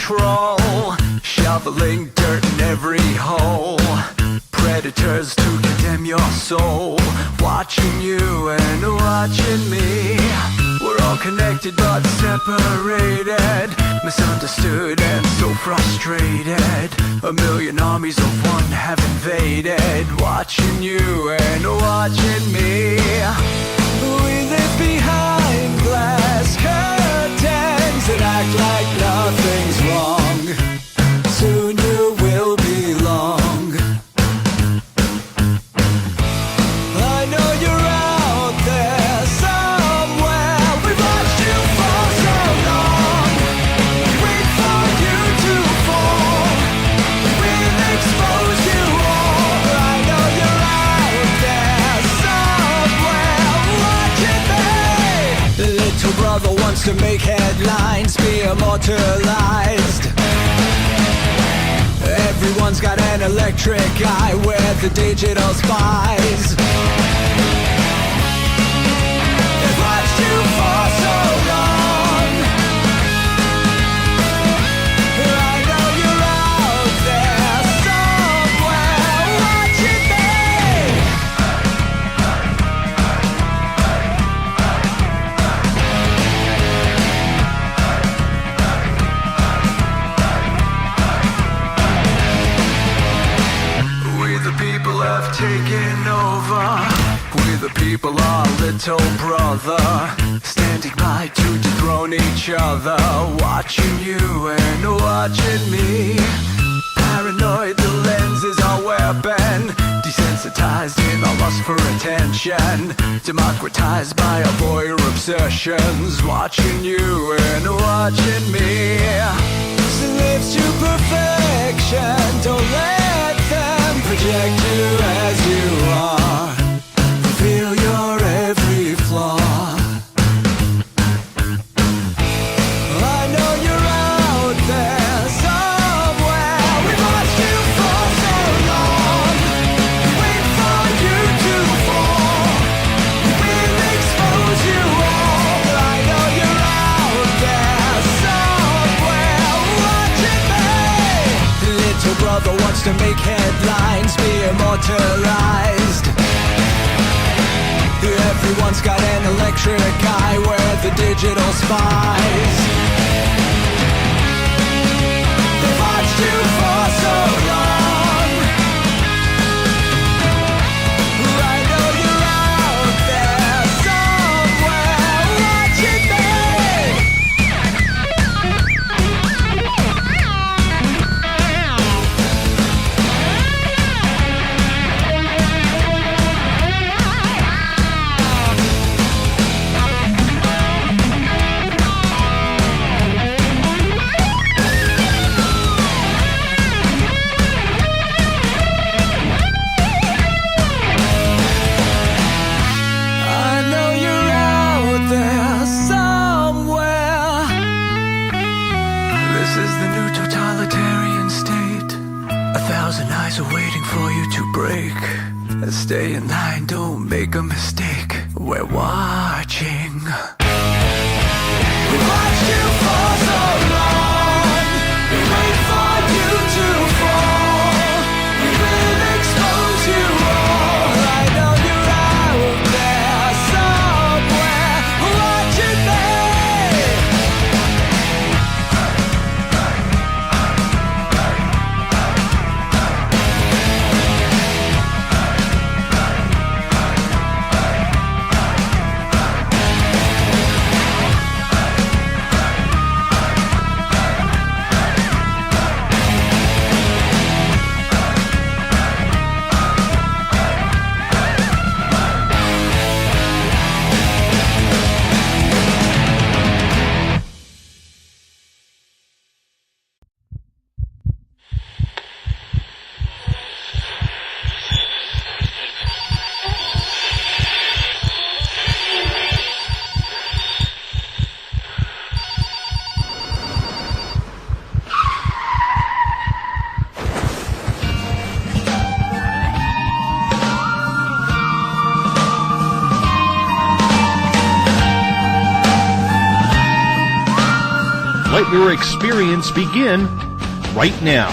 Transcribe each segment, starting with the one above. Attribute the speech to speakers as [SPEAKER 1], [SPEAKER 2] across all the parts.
[SPEAKER 1] control, shoveling dirt in every hole. Predators to condemn your soul, watching you and watching me. We're all connected but separated, misunderstood and so frustrated. A million armies of one have invaded, watching you and watching me. We live behind glass curtains and act like nothing's wrong. Soon you will belong. I know you're out there somewhere. We've watched you for so long. Wait for you to fall. We'll expose you all. I know you're out there somewhere watching me. The little brother wants to make headlines, be immortalized. Everyone's got an electric eye with the digital spies. They've watched you for so long. I know you're out there somewhere watching me. We the people have taken over. We the people are little brother, standing by to dethrone each other, watching you and watching me. Paranoid, the lens is our weapon, desensitized in our lust for attention, democratized by our voyeur obsessions, watching you and watching me. Slaves to perfection, don't let them project you as you are. Feel your every flaw. I know you're out there somewhere. We've watched you for so long. Wait for you to fall. We'll expose you all. I know you're out there somewhere watching me. Little brother wants to make headlines, be immortalized. Everyone's got an electric eye with the digital spies. They've watched you for so long. I know you're out there somewhere watching me. Stay in line, don't make a mistake. We're watching. We watched you for so long. We wait for you to fall. We will expose you all. I know you're out there somewhere watching me.
[SPEAKER 2] your experience begin right now.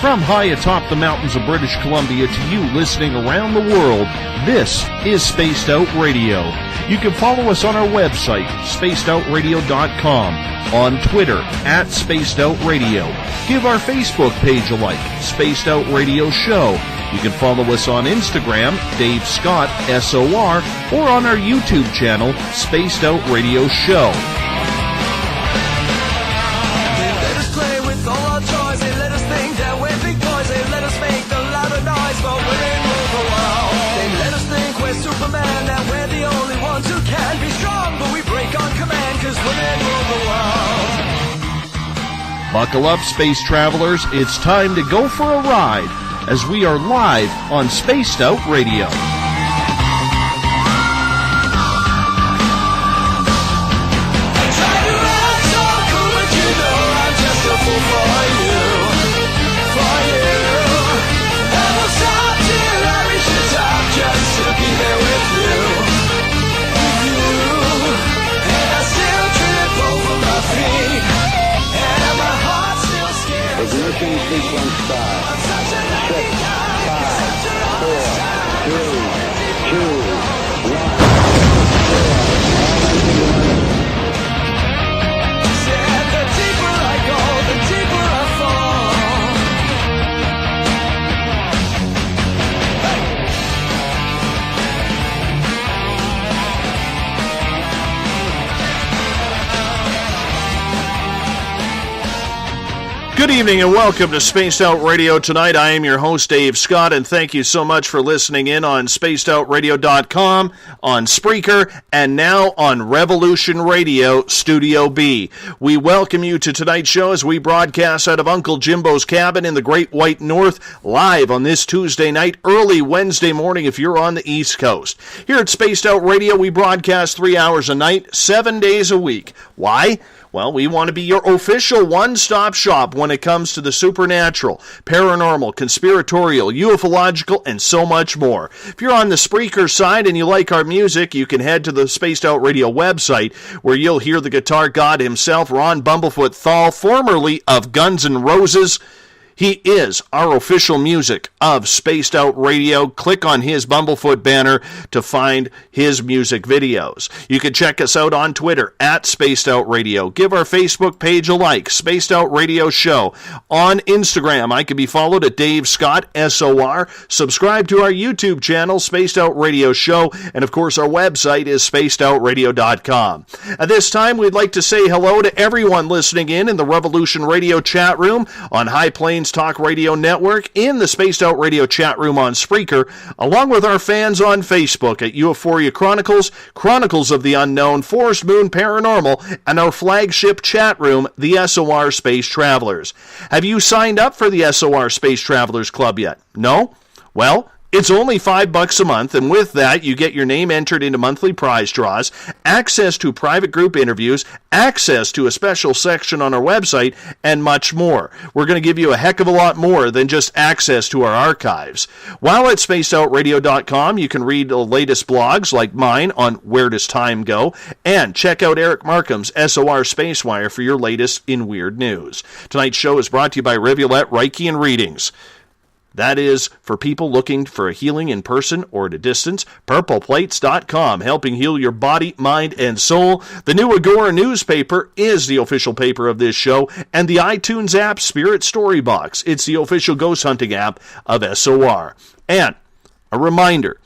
[SPEAKER 2] From high atop the mountains of British Columbia to you listening around the world, this is Spaced Out Radio. You can follow us on our website, spacedoutradio.com, on Twitter, @SpacedOutRadio. Give our Facebook page a like, Spaced Out Radio Show. You can follow us on Instagram, Dave Scott, SOR, or on our YouTube channel, Spaced Out Radio Show.
[SPEAKER 1] Superman, that we're the only ones who can be strong, but we break on command, 'cause women rule the world.
[SPEAKER 2] Buckle up, space travelers. It's time to go for a ride as we are live on Spaced Out Radio.
[SPEAKER 3] Ignition sequence start. 6, 5, 4, 3, 2, 1.
[SPEAKER 1] Said the deeper I go, the deeper I fall.
[SPEAKER 2] Good evening and welcome to Spaced Out Radio tonight. I am your host, Dave Scott, and thank you so much for listening in on spacedoutradio.com, on Spreaker, and now on Revolution Radio Studio B. We welcome you to tonight's show as we broadcast out of Uncle Jimbo's cabin in the Great White North, live on this Tuesday night, early Wednesday morning if you're on the East Coast. Here at Spaced Out Radio, we broadcast 3 hours a night, 7 days a week. Why? Well, we want to be your official one-stop shop when it comes to the supernatural, paranormal, conspiratorial, ufological, and so much more. If you're on the Spreaker side and you like our music, you can head to the Spaced Out Radio website where you'll hear the guitar god himself, Ron Bumblefoot THAL, formerly of Guns N' Roses. He is our official music of Spaced Out Radio. Click on his Bumblefoot banner to find his music videos. You can check us out on Twitter at Spaced Out Radio. Give our Facebook page a like, Spaced Out Radio Show. On Instagram, I can be followed at Dave Scott, SOR. Subscribe to our YouTube channel, Spaced Out Radio Show. And of course, our website is spacedoutradio.com. At this time, we'd like to say hello to everyone listening in the Revolution Radio chat room on High Plains Talk Radio Network, in the Spaced Out Radio chat room on Spreaker, along with our fans on Facebook at Euphoria Chronicles, Chronicles of the Unknown, Forest Moon Paranormal, and our flagship chat room, the SOR Space Travelers. Have you signed up for the SOR Space Travelers Club yet? No? Well, it's only $5 a month, and with that, you get your name entered into monthly prize draws, access to private group interviews, access to a special section on our website, and much more. We're going to give you a heck of a lot more than just access to our archives. While at spacedoutradio.com, you can read the latest blogs like mine on Where Does Time Go, and check out Eric Markham's SOR Spacewire for your latest in weird news. Tonight's show is brought to you by Rivulet Reiki and Readings. That is for people looking for a healing in person or at a distance. PurplePlates.com, helping heal your body, mind, and soul. The new Agora newspaper is the official paper of this show, and the iTunes app Spirit Storybox. It's the official ghost hunting app of SOR. And a reminder,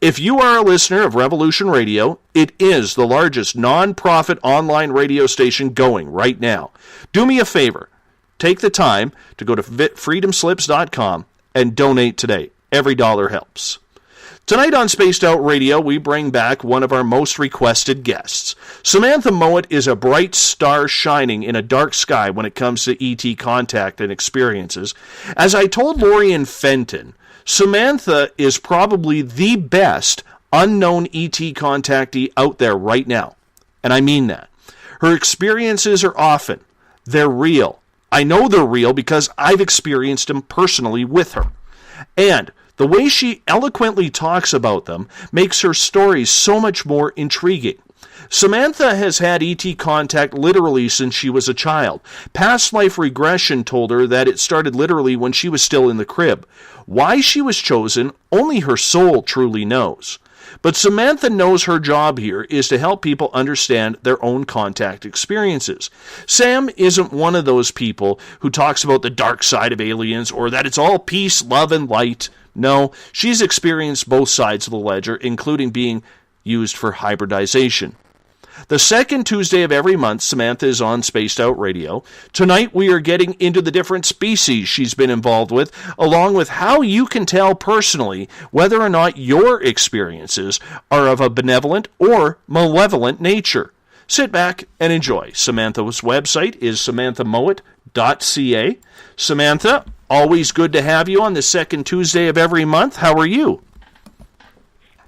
[SPEAKER 2] if you are a listener of Revolution Radio, it is the largest non-profit online radio station going right now. Do me a favor. Take the time to go to freedomslips.com and donate today. Every dollar helps. Tonight on Spaced Out Radio, we bring back one of our most requested guests. Samantha Mowat is a bright star shining in a dark sky when it comes to E.T. contact and experiences. As I told Lorian Fenton, Samantha is probably the best unknown E.T. contactee out there right now. And I mean that. Her experiences are often, they're real. I know they're real because I've experienced them personally with her. And the way she eloquently talks about them makes her stories so much more intriguing. Samantha has had ET contact literally since she was a child. Past life regression told her that it started literally when she was still in the crib. Why she was chosen, only her soul truly knows. But Samantha knows her job here is to help people understand their own contact experiences. Sam isn't one of those people who talks about the dark side of aliens or that it's all peace, love, and light. No, she's experienced both sides of the ledger, including being used for hybridization. The second Tuesday of every month, Samantha is on Spaced Out Radio. Tonight, we are getting into the different species she's been involved with, along with how you can tell personally whether or not your experiences are of a benevolent or malevolent nature. Sit back and enjoy. Samantha's website is samanthamowat.ca. Samantha, always good to have you on the second Tuesday of every month. How are you?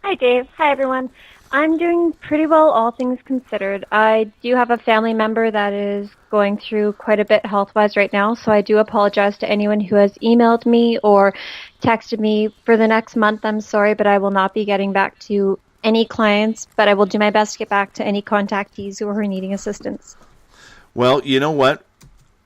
[SPEAKER 4] Hi, Dave. Hi, everyone. I'm doing pretty well, all things considered. I do have a family member that is going through quite a bit health-wise right now, so I do apologize to anyone who has emailed me or texted me. For the next month, I'm sorry, but I will not be getting back to any clients, but I will do my best to get back to any contactees who are needing assistance.
[SPEAKER 2] Well, you know what?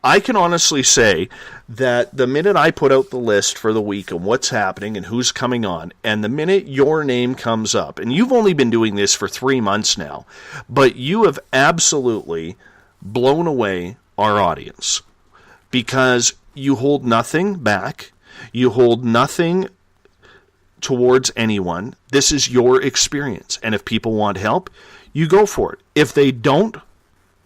[SPEAKER 2] I can honestly say that the minute I put out the list for the week of what's happening and who's coming on, and the minute your name comes up, and you've only been doing this for 3 months now, but you have absolutely blown away our audience because you hold nothing back. You hold nothing towards anyone. This is your experience. And if people want help, you go for it. If they don't,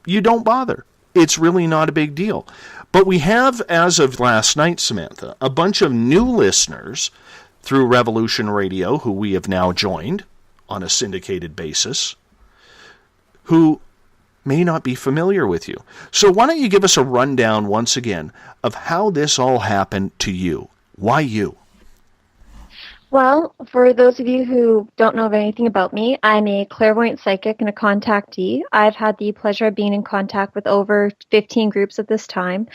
[SPEAKER 2] you don't bother. It's really not a big deal. But we have, as of last night, Samantha, a bunch of new listeners through Revolution Radio, who we have now joined on a syndicated basis, who may not be familiar with you. So why don't you give us a rundown once again of how this all happened to you? Why you?
[SPEAKER 4] Well, for those of you who don't know anything about me, I'm a clairvoyant psychic and a contactee. I've had the pleasure of being in contact with over 15 groups at this time.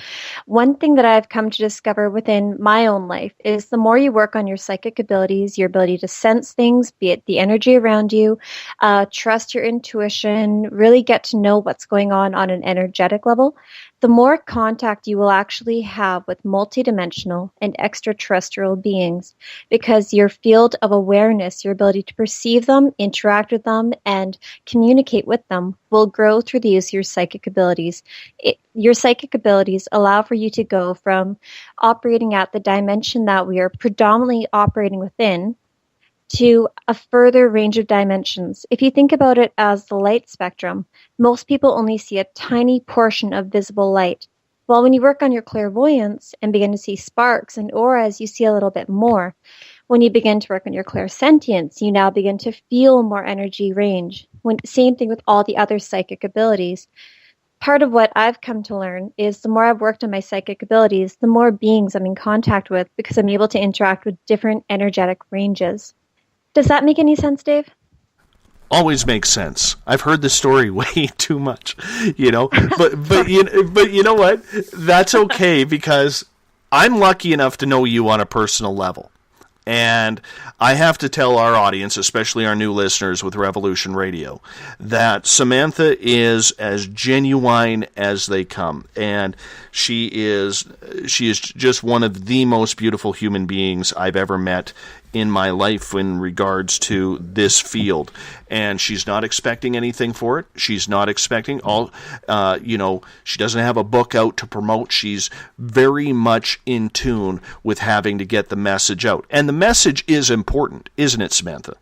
[SPEAKER 4] One thing that I've come to discover within my own life is the more you work on your psychic abilities, your ability to sense things, be it the energy around you, trust your intuition, really get to know what's going on an energetic level, the more contact you will actually have with multidimensional and extraterrestrial beings, because your field of awareness, your ability to perceive them, interact with them, and communicate with them will grow through the use of your psychic abilities. Your psychic abilities allow for you to go from operating at the dimension that we are predominantly operating within to a further range of dimensions. If you think about it as the light spectrum, most people only see a tiny portion of visible light. Well, when you work on your clairvoyance and begin to see sparks and auras, you see a little bit more. When you begin to work on your clairsentience, you now begin to feel more energy range. Same thing with all the other psychic abilities. Part of what I've come to learn is the more I've worked on my psychic abilities, the more beings I'm in contact with, because I'm able to interact with different energetic ranges. Does that make any sense, Dave?
[SPEAKER 2] Always makes sense. I've heard the story way too much, but you know what? That's okay, because I'm lucky enough to know you on a personal level. And I have to tell our audience, especially our new listeners with Revolution Radio, that Samantha is as genuine as they come. And she is just one of the most beautiful human beings I've ever met in my life in regards to this field. And she's not expecting anything for it. She's not expecting she doesn't have a book out to promote. She's very much in tune with having to get the message out. And the message is important, isn't it, Samantha?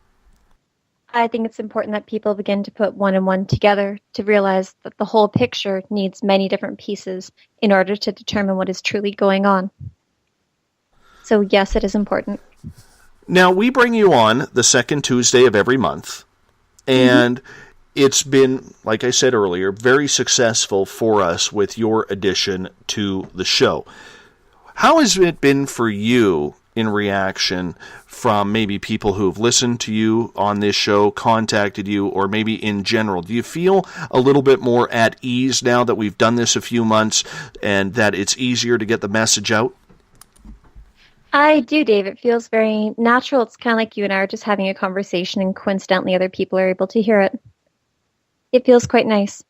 [SPEAKER 4] I think it's important that people begin to put one and one together to realize that the whole picture needs many different pieces in order to determine what is truly going on. So yes, it is important.
[SPEAKER 2] Now, we bring you on the second Tuesday of every month, and it's been, like I said earlier, very successful for us with your addition to the show. How has it been for you in reaction from maybe people who've listened to you on this show, contacted you, or maybe in general? Do you feel a little bit more at ease now that we've done this a few months and that it's easier to get the message out?
[SPEAKER 4] I do, Dave. It feels very natural. It's kind of like you and I are just having a conversation, and coincidentally other people are able to hear it. It feels quite nice.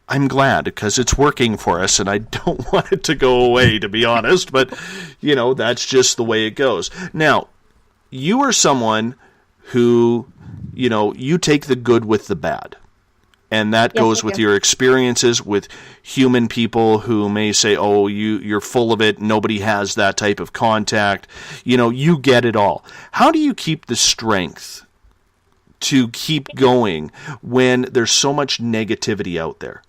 [SPEAKER 2] I'm glad, because it's working for us, and I don't want it to go away, to be honest, but, that's just the way it goes. Now, you are someone who, you take the good with the bad. And that goes with your experiences with human people who may say, oh, you're full of it, nobody has that type of contact. You get it all. How do you keep the strength to keep going when there's so much negativity out there?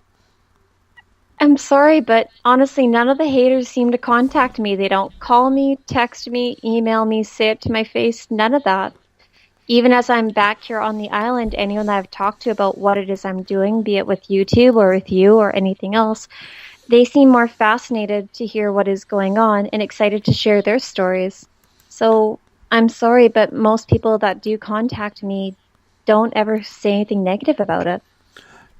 [SPEAKER 4] I'm sorry, but honestly, none of the haters seem to contact me. They don't call me, text me, email me, say it to my face, none of that. Even as I'm back here on the island, anyone that I've talked to about what it is I'm doing, be it with YouTube or with you or anything else, they seem more fascinated to hear what is going on and excited to share their stories. So I'm sorry, but most people that do contact me don't ever say anything negative about it.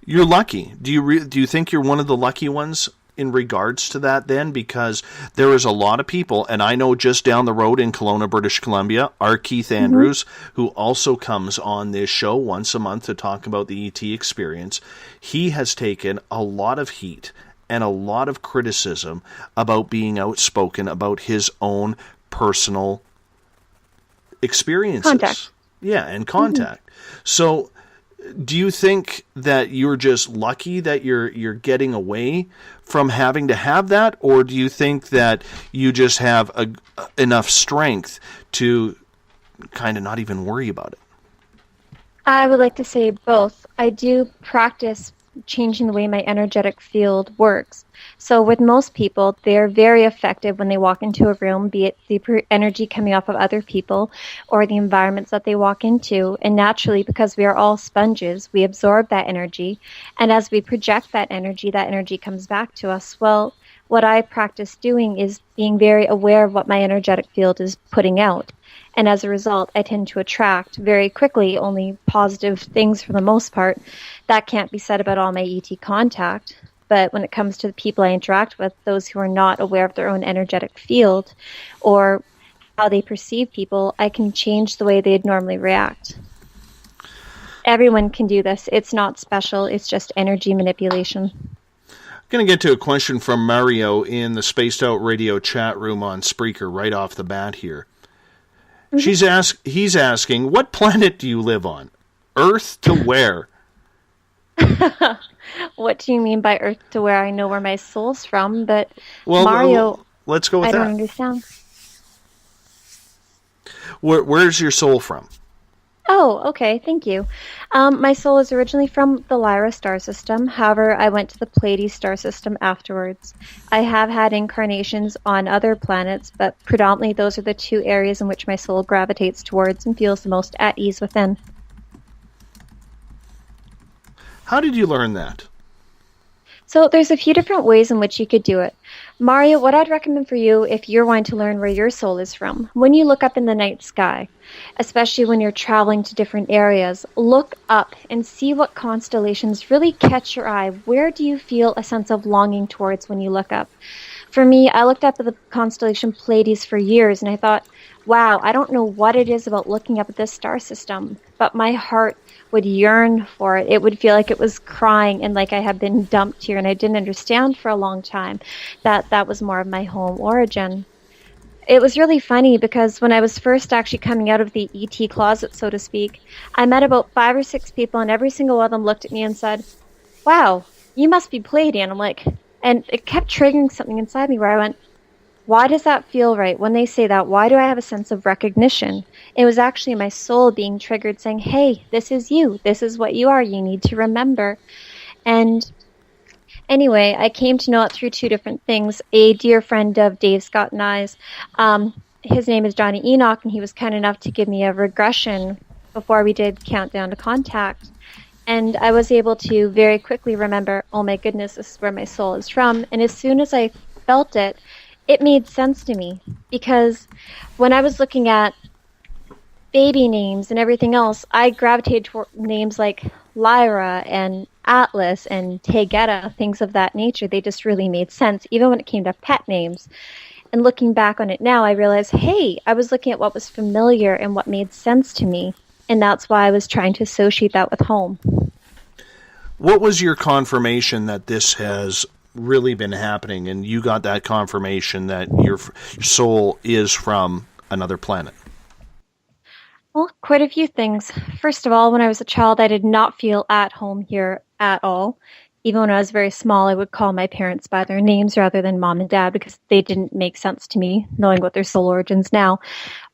[SPEAKER 2] You're lucky. Do you think you're one of the lucky ones in regards to that then? Because there is a lot of people, and I know just down the road in Kelowna, British Columbia, our Keith Andrews, who also comes on this show once a month to talk about the ET experience. He has taken a lot of heat and a lot of criticism about being outspoken about his own personal experiences.
[SPEAKER 4] Contact.
[SPEAKER 2] Yeah, and contact. So do you think that you're just lucky that you're getting away from having to have that, or do you think that you just have enough strength to kind of not even worry about it?
[SPEAKER 4] I would like to say both. I do practice changing the way my energetic field works. So with most people, they're very effective when they walk into a room, be it the energy coming off of other people or the environments that they walk into. And naturally, because we are all sponges, we absorb that energy. And as we project that energy comes back to us. Well, what I practice doing is being very aware of what my energetic field is putting out. And as a result, I tend to attract very quickly only positive things for the most part. That can't be said about all my ET contact. But when it comes to the people I interact with, those who are not aware of their own energetic field or how they perceive people, I can change the way they'd normally react. Everyone can do this. It's not special. It's just energy manipulation.
[SPEAKER 2] I'm going to get to a question from Mario in the Spaced Out Radio chat room on Spreaker right off the bat here. He's asking, what planet do you live on? Earth to where?
[SPEAKER 4] What do you mean by Earth to where? I know where my soul's from, but
[SPEAKER 2] well,
[SPEAKER 4] Mario,
[SPEAKER 2] let's go with
[SPEAKER 4] I
[SPEAKER 2] that.
[SPEAKER 4] don't understand.
[SPEAKER 2] Where's your soul from?
[SPEAKER 4] Oh, okay, thank you. My soul is originally from the Lyra star system. However, I went to the Pleiades star system afterwards. I have had incarnations on other planets, but predominantly those are the two areas in which my soul gravitates towards and feels the most at ease within.
[SPEAKER 2] How did you learn that?
[SPEAKER 4] So there's a few different ways in which you could do it. Mario, what I'd recommend for you if you're wanting to learn where your soul is from, when you look up in the night sky, especially when you're traveling to different areas, look up and see what constellations really catch your eye. Where do you feel a sense of longing towards when you look up? For me, I looked up at the constellation Pleiades for years and I thought, wow, I don't know what it is about looking up at this star system, but my heart would yearn for it. It would feel like it was crying and like I had been dumped here, and I didn't understand for a long time that that was more of my home origin. It was really funny because when I was first actually coming out of the ET closet, so to speak, I met about 5 or 6 people, and every single one of them looked at me and said, wow, you must be Pleiadian. I'm like, and it kept triggering something inside me where I went, why does that feel right? When they say that, why do I have a sense of recognition? It was actually my soul being triggered saying, hey, this is you. This is what you are. You need to remember. And anyway, I came to know it through 2 different things. A dear friend of Dave, Scott, and I's, his name is Johnny Enoch, and he was kind enough to give me a regression before we did Countdown to Contact. And I was able to very quickly remember, oh my goodness, this is where my soul is from. And as soon as I felt it, it made sense to me, because when I was looking at baby names and everything else, I gravitated toward names like Lyra and Atlas and Tegeta, things of that nature. They just really made sense, even when it came to pet names. And looking back on it now, I realized, hey, I was looking at what was familiar and what made sense to me, and that's why I was trying to associate that with home.
[SPEAKER 2] What was your confirmation that this has really been happening, and you got that confirmation that your soul is from another planet?
[SPEAKER 4] Well, quite a few things. First of all, when I was a child, I did not feel at home here at all. Even when I was very small, I would call my parents by their names rather than mom and dad because they didn't make sense to me, knowing what their soul origins now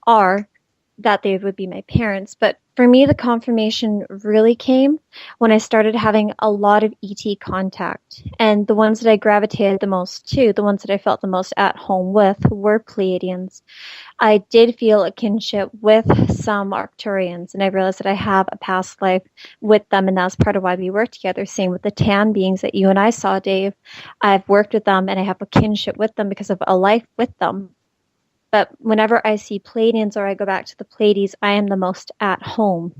[SPEAKER 4] are, that they would be my parents. But for me, the confirmation really came when I started having a lot of ET contact. And the ones that I gravitated the most to, the ones that I felt the most at home with, were Pleiadians. I did feel a kinship with some Arcturians, and I realized that I have a past life with them, and that's part of why we work together. Same with the Tan beings that you and I saw, Dave. I've worked with them, and I have a kinship with them because of a life with them. But whenever I see Pleiadians or I go back to the Pleiades, I am the most at home.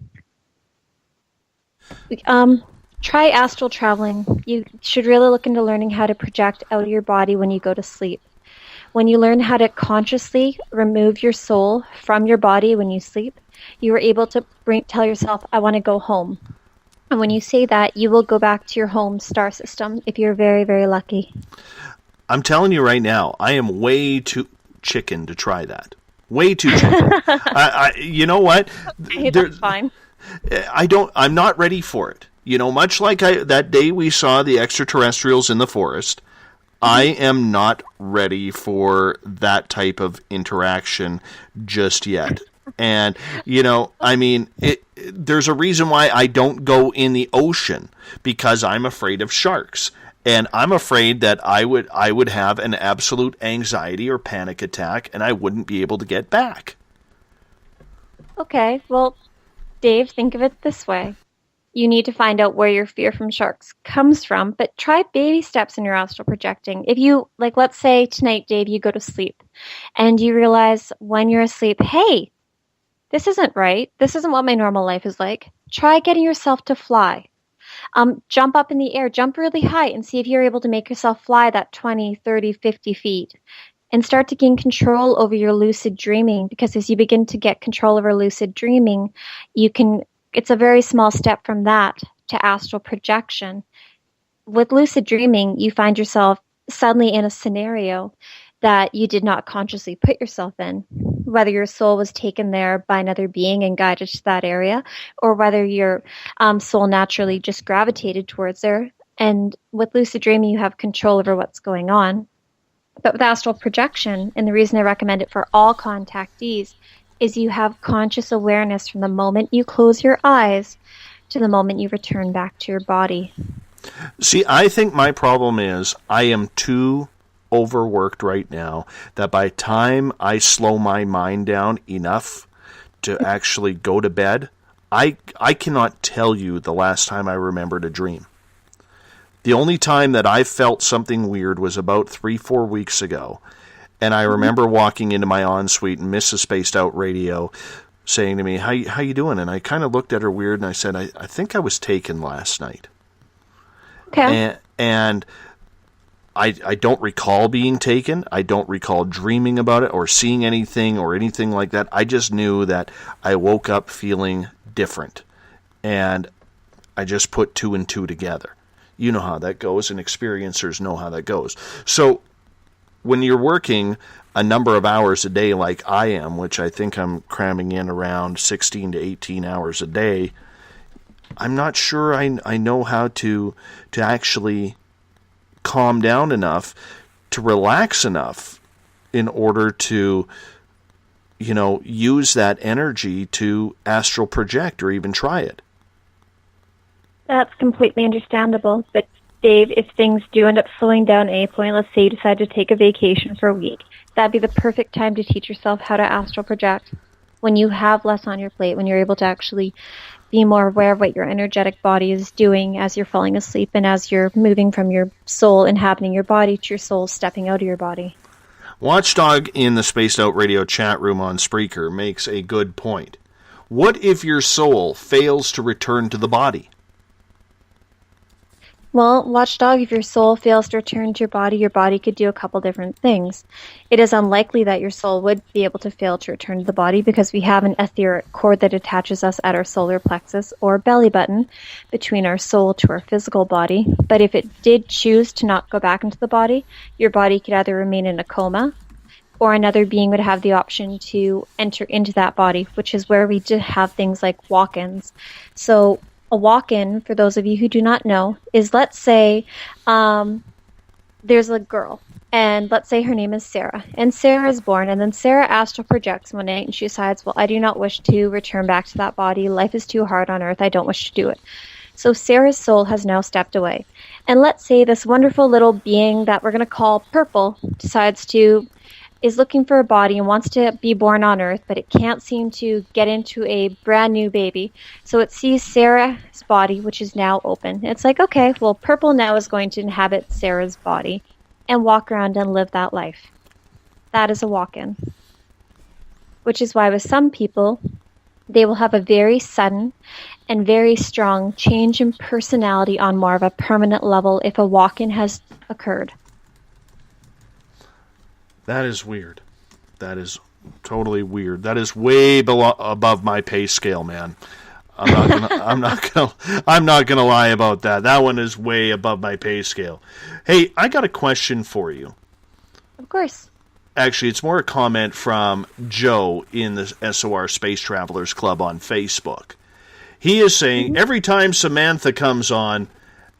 [SPEAKER 4] Try astral traveling. You should really look into learning how to project out of your body when you go to sleep. When you learn how to consciously remove your soul from your body when you sleep, you are able to tell yourself, I want to go home. And when you say that, you will go back to your home star system if you're very, very lucky.
[SPEAKER 2] I'm telling you right now, I am way too chicken to try that. Way too chicken. You know what?
[SPEAKER 4] That's fine.
[SPEAKER 2] I'm not ready for it. You know, much like that day we saw the extraterrestrials in the forest, I am not ready for that type of interaction just yet. And, you know, I mean, there's a reason why I don't go in the ocean, because I'm afraid of sharks. And I'm afraid that I would have an absolute anxiety or panic attack, and I wouldn't be able to get back.
[SPEAKER 4] Okay, well, Dave, think of it this way. You need to find out where your fear from sharks comes from, but try baby steps in your astral projecting. If you, like, let's say tonight, Dave, you go to sleep, and you realize when you're asleep, hey, this isn't right. This isn't what my normal life is like. Try getting yourself to fly. Jump up in the air, jump really high, and see if you're able to make yourself fly that 20, 30, 50 feet. And start to gain control over your lucid dreaming, because as you begin to get control over lucid dreaming, it's a very small step from that to astral projection. With lucid dreaming, you find yourself suddenly in a scenario that you did not consciously put yourself in, whether your soul was taken there by another being and guided to that area, or whether your soul naturally just gravitated towards there. And with lucid dreaming, you have control over what's going on. But with astral projection, and the reason I recommend it for all contactees, is you have conscious awareness from the moment you close your eyes to the moment you return back to your body.
[SPEAKER 2] See, I think my problem is I am too overworked right now that by the time I slow my mind down enough to actually go to bed, I cannot tell you the last time I remembered a dream. The only time that I felt something weird was about 3-4 weeks ago. And I remember walking into my ensuite and Mrs. Spaced Out Radio saying to me, how you doing? And I kind of looked at her weird and I said, I think I was taken last night.
[SPEAKER 4] Okay.
[SPEAKER 2] And I don't recall being taken. I don't recall dreaming about it or seeing anything or anything like that. I just knew that I woke up feeling different. And I just put 2 and 2 together. You know how that goes, and experiencers know how that goes. So when you're working a number of hours a day like I am, which I think I'm cramming in around 16 to 18 hours a day, I'm not sure I know how to actually calm down enough, to relax enough in order to, you know, use that energy to astral project or even try it.
[SPEAKER 4] That's completely understandable. But Dave, if things do end up slowing down at any point, let's say you decide to take a vacation for a week, that'd be the perfect time to teach yourself how to astral project. When you have less on your plate, when you're able to actually be more aware of what your energetic body is doing as you're falling asleep and as you're moving from your soul inhabiting your body to your soul stepping out of your body.
[SPEAKER 2] Watchdog in the Spaced Out Radio chat room on Spreaker makes a good point. What if your soul fails to return to the body?
[SPEAKER 4] Well, watchdog, if your soul fails to return to your body could do a couple different things. It is unlikely that your soul would be able to fail to return to the body because we have an etheric cord that attaches us at our solar plexus or belly button between our soul to our physical body. But if it did choose to not go back into the body, your body could either remain in a coma or another being would have the option to enter into that body, which is where we do have things like walk-ins. So a walk-in, for those of you who do not know, is, let's say there's a girl, and let's say her name is Sarah, and Sarah is born, and then Sarah astral projects one night, and she decides, well, I do not wish to return back to that body. Life is too hard on Earth. I don't wish to do it. So Sarah's soul has now stepped away. And let's say this wonderful little being that we're going to call Purple is looking for a body and wants to be born on Earth, but it can't seem to get into a brand new baby. So it sees Sarah's body, which is now open. It's like, okay, well, Purple now is going to inhabit Sarah's body and walk around and live that life. That is a walk-in. Which is why with some people, they will have a very sudden and very strong change in personality on more of a permanent level if a walk-in has occurred.
[SPEAKER 2] That is weird. That is totally weird. That is way above my pay scale, man. I'm not gonna lie about that. That one is way above my pay scale. Hey, I got a question for you.
[SPEAKER 4] Of course.
[SPEAKER 2] Actually, it's more a comment from Joe in the SOR Space Travelers Club on Facebook. He is saying every time Samantha comes on,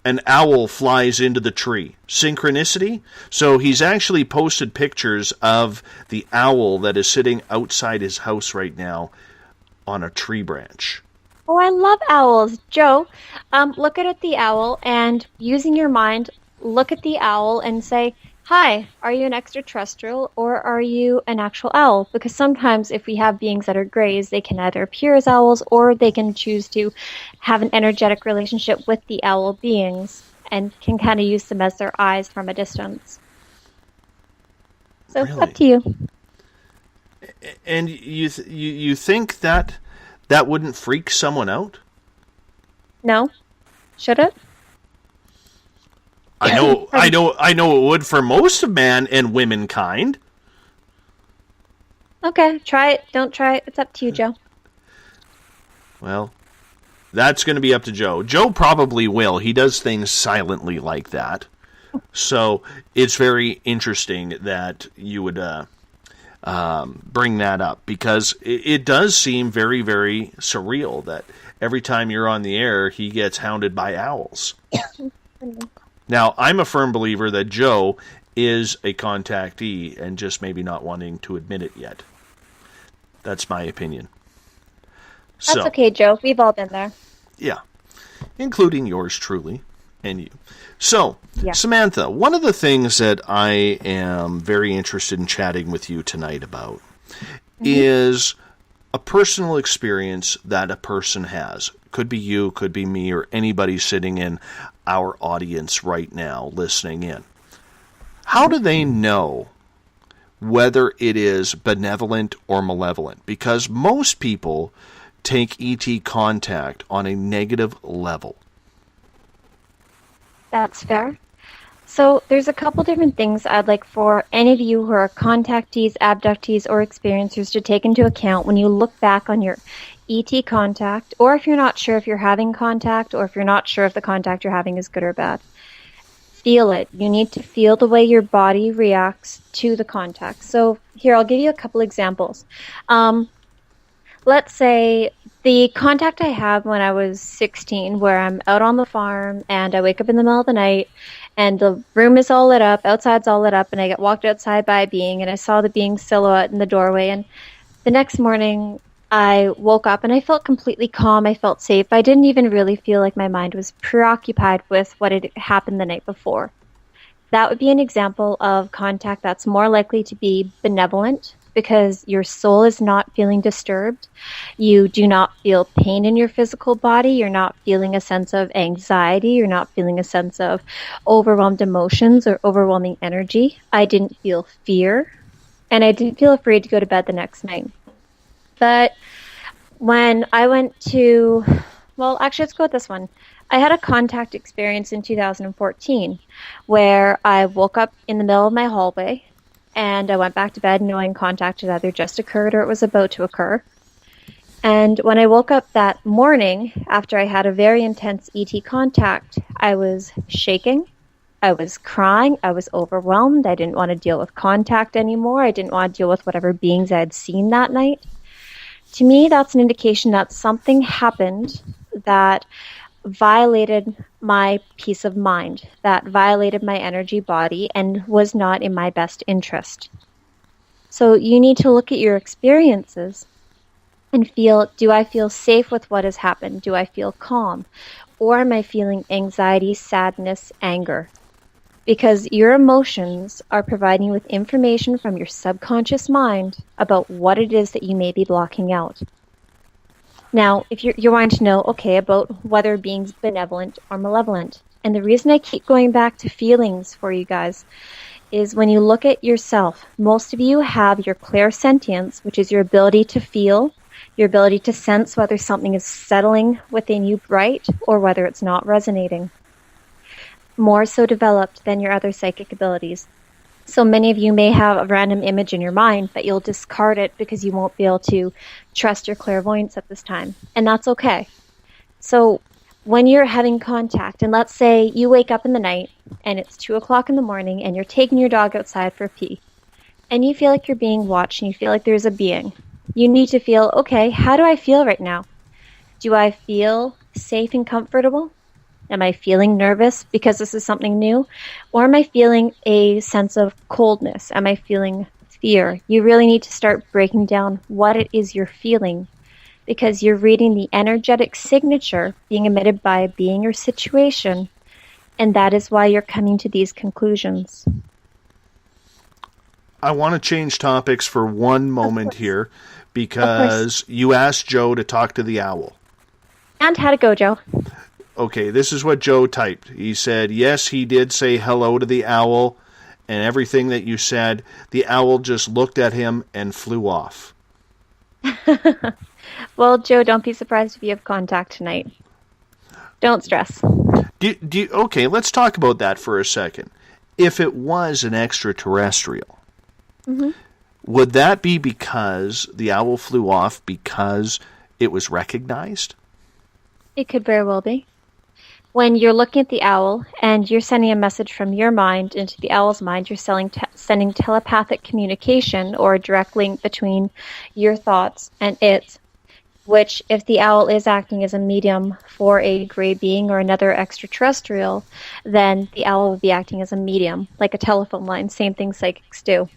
[SPEAKER 2] an owl flies into the tree. Synchronicity? So he's actually posted pictures of the owl that is sitting outside his house right now on a tree branch.
[SPEAKER 4] Oh, I love owls. Joe, look at the owl and using your mind, look at the owl and say, hi, are you an extraterrestrial or are you an actual owl? Because sometimes if we have beings that are greys, they can either appear as owls or they can choose to have an energetic relationship with the owl beings and can kind of use them as their eyes from a distance. So
[SPEAKER 2] Really?
[SPEAKER 4] Up to you.
[SPEAKER 2] And you think that wouldn't freak someone out?
[SPEAKER 4] No? Should it?
[SPEAKER 2] I know it would for most of man and womankind.
[SPEAKER 4] Okay, try it. Don't try it. It's up to you, Joe.
[SPEAKER 2] Well, that's going to be up to Joe. Joe probably will. He does things silently like that. So it's very interesting that you would bring that up because it does seem very, very surreal that every time you're on the air, he gets hounded by owls. Now, I'm a firm believer that Joe is a contactee and just maybe not wanting to admit it yet. That's my opinion.
[SPEAKER 4] That's okay, Joe. We've all been there.
[SPEAKER 2] Yeah, including yours truly and you. So,
[SPEAKER 4] Yeah.
[SPEAKER 2] Samantha, one of the things that I am very interested in chatting with you tonight about is a personal experience that a person has. Could be you, could be me, or anybody sitting in our audience right now listening in. How do they know whether it is benevolent or malevolent? Because most people take ET contact on a negative level.
[SPEAKER 4] That's fair. So there's a couple different things I'd like for any of you who are contactees, abductees, or experiencers to take into account when you look back on your ET contact, or if you're not sure if you're having contact, or if you're not sure if the contact you're having is good or bad. Feel it. You need to feel the way your body reacts to the contact. So here, I'll give you a couple examples. Let's say the contact I had when I was 16, where I'm out on the farm and I wake up in the middle of the night and the room is all lit up, outside's all lit up, and I get walked outside by a being and I saw the being's silhouette in the doorway. And the next morning I woke up and I felt completely calm. I felt safe. I didn't even really feel like my mind was preoccupied with what had happened the night before. That would be an example of contact that's more likely to be benevolent, because your soul is not feeling disturbed. You do not feel pain in your physical body. You're not feeling a sense of anxiety. You're not feeling a sense of overwhelmed emotions or overwhelming energy. I didn't feel fear, and I didn't feel afraid to go to bed the next night. But when I went to, well, actually, let's go with this one. I had a contact experience in 2014 where I woke up in the middle of my hallway and I went back to bed knowing contact had either just occurred or it was about to occur. And when I woke up that morning after I had a very intense ET contact, I was shaking, I was crying, I was overwhelmed, I didn't want to deal with contact anymore, I didn't want to deal with whatever beings I had seen that night. To me, that's an indication that something happened that violated my peace of mind, that violated my energy body and was not in my best interest. So you need to look at your experiences and feel, do I feel safe with what has happened? Do I feel calm? Or am I feeling anxiety, sadness, anger? Because your emotions are providing you with information from your subconscious mind about what it is that you may be blocking out. Now, if you're wanting to know, okay, about whether a being's benevolent or malevolent, and the reason I keep going back to feelings for you guys is when you look at yourself, most of you have your clairsentience, which is your ability to feel, your ability to sense whether something is settling within you right or whether it's not resonating. More so developed than your other psychic abilities. So many of you may have a random image in your mind, but you'll discard it because you won't be able to trust your clairvoyance at this time. And that's okay. So when you're having contact, and let's say you wake up in the night and it's 2 o'clock in the morning and you're taking your dog outside for a pee, and you feel like you're being watched and you feel like there's a being, you need to feel, okay, how do I feel right now? Do I feel safe and comfortable? Am I feeling nervous because this is something new? Or am I feeling a sense of coldness? Am I feeling fear? You really need to start breaking down what it is you're feeling because you're reading the energetic signature being emitted by a being or situation, and that is why you're coming to these conclusions.
[SPEAKER 2] I want to change topics for one moment here because you asked Joe to talk to the owl.
[SPEAKER 4] And how'd it go, Joe?
[SPEAKER 2] Okay, this is what Joe typed. He said, yes, he did say hello to the owl, and everything that you said, the owl just looked at him and flew off.
[SPEAKER 4] Well, Joe, don't be surprised if you have contact tonight. Don't stress.
[SPEAKER 2] Okay, let's talk about that for a second. If it was an extraterrestrial, would that be because the owl flew off because it was recognized?
[SPEAKER 4] It could very well be. When you're looking at the owl and you're sending a message from your mind into the owl's mind, you're sending telepathic communication or a direct link between your thoughts and its, which if the owl is acting as a medium for a gray being or another extraterrestrial, then the owl will be acting as a medium, like a telephone line, same thing psychics do.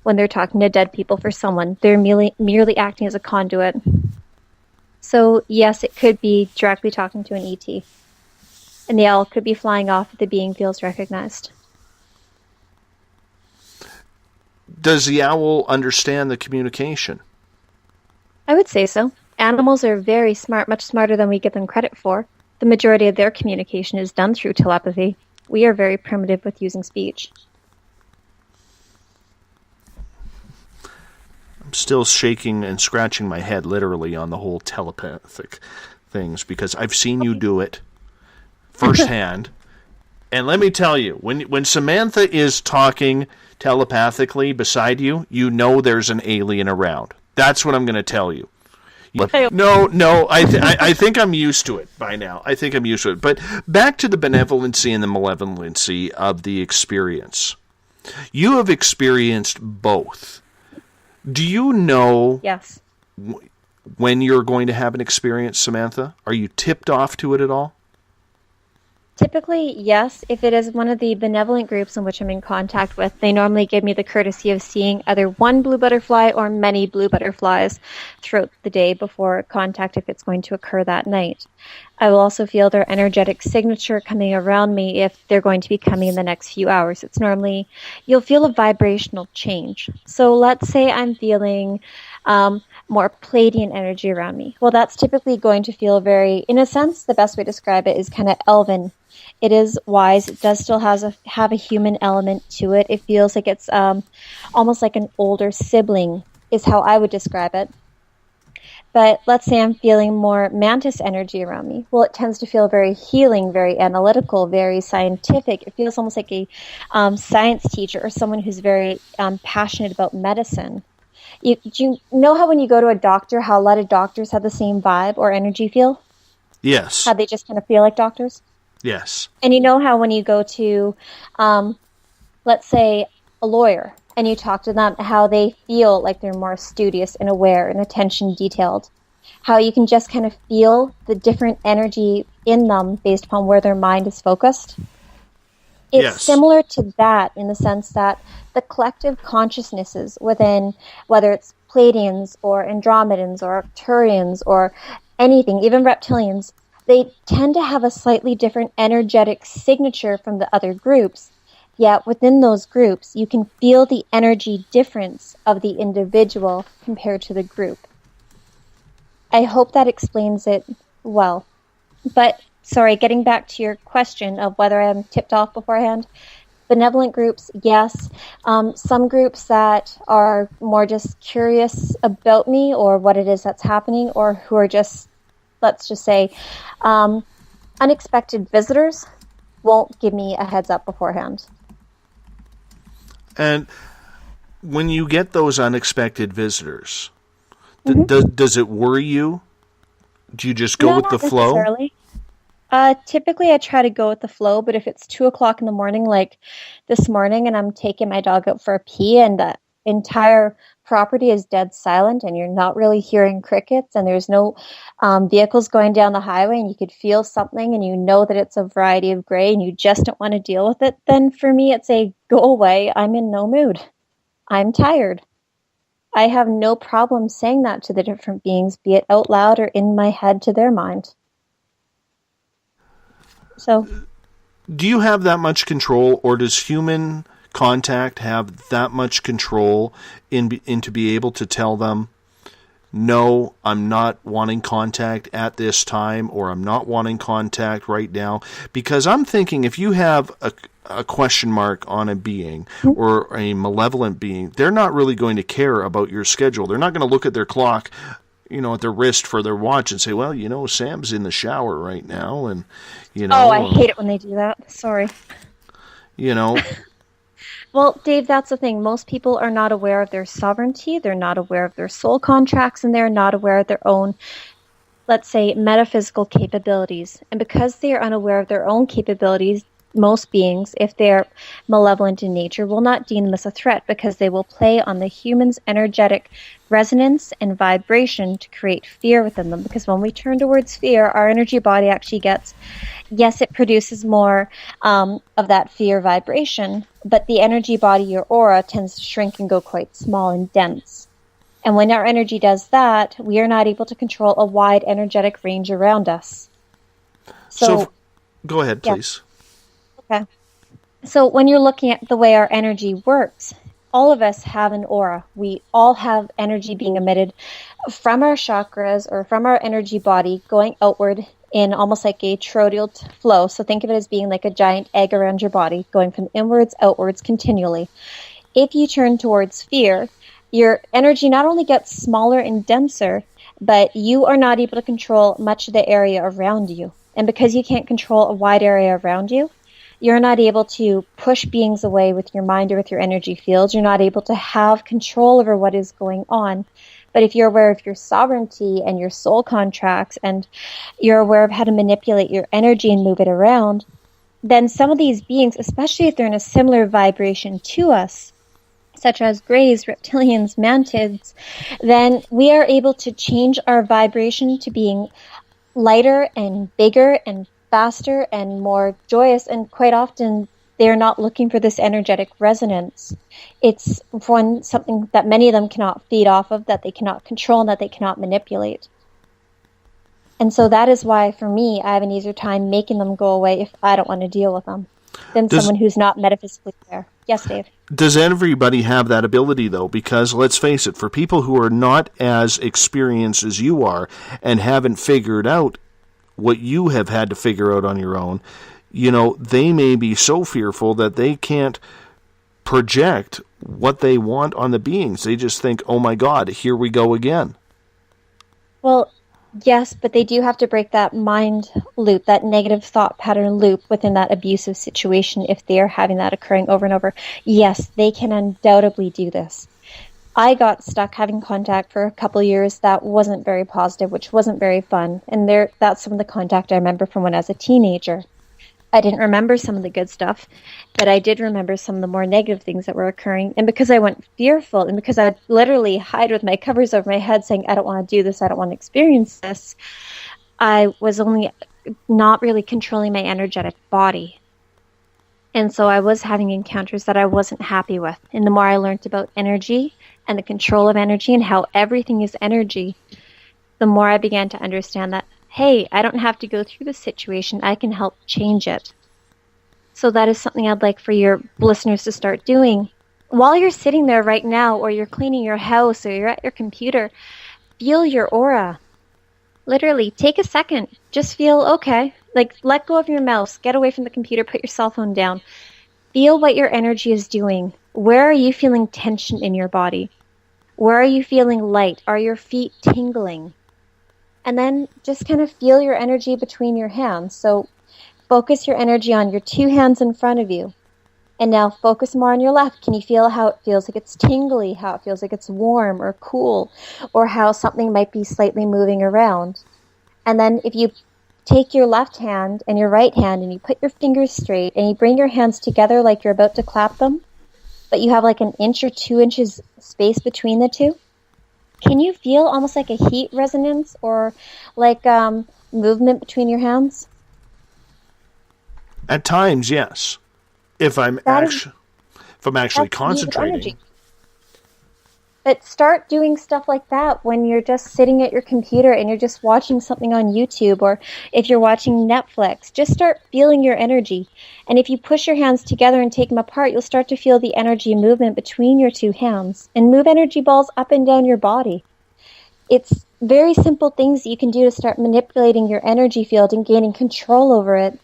[SPEAKER 4] When they're talking to dead people for someone, they're merely acting as a conduit. So yes, it could be directly talking to an ET. And the owl could be flying off if the being feels recognized.
[SPEAKER 2] Does the owl understand the communication?
[SPEAKER 4] I would say so. Animals are very smart, much smarter than we give them credit for. The majority of their communication is done through telepathy. We are very primitive with using speech.
[SPEAKER 2] I'm still shaking and scratching my head literally on the whole telepathic things because I've seen you do it firsthand. And let me tell you, when Samantha is talking telepathically beside you, you know there's an alien around. That's what I'm going to tell you. No, I think I'm used to it by now. I think I'm used to it. But back to the benevolency and the malevolency of the experience. You have experienced both. Do you know
[SPEAKER 4] Yes.
[SPEAKER 2] When you're going to have an experience, Samantha? Are you tipped off to it at all?
[SPEAKER 4] Typically, yes. If it is one of the benevolent groups in which I'm in contact with, they normally give me the courtesy of seeing either one blue butterfly or many blue butterflies throughout the day before contact if it's going to occur that night. I will also feel their energetic signature coming around me if they're going to be coming in the next few hours. It's normally, you'll feel a vibrational change. So let's say I'm feeling more Pleiadian energy around me. Well, that's typically going to feel very, in a sense, the best way to describe it is kind of elven. It is wise. It does still have a human element to it. It feels like it's almost like an older sibling is how I would describe it. But let's say I'm feeling more mantis energy around me. Well, it tends to feel very healing, very analytical, very scientific. It feels almost like a science teacher or someone who's very passionate about medicine. Do you know how when you go to a doctor, how a lot of doctors have the same vibe or energy feel?
[SPEAKER 2] Yes.
[SPEAKER 4] How they just kind of feel like doctors?
[SPEAKER 2] Yes.
[SPEAKER 4] And you know how when you go to, let's say, a lawyer, and you talk to them, how they feel like they're more studious and aware and attention detailed. How you can just kind of feel the different energy in them based upon where their mind is focused. It's similar to that in the sense that the collective consciousnesses within, whether it's Pleiadians or Andromedans or Arcturians or anything, even reptilians, they tend to have a slightly different energetic signature from the other groups. Yet within those groups, you can feel the energy difference of the individual compared to the group. I hope that explains it well. But, sorry, getting back to your question of whether I'm tipped off beforehand, benevolent groups, yes. Some groups that are more just curious about me or what it is that's happening, or who are just, let's just say, unexpected visitors, won't give me a heads up beforehand.
[SPEAKER 2] And when you get those unexpected visitors, does it worry you? Do you just go with the flow?
[SPEAKER 4] Necessarily. Typically, I try to go with the flow, but if it's 2:00 in the morning, like this morning, and I'm taking my dog out for a pee, and the entire property is dead silent, and you're not really hearing crickets, and there's no vehicles going down the highway, and you could feel something, and you know that it's a variety of gray, and you just don't want to deal with it, then for me, it's a go away. I'm in no mood. I'm tired. I have no problem saying that to the different beings, be it out loud or in my head to their mind. So,
[SPEAKER 2] do you have that much control, or does human contact have that much control in to be able to tell them, no, I'm not wanting contact at this time, or I'm not wanting contact right now? Because I'm thinking if you have a question mark on a being or a malevolent being, they're not really going to care about your schedule. They're not going to look at their clock, at their wrist for their watch and say, well, Sam's in the shower right now. And,
[SPEAKER 4] Oh, I hate it when they do that. Sorry. Well, Dave, that's the thing. Most people are not aware of their sovereignty. They're not aware of their soul contracts, and they're not aware of their own, let's say, metaphysical capabilities. And because they are unaware of their own capabilities, most beings, if they're malevolent in nature, will not deem them as a threat because they will play on the human's energetic resonance and vibration to create fear within them. Because when we turn towards fear, our energy body actually gets, yes, it produces more of that fear vibration, but the energy body, your aura, tends to shrink and go quite small and dense. And when our energy does that, we are not able to control a wide energetic range around us. So
[SPEAKER 2] go ahead, please.
[SPEAKER 4] Okay. So when you're looking at the way our energy works, all of us have an aura. We all have energy being emitted from our chakras or from our energy body going outward in almost like a toroidal flow. So think of it as being like a giant egg around your body, going from inwards, outwards continually. If you turn towards fear, your energy not only gets smaller and denser, but you are not able to control much of the area around you. And because you can't control a wide area around you, you're not able to push beings away with your mind or with your energy fields. You're not able to have control over what is going on. But if you're aware of your sovereignty and your soul contracts, and you're aware of how to manipulate your energy and move it around, then some of these beings, especially if they're in a similar vibration to us, such as greys, reptilians, mantids, then we are able to change our vibration to being lighter and bigger and faster and more joyous, and quite often they're not looking for this energetic resonance. It's something that many of them cannot feed off of, that they cannot control, and that they cannot manipulate. And so that is why, for me, I have an easier time making them go away if I don't want to deal with them than someone who's not metaphysically there. Yes, Dave?
[SPEAKER 2] Does everybody have that ability, though? Because, let's face it, for people who are not as experienced as you are and haven't figured out what you have had to figure out on your own, they may be so fearful that they can't project what they want on the beings. They just think, oh my God, here we go again.
[SPEAKER 4] Well, yes, but they do have to break that mind loop, that negative thought pattern loop within that abusive situation if they are having that occurring over and over. Yes, they can undoubtedly do this. I got stuck having contact for a couple years that wasn't very positive, which wasn't very fun. And that's some of the contact I remember from when I was a teenager. I didn't remember some of the good stuff, but I did remember some of the more negative things that were occurring. And because I went fearful and because I'd literally hide with my covers over my head saying, I don't want to do this, I don't want to experience this, I was only not really controlling my energetic body. And so I was having encounters that I wasn't happy with. And the more I learned about energy and the control of energy and how everything is energy, the more I began to understand that, hey, I don't have to go through this situation. I can help change it. So that is something I'd like for your listeners to start doing. While you're sitting there right now, or you're cleaning your house, or you're at your computer, feel your aura. Literally, take a second. Just feel, okay. Like, let go of your mouse. Get away from the computer. Put your cell phone down. Feel what your energy is doing. Where are you feeling tension in your body? Where are you feeling light? Are your feet tingling? And then just kind of feel your energy between your hands. So focus your energy on your two hands in front of you. And now focus more on your left. Can you feel how it feels like it's tingly, how it feels like it's warm or cool, or how something might be slightly moving around? And then if you take your left hand and your right hand and you put your fingers straight and you bring your hands together like you're about to clap them, but you have like an inch or 2 inches space between the two, can you feel almost like a heat resonance or like movement between your hands?
[SPEAKER 2] At times, yes. If I'm actually concentrating.
[SPEAKER 4] But start doing stuff like that when you're just sitting at your computer and you're just watching something on YouTube, or if you're watching Netflix. Just start feeling your energy. And if you push your hands together and take them apart, you'll start to feel the energy movement between your two hands and move energy balls up and down your body. It's very simple things that you can do to start manipulating your energy field and gaining control over it.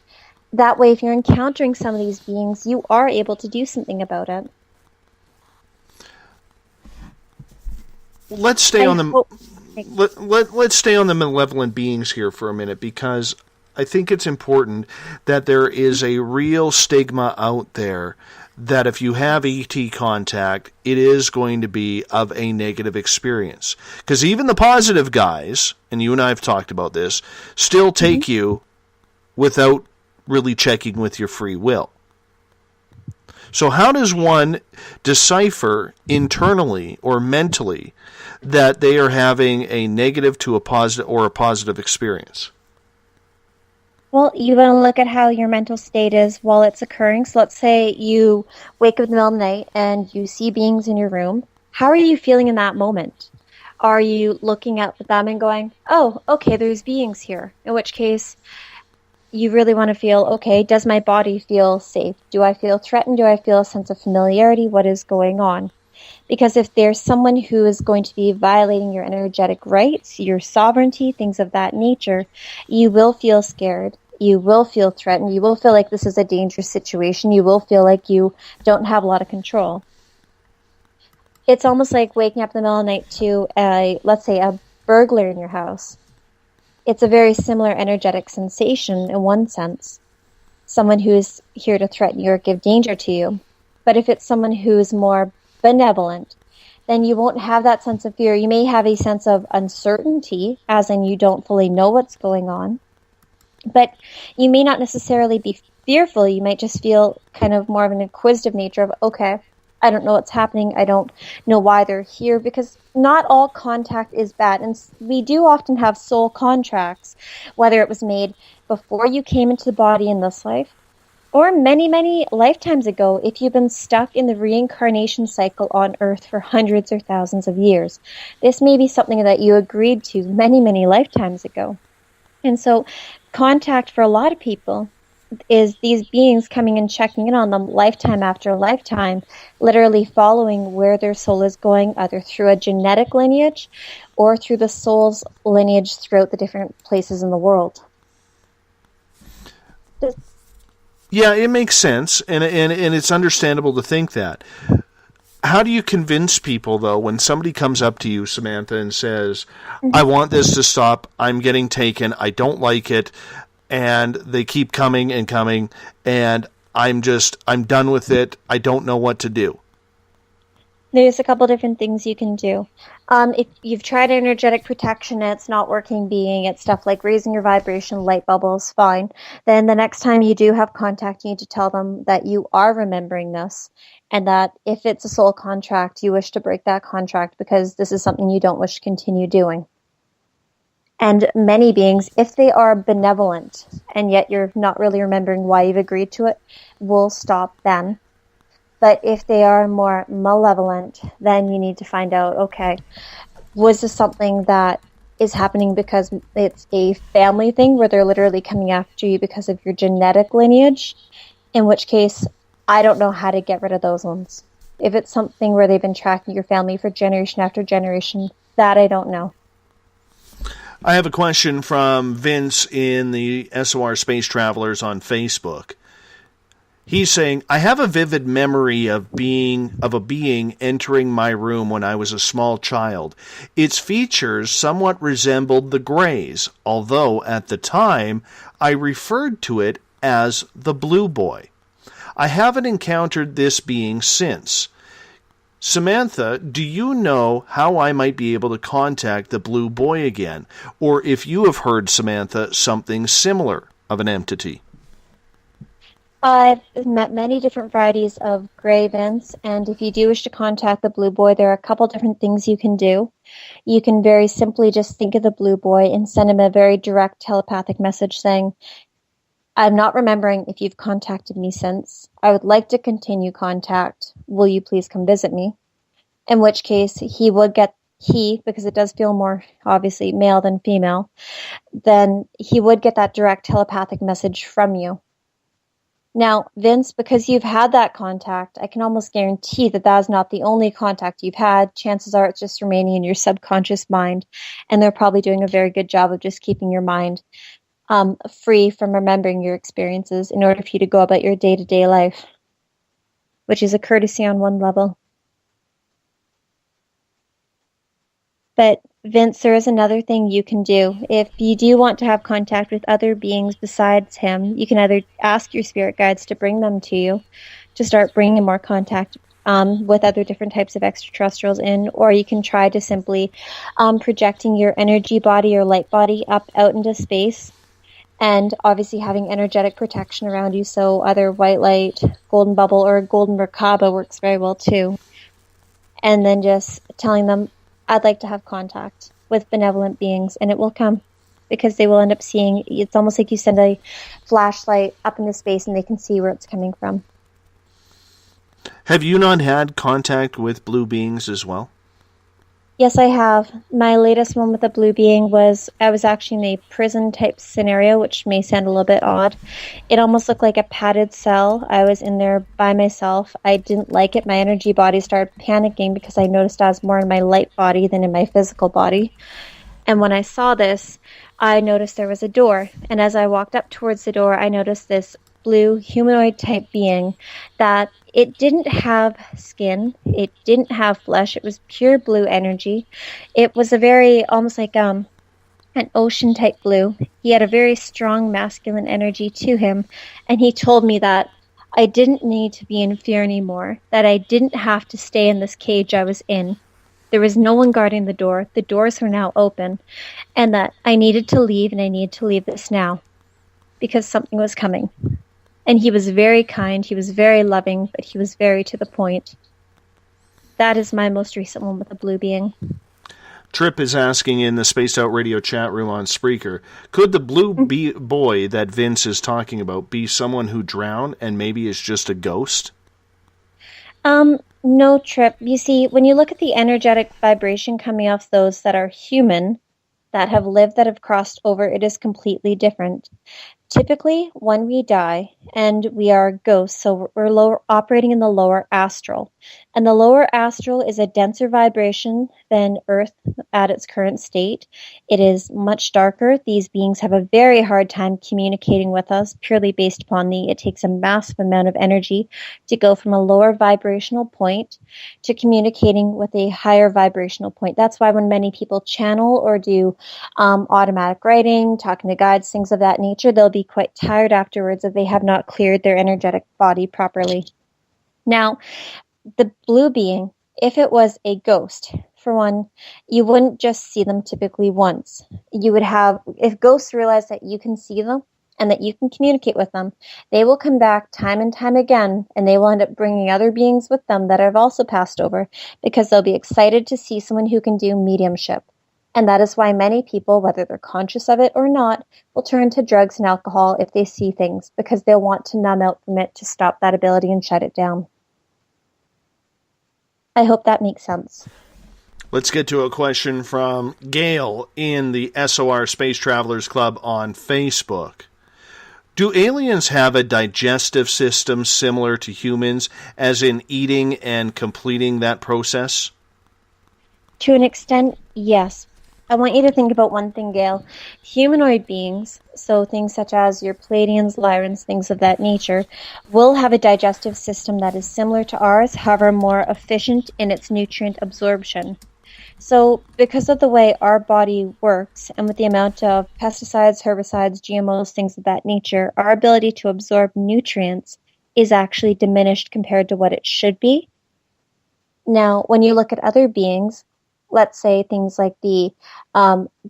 [SPEAKER 4] That way, if you're encountering some of these beings, you are able to do something about it.
[SPEAKER 2] Let's stay on the let's stay on the malevolent beings here for a minute, because I think it's important that there is a real stigma out there that if you have ET contact, it is going to be of a negative experience. Because even the positive guys, and you and I have talked about this, still take you without really checking with your free will. So how does one decipher internally or mentally that they are having a negative to a positive or a positive experience?
[SPEAKER 4] Well, you want to look at how your mental state is while it's occurring. So let's say you wake up in the middle of the night and you see beings in your room. How are you feeling in that moment? Are you looking at them and going, oh, okay, there's beings here? In which case, you really want to feel, okay, does my body feel safe? Do I feel threatened? Do I feel a sense of familiarity? What is going on? Because if there's someone who is going to be violating your energetic rights, your sovereignty, things of that nature, you will feel scared. You will feel threatened. You will feel like this is a dangerous situation. You will feel like you don't have a lot of control. It's almost like waking up in the middle of the night to, let's say, a burglar in your house. It's a very similar energetic sensation in one sense. Someone who is here to threaten you or give danger to you. But if it's someone who is more benevolent, then you won't have that sense of fear. You may have a sense of uncertainty, as in you don't fully know what's going on. But you may not necessarily be fearful. You might just feel kind of more of an inquisitive nature of, okay, I don't know what's happening. I don't know why they're here, because not all contact is bad. And we do often have soul contracts, whether it was made before you came into the body in this life or many, many lifetimes ago if you've been stuck in the reincarnation cycle on Earth for hundreds or thousands of years. This may be something that you agreed to many, many lifetimes ago. And so contact for a lot of people is these beings coming and checking in on them lifetime after lifetime, literally following where their soul is going, either through a genetic lineage or through the soul's lineage throughout the different places in the world.
[SPEAKER 2] Yeah, it makes sense, and it's understandable to think that. How do you convince people, though, when somebody comes up to you, Samantha, and says, I want this to stop, I'm getting taken, I don't like it, and they keep coming and coming, and I'm done with it, I don't know what to do?
[SPEAKER 4] There's a couple different things you can do. If you've tried energetic protection and it's not working, being it stuff like raising your vibration, light bubbles, fine. Then the next time you do have contact, you need to tell them that you are remembering this, and that if it's a soul contract, you wish to break that contract because this is something you don't wish to continue doing. And many beings, if they are benevolent, and yet you're not really remembering why you've agreed to it, will stop then. But if they are more malevolent, then you need to find out, okay, was this something that is happening because it's a family thing where they're literally coming after you because of your genetic lineage? In which case, I don't know how to get rid of those ones. If it's something where they've been tracking your family for generation after generation, that I don't know.
[SPEAKER 2] I have a question from Vince in the SOR Space Travelers on Facebook. He's saying, I have a vivid memory of a being entering my room when I was a small child. Its features somewhat resembled the Greys, although at the time I referred to it as the Blue Boy. I haven't encountered this being since. Samantha, do you know how I might be able to contact the Blue Boy again? Or if you have heard, Samantha, something similar of an entity?
[SPEAKER 4] I've met many different varieties of gray vents, and if you do wish to contact the Blue Boy, there are a couple different things you can do. You can very simply just think of the Blue Boy and send him a very direct telepathic message saying, I'm not remembering if you've contacted me since. I would like to continue contact. Will you please come visit me? In which case, because it does feel more, obviously, male than female, then he would get that direct telepathic message from you. Now, Vince, because you've had that contact, I can almost guarantee that that is not the only contact you've had. Chances are it's just remaining in your subconscious mind, and they're probably doing a very good job of just keeping your mind free from remembering your experiences in order for you to go about your day-to-day life, which is a courtesy on one level. But Vince, there is another thing you can do. If you do want to have contact with other beings besides him, you can either ask your spirit guides to bring them to you, to start bringing more contact with other different types of extraterrestrials in, or you can try to simply projecting your energy body or light body up out into space, and obviously having energetic protection around you, so either white light, golden bubble, or golden Merkaba works very well too. And then just telling them, I'd like to have contact with benevolent beings, and it will come, because they will end up seeing, it's almost like you send a flashlight up into space and they can see where it's coming from.
[SPEAKER 2] Have you not had contact with blue beings as well?
[SPEAKER 4] Yes, I have. My latest one with a blue being was, I was actually in a prison type scenario, which may sound a little bit odd. It almost looked like a padded cell. I was in there by myself. I didn't like it. My energy body started panicking because I noticed I was more in my light body than in my physical body. And when I saw this, I noticed there was a door. And as I walked up towards the door, I noticed this blue humanoid type being that it didn't have skin, it didn't have flesh, it was pure blue energy. It was a very, almost like an ocean type blue. He had a very strong masculine energy to him, and he told me that I didn't need to be in fear anymore, that I didn't have to stay in this cage I was in. There was no one guarding the doors were now open, and that I needed to leave, and I needed to leave this now, because something was coming. And he was very kind, he was very loving, but he was very to the point. That is my most recent one with a blue being.
[SPEAKER 2] Trip is asking in the Spaced Out Radio chat room on Spreaker, could the blue boy that Vince is talking about be someone who drowned and maybe is just a ghost?
[SPEAKER 4] No, Trip. You see, when you look at the energetic vibration coming off those that are human, that have lived, that have crossed over, it is completely different. Typically, when we die, and we are ghosts, so we're operating in the lower astral, And the lower astral is a denser vibration than Earth at its current state. It is much darker. These beings have a very hard time communicating with us purely based upon it takes a massive amount of energy to go from a lower vibrational point to communicating with a higher vibrational point. That's why when many people channel or do automatic writing, talking to guides, things of that nature, they'll be quite tired afterwards if they have not cleared their energetic body properly. Now, the blue being, if it was a ghost, for one, you wouldn't just see them typically once. You would have, if ghosts realize that you can see them and that you can communicate with them, they will come back time and time again, and they will end up bringing other beings with them that have also passed over, because they'll be excited to see someone who can do mediumship. And that is why many people, whether they're conscious of it or not, will turn to drugs and alcohol if they see things, because they'll want to numb out from it to stop that ability and shut it down. I hope that makes sense.
[SPEAKER 2] Let's get to a question from Gail in the SOR Space Travelers Club on Facebook. Do aliens have a digestive system similar to humans, as in eating and completing that process?
[SPEAKER 4] To an extent, yes. I want you to think about one thing, Gail. Humanoid beings, so things such as your Pleiadians, Lyrans, things of that nature, will have a digestive system that is similar to ours, however more efficient in its nutrient absorption. So because of the way our body works, and with the amount of pesticides, herbicides, GMOs, things of that nature, our ability to absorb nutrients is actually diminished compared to what it should be. Now, when you look at other beings, let's say things like the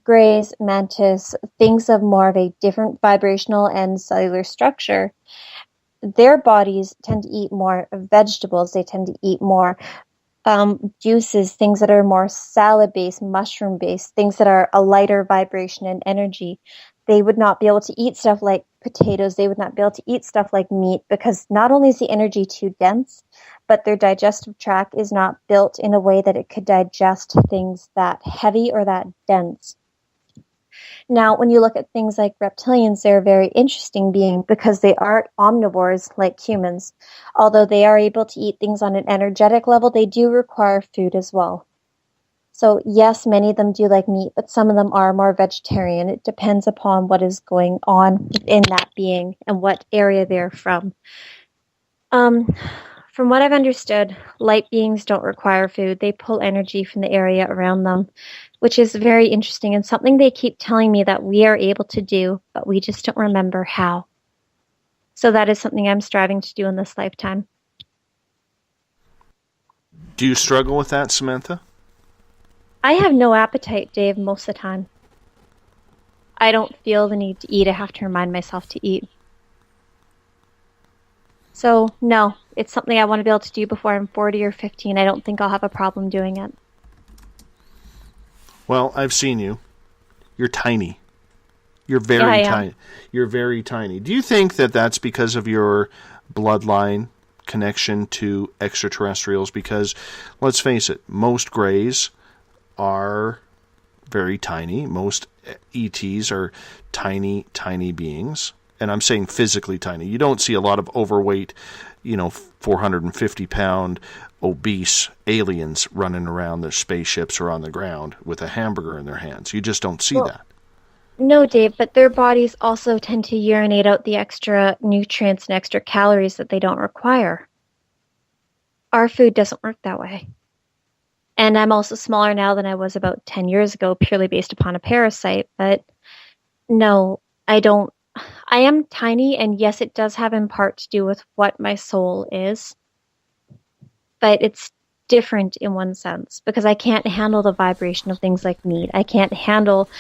[SPEAKER 4] greys, mantis, things of more of a different vibrational and cellular structure, their bodies tend to eat more vegetables. They tend to eat more juices, things that are more salad-based, mushroom-based, things that are a lighter vibration and energy. They would not be able to eat stuff like potatoes. They would not be able to eat stuff like meat, because not only is the energy too dense, but their digestive tract is not built in a way that it could digest things that heavy or that dense. Now, when you look at things like reptilians, they're a very interesting being because they are omnivores like humans. Although they are able to eat things on an energetic level, they do require food as well. So yes, many of them do like meat, but some of them are more vegetarian. It depends upon what is going on in that being and what area they're from. From what I've understood, light beings don't require food. They pull energy from the area around them, which is very interesting and something they keep telling me that we are able to do, but we just don't remember how. So that is something I'm striving to do in this lifetime.
[SPEAKER 2] Do you struggle with that, Samantha?
[SPEAKER 4] I have no appetite, Dave, most of the time. I don't feel the need to eat. I have to remind myself to eat. So, no, it's something I want to be able to do before I'm 40 or 50, and I don't think I'll have a problem doing it.
[SPEAKER 2] Well, I've seen you. You're tiny. You're very tiny. You're very tiny. Do you think that that's because of your bloodline connection to extraterrestrials? Because, let's face it, most greys are very tiny. Most ETs are tiny, tiny beings. And I'm saying physically tiny. You don't see a lot of overweight, 450-pound obese aliens running around their spaceships or on the ground with a hamburger in their hands. You just don't see that.
[SPEAKER 4] No, Dave, but their bodies also tend to urinate out the extra nutrients and extra calories that they don't require. Our food doesn't work that way. And I'm also smaller now than I was about 10 years ago, purely based upon a parasite. But no, I don't. I am tiny, and yes, it does have in part to do with what my soul is. But it's different in one sense, because I can't handle the vibration of things like meat. I can't handle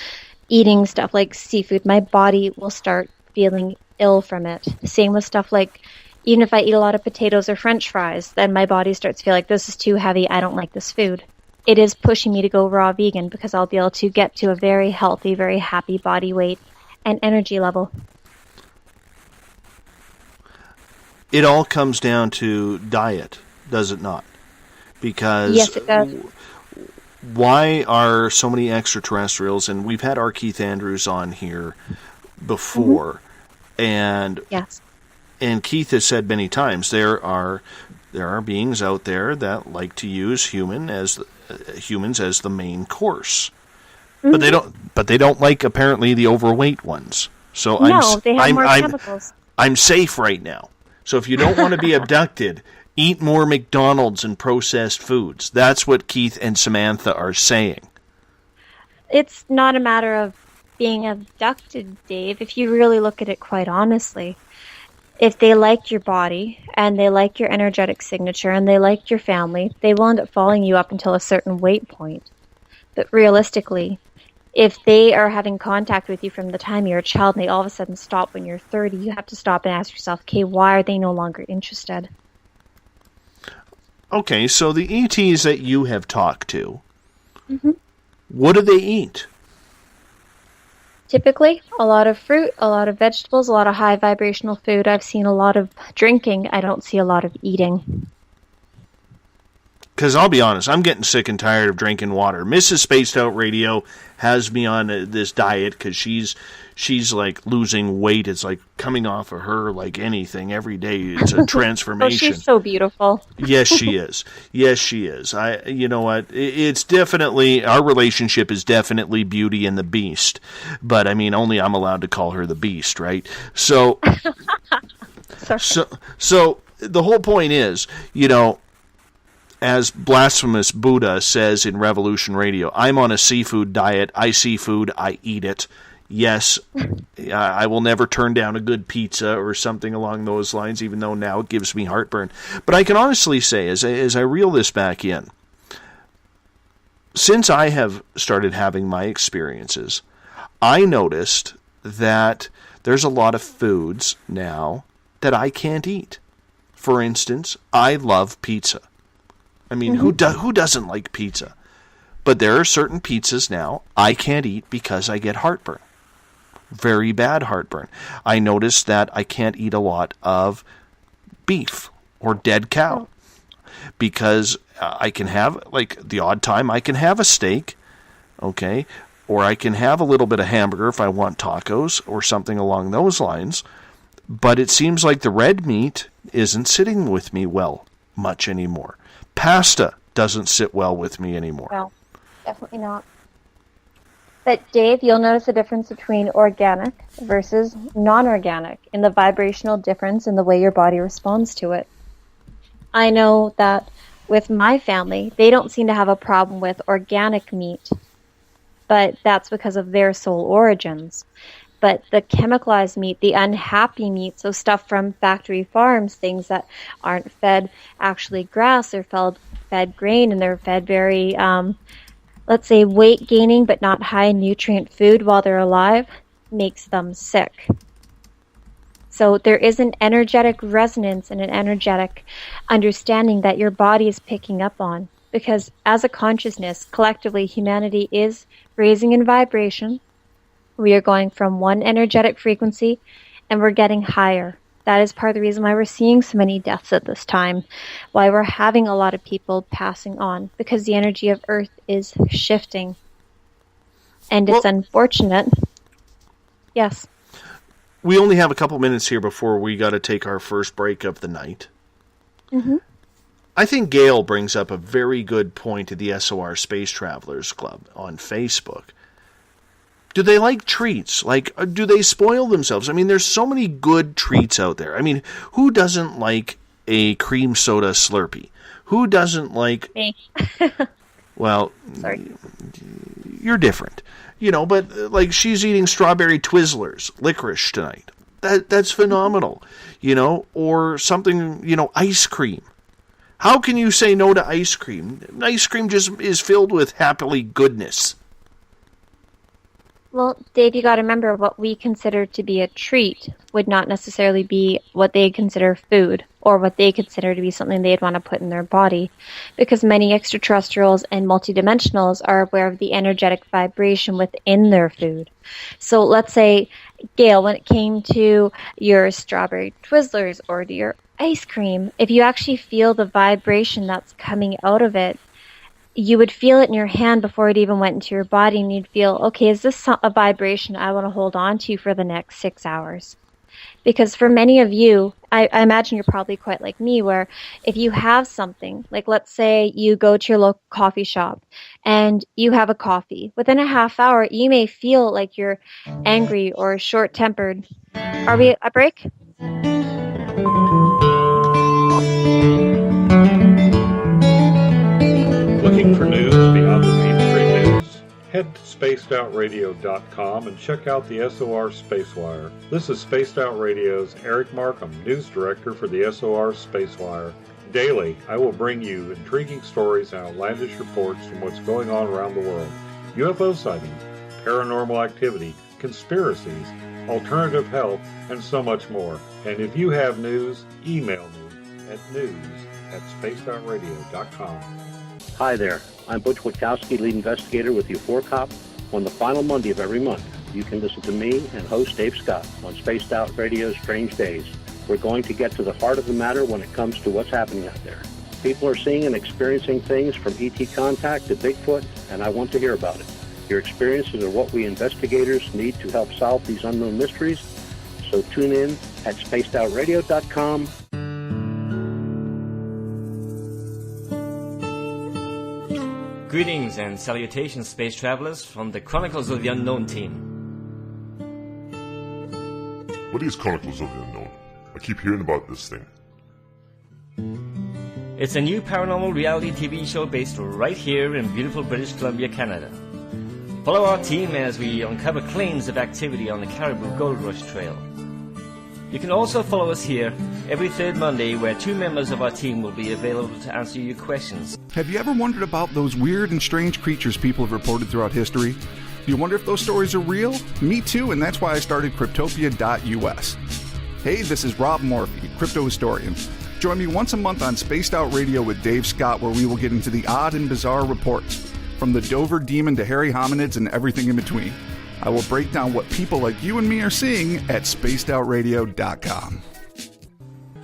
[SPEAKER 4] eating stuff like seafood. My body will start feeling ill from it. Same with stuff like, even if I eat a lot of potatoes or French fries, then my body starts to feel like this is too heavy. I don't like this food. It is pushing me to go raw vegan, because I'll be able to get to a very healthy, very happy body weight and energy level.
[SPEAKER 2] It all comes down to diet, does it not? Because
[SPEAKER 4] yes, it does.
[SPEAKER 2] Why are so many extraterrestrials, and we've had our Keith Andrews on here before, and
[SPEAKER 4] yes,
[SPEAKER 2] and Keith has said many times there are there are beings out there that like to use humans as the main course. But they don't like apparently the overweight ones. So
[SPEAKER 4] they have more chemicals.
[SPEAKER 2] I'm safe right now. So if you don't want to be abducted, eat more McDonald's and processed foods. That's what Keith and Samantha are saying.
[SPEAKER 4] It's not a matter of being abducted, Dave, if you really look at it quite honestly. If they like your body and they like your energetic signature and they like your family, they will end up following you up until a certain weight point. But realistically, if they are having contact with you from the time you're a child and they all of a sudden stop when you're 30, you have to stop and ask yourself, okay, why are they no longer interested?
[SPEAKER 2] Okay, so the ETs that you have talked to, what do they eat?
[SPEAKER 4] Typically, a lot of fruit, a lot of vegetables, a lot of high vibrational food. I've seen a lot of drinking. I don't see a lot of eating.
[SPEAKER 2] Because I'll be honest, I'm getting sick and tired of drinking water. Mrs. Spaced Out Radio has me on this diet because she's like losing weight. It's like coming off of her like anything every day. It's a transformation.
[SPEAKER 4] Oh, she's so beautiful.
[SPEAKER 2] Yes, she is. Yes, she is. You know what? It's definitely, our relationship is definitely Beauty and the Beast. But I mean, only I'm allowed to call her the Beast, right? So, so the whole point is, you know, as blasphemous Buddha says in Revolution Radio, I'm on a seafood diet. I see food, I eat it. Yes, I will never turn down a good pizza or something along those lines, even though now it gives me heartburn. But I can honestly say, as I reel this back in, since I have started having my experiences, I noticed that there's a lot of foods now that I can't eat. For instance, I love pizza. I mean, who doesn't like pizza? But there are certain pizzas now I can't eat because I get heartburn. Very bad heartburn. I noticed that I can't eat a lot of beef or dead cow because I can have, like, the odd time I can have a steak, okay, or I can have a little bit of hamburger if I want tacos or something along those lines. But it seems like the red meat isn't sitting with me well much anymore. Pasta doesn't sit well with me anymore.
[SPEAKER 4] No, definitely not. But Dave, you'll notice a difference between organic versus non-organic in the vibrational difference in the way your body responds to it. I know that with my family, they don't seem to have a problem with organic meat, but that's because of their soul origins. But the chemicalized meat, the unhappy meat, so stuff from factory farms, things that aren't fed actually grass, they're fed grain, and they're fed very, let's say, weight-gaining but not high-nutrient food while they're alive, makes them sick. So there is an energetic resonance and an energetic understanding that your body is picking up on. Because as a consciousness, collectively, humanity is raising in vibration. We are going from one energetic frequency, and we're getting higher. That is part of the reason why we're seeing so many deaths at this time, why we're having a lot of people passing on, because the energy of Earth is shifting. And it's unfortunate. Yes.
[SPEAKER 2] We only have a couple minutes here before we got to take our first break of the night.
[SPEAKER 4] Mm-hmm.
[SPEAKER 2] I think Gail brings up a very good point at the SOR Space Travelers Club on Facebook. Do they like treats? Like, do they spoil themselves? I mean, there's so many good treats out there. I mean, who doesn't like a cream soda Slurpee? Who doesn't like...
[SPEAKER 4] Me.
[SPEAKER 2] Well,
[SPEAKER 4] sorry.
[SPEAKER 2] You're different. You know, but like she's eating strawberry Twizzlers, licorice tonight. That's phenomenal. You know, or something, you know, ice cream. How can you say no to ice cream? Ice cream just is filled with happily goodness.
[SPEAKER 4] Well, Dave, you got to remember what we consider to be a treat would not necessarily be what they consider food or what they consider to be something they'd want to put in their body, because many extraterrestrials and multidimensionals are aware of the energetic vibration within their food. So let's say, Gail, when it came to your strawberry Twizzlers or to your ice cream, if you actually feel the vibration that's coming out of it, you would feel it in your hand before it even went into your body, and you'd feel, okay, is this a vibration I want to hold on to for the next 6 hours? Because for many of you, I imagine you're probably quite like me, where if you have something, like let's say you go to your local coffee shop and you have a coffee, within a half hour, you may feel like you're angry or short-tempered. Are we at a break?
[SPEAKER 5] Looking for news beyond the mainstream news? Head to spacedoutradio.com and check out the SOR Spacewire. This is Spaced Out Radio's Eric Markham, News Director for the SOR Spacewire. Daily, I will bring you intriguing stories and outlandish reports from what's going on around the world. UFO sightings, paranormal activity, conspiracies, alternative health, and so much more. And if you have news, email me at news@spacedoutradio.com.
[SPEAKER 6] Hi there, I'm Butch Witkowski, lead investigator with U4Cop. On the final Monday of every month, you can listen to me and host Dave Scott on Spaced Out Radio's Strange Days. We're going to get to the heart of the matter when it comes to what's happening out there. People are seeing and experiencing things from ET contact to Bigfoot, and I want to hear about it. Your experiences are what we investigators need to help solve these unknown mysteries, so tune in at spacedoutradio.com.
[SPEAKER 7] Greetings and salutations, space travelers, from the Chronicles of the Unknown team.
[SPEAKER 8] What is Chronicles of the Unknown? I keep hearing about this thing.
[SPEAKER 7] It's a new paranormal reality TV show based right here in beautiful British Columbia, Canada. Follow our team as we uncover claims of activity on the Caribou Gold Rush Trail. You can also follow us here every third Monday, where 2 members of our team will be available to answer your questions.
[SPEAKER 9] Have you ever wondered about those weird and strange creatures people have reported throughout history? Do you wonder if those stories are real? Me too, and that's why I started Cryptopia.us. Hey, this is Rob Morphy, crypto historian. Join me once a month on Spaced Out Radio with Dave Scott, where we will get into the odd and bizarre reports, from the Dover Demon to hairy hominids and everything in between. I will break down what people like you and me are seeing at spacedoutradio.com.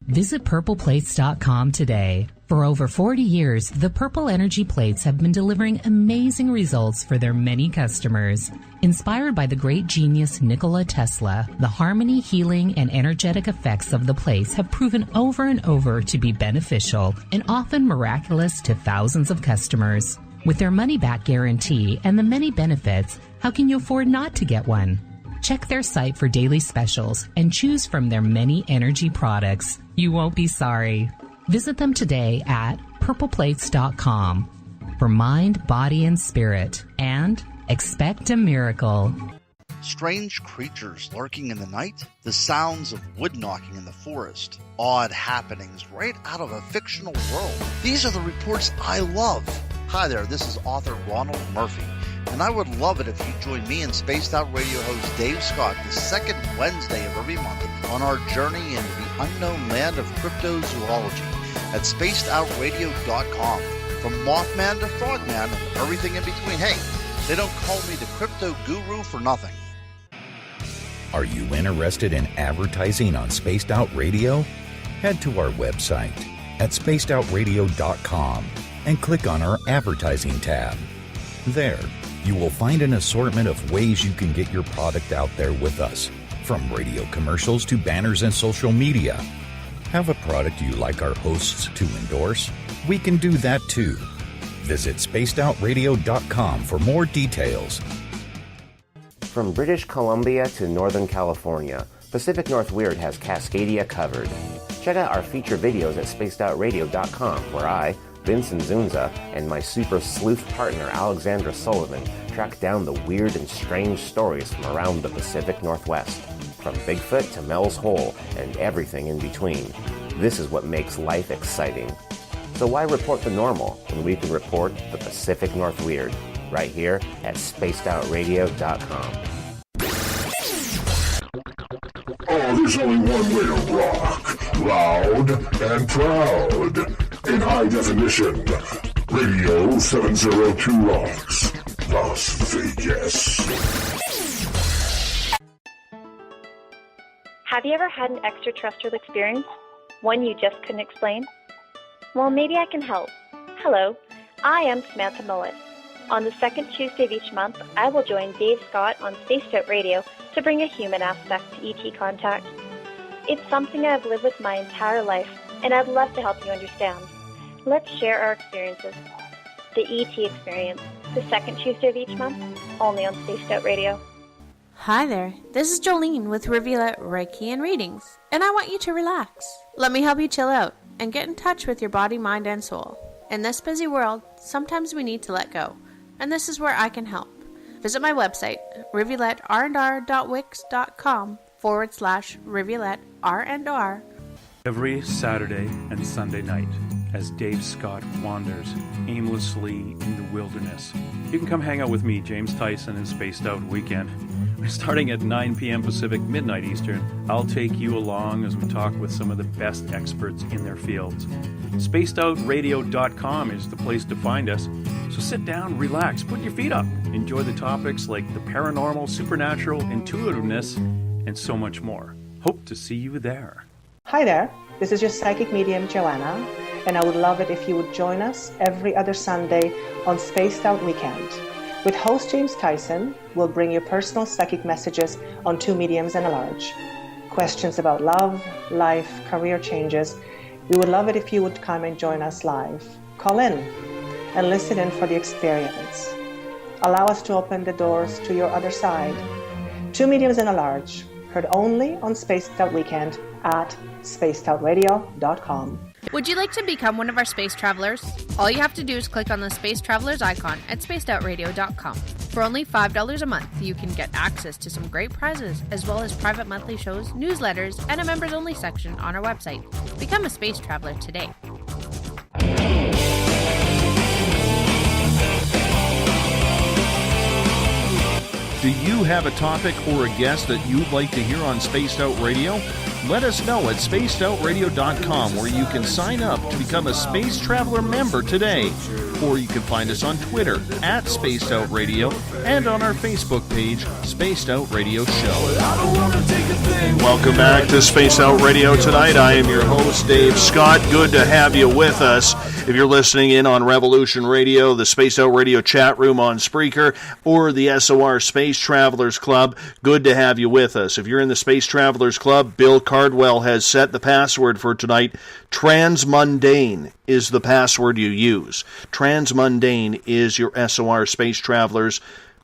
[SPEAKER 10] Visit purpleplates.com today. For over 40 years, the Purple Energy Plates have been delivering amazing results for their many customers. Inspired by the great genius Nikola Tesla, the harmony, healing, and energetic effects of the plates have proven over and over to be beneficial and often miraculous to thousands of customers. With their money-back guarantee and the many benefits, how can you afford not to get one? Check their site for daily specials and choose from their many energy products. You won't be sorry. Visit them today at purpleplates.com for mind, body, and spirit, and expect a miracle.
[SPEAKER 11] Strange creatures lurking in the night, the sounds of wood knocking in the forest, odd happenings right out of a fictional world. These are the reports I love. Hi there, this is author Ronald Murphy, and I would love it if you join me and Spaced Out Radio host Dave Scott the second Wednesday of every month on our journey into the unknown land of cryptozoology at spacedoutradio.com. From Mothman to Frogman and everything in between. Hey, they don't call me the crypto guru for nothing.
[SPEAKER 12] Are you interested in advertising on Spaced Out Radio? Head to our website at spacedoutradio.com and click on our advertising tab. There, you will find an assortment of ways you can get your product out there with us, from radio commercials to banners and social media. Have a product you like our hosts to endorse? We can do that too. Visit spacedoutradio.com for more details.
[SPEAKER 13] From British Columbia to Northern California, Pacific North Weird has Cascadia covered. Check out our feature videos at spacedoutradio.com, where I, Vincent Zunza, and my super sleuth partner Alexandra Sullivan track down the weird and strange stories from around the Pacific Northwest, from Bigfoot to Mel's Hole and everything in between. This is what makes life exciting. So why report the normal when we can report the Pacific North Weird right here at spacedoutradio.com.
[SPEAKER 8] Oh, there's only one way to rock. Loud and proud. In high definition. Radio 702 rocks. Las Vegas.
[SPEAKER 4] Have you ever had an extraterrestrial experience? One you just couldn't explain? Well, maybe I can help. Hello, I am Samantha Mowat. On the second Tuesday of each month, I will join Dave Scott on Spaced Out Radio to bring a human aspect to ET contact. It's something I've lived with my entire life, and I'd love to help you understand. Let's share our experiences. The E.T. Experience, the second Tuesday of each month, only on Spaced Out Radio.
[SPEAKER 14] Hi there, this is Jolene with Revealette Reiki and Readings, and I want you to relax. Let me help you chill out and get in touch with your body, mind, and soul. In this busy world, sometimes we need to let go, and this is where I can help. Visit my website, revealetteRndr.wix.com/Revealette
[SPEAKER 15] Every Saturday and Sunday night, as Dave Scott wanders aimlessly in the wilderness. You can come hang out with me, James Tyson, in Spaced Out Weekend. Starting at 9 p.m. Pacific, midnight Eastern, I'll take you along as we talk with some of the best experts in their fields. SpacedOutRadio.com is the place to find us. So sit down, relax, put your feet up. Enjoy the topics like the paranormal, supernatural, intuitiveness, and so much more. Hope to see you there.
[SPEAKER 16] Hi there, this is your psychic medium, Joanna, and I would love it if you would join us every other Sunday on Spaced Out Weekend. With host James Tyson, we'll bring you personal psychic messages on two mediums and a large. Questions about love, life, career changes. We would love it if you would come and join us live. Call in and listen in for the experience. Allow us to open the doors to your other side. Two mediums and a large, heard only on Spaced Out Weekend at spacedoutradio.com.
[SPEAKER 14] Would you like to become one of our space travelers? All you have to do is click on the Space Travelers icon at spacedoutradio.com. For only $5 a month, you can get access to some great prizes, as well as private monthly shows, newsletters, and a members-only section on our website. Become a space traveler today.
[SPEAKER 2] Do you have a topic or a guest that you'd like to hear on Spaced Out Radio? Let us know at spacedoutradio.com, where you can sign up to become a Space Traveler member today. Or you can find us on Twitter at Spaced Out Radio and on our Facebook page, Spaced Out Radio Show. Welcome back to Spaced Out Radio tonight. I am your host, Dave Scott. Good to have you with us. If you're listening in on Revolution Radio, the Spaced Out Radio chat room on Spreaker, or the SOR Space Travelers Club, good to have you with us. If you're in the Space Travelers Club, Bill Cardwell has set the password for tonight. Transmundane is the password you use. Transmundane is your SOR Space Travelers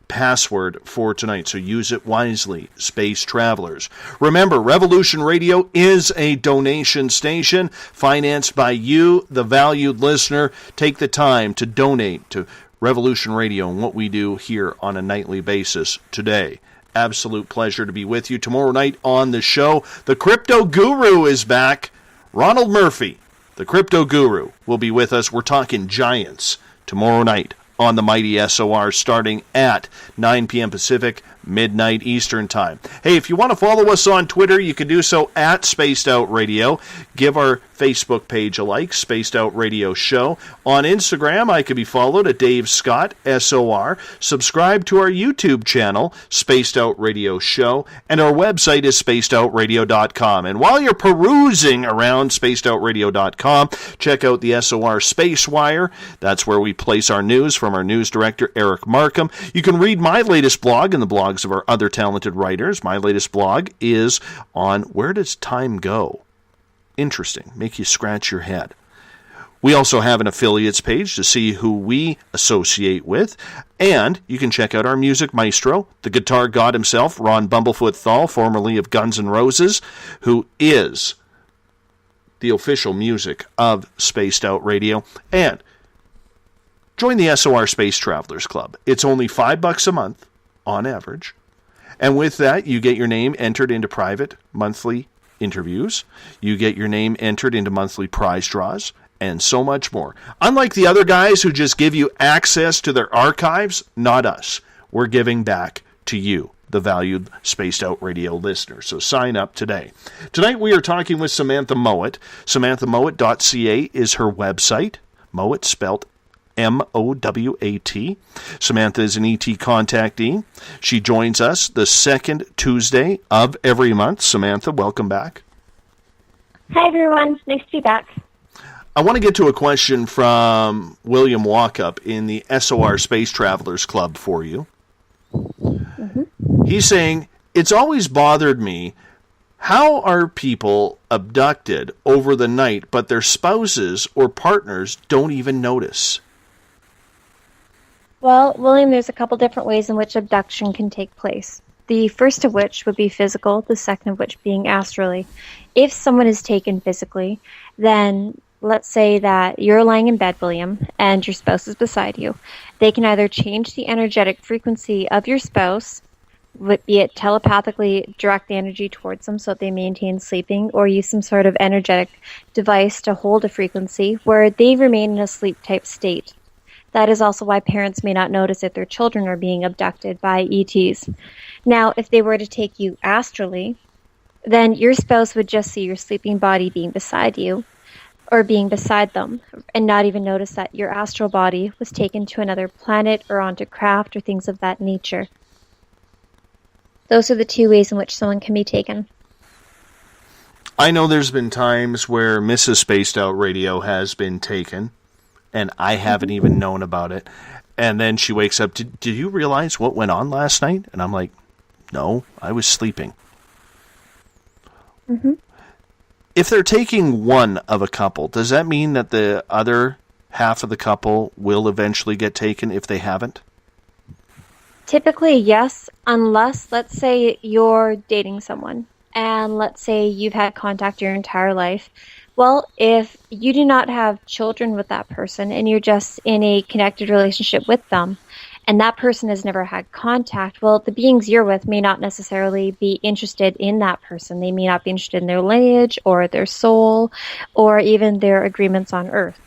[SPEAKER 2] password for tonight, so use it wisely, Space Travelers. Remember, Revolution Radio is a donation station financed by you, the valued listener. Take the time to donate to Revolution Radio and what we do here on a nightly basis today. Absolute pleasure to be with you. Tomorrow night on the show, the Crypto Guru is back. Ronald Murphy, the Crypto Guru, will be with us. We're talking giants tomorrow night on the mighty SOR, starting at 9 p.m. Pacific, midnight Eastern Time. Hey, if you want to follow us on Twitter, you can do so at Spaced Out Radio. Give our Facebook page a like, Spaced Out Radio Show. On Instagram, I can be followed at Dave Scott, SOR. Subscribe to our YouTube channel, Spaced Out Radio Show. And our website is spacedoutradio.com. And while you're perusing around spacedoutradio.com, check out the SOR Space Wire. That's where we place our news from our news director, Eric Markham. You can read my latest blog and the blogs of our other talented writers. My latest blog is on Where Does Time Go? Interesting. Make you scratch your head. We also have an affiliates page to see who we associate with. And you can check out our music maestro, the guitar god himself, Ron Bumblefoot THAL, formerly of Guns N' Roses, who is the official music of Spaced Out Radio. And join the SOR Space Travelers Club. It's only $5 a month on average. And with that, you get your name entered into private monthly interviews. You get your name entered into monthly prize draws, and so much more. Unlike the other guys who just give you access to their archives, not us. We're giving back to you, the valued Spaced Out Radio listener. So sign up today. Tonight we are talking with Samantha Mowat. SamanthaMowat.ca is her website. Mowat spelled M-O-W-A-T. Samantha is an ET contactee. She joins us the second Tuesday of every month. Samantha, welcome back.
[SPEAKER 4] Hi, everyone. Nice to be back.
[SPEAKER 2] I want to get to a question from William Walkup in the SOR Space Travelers Club for you. Mm-hmm. He's saying, it's always bothered me How are people abducted over the night, but their spouses or partners don't even notice?
[SPEAKER 4] Well, William, there's a couple different ways in which abduction can take place. The first of which would be physical, the second of which being astrally. If someone is taken physically, then let's say that you're lying in bed, William, and your spouse is beside you. They can either change the energetic frequency of your spouse, be it telepathically direct the energy towards them so that they maintain sleeping, or use some sort of energetic device to hold a frequency where they remain in a sleep-type state. That is also why parents may not notice if their children are being abducted by ETs. Now, if they were to take you astrally, then your spouse would just see your sleeping body being beside you or being beside them and not even notice that your astral body was taken to another planet or onto craft or things of that nature. Those are the two ways in which someone can be taken.
[SPEAKER 2] I know there's been times where Mrs. Spaced Out Radio has been taken, and I haven't even known about it. And then she wakes up, did you realize what went on last night? And I'm like, no, I was sleeping.
[SPEAKER 4] Mm-hmm.
[SPEAKER 2] If they're taking one of a couple, does that mean that the other half of the couple will eventually get taken if they haven't?
[SPEAKER 4] Typically, yes, unless, let's say, you're dating someone, and let's say you've had contact your entire life. Well, if you do not have children with that person, and you're just in a connected relationship with them, and that person has never had contact, well, the beings you're with may not necessarily be interested in that person. They may not be interested in their lineage, or their soul, or even their agreements on Earth.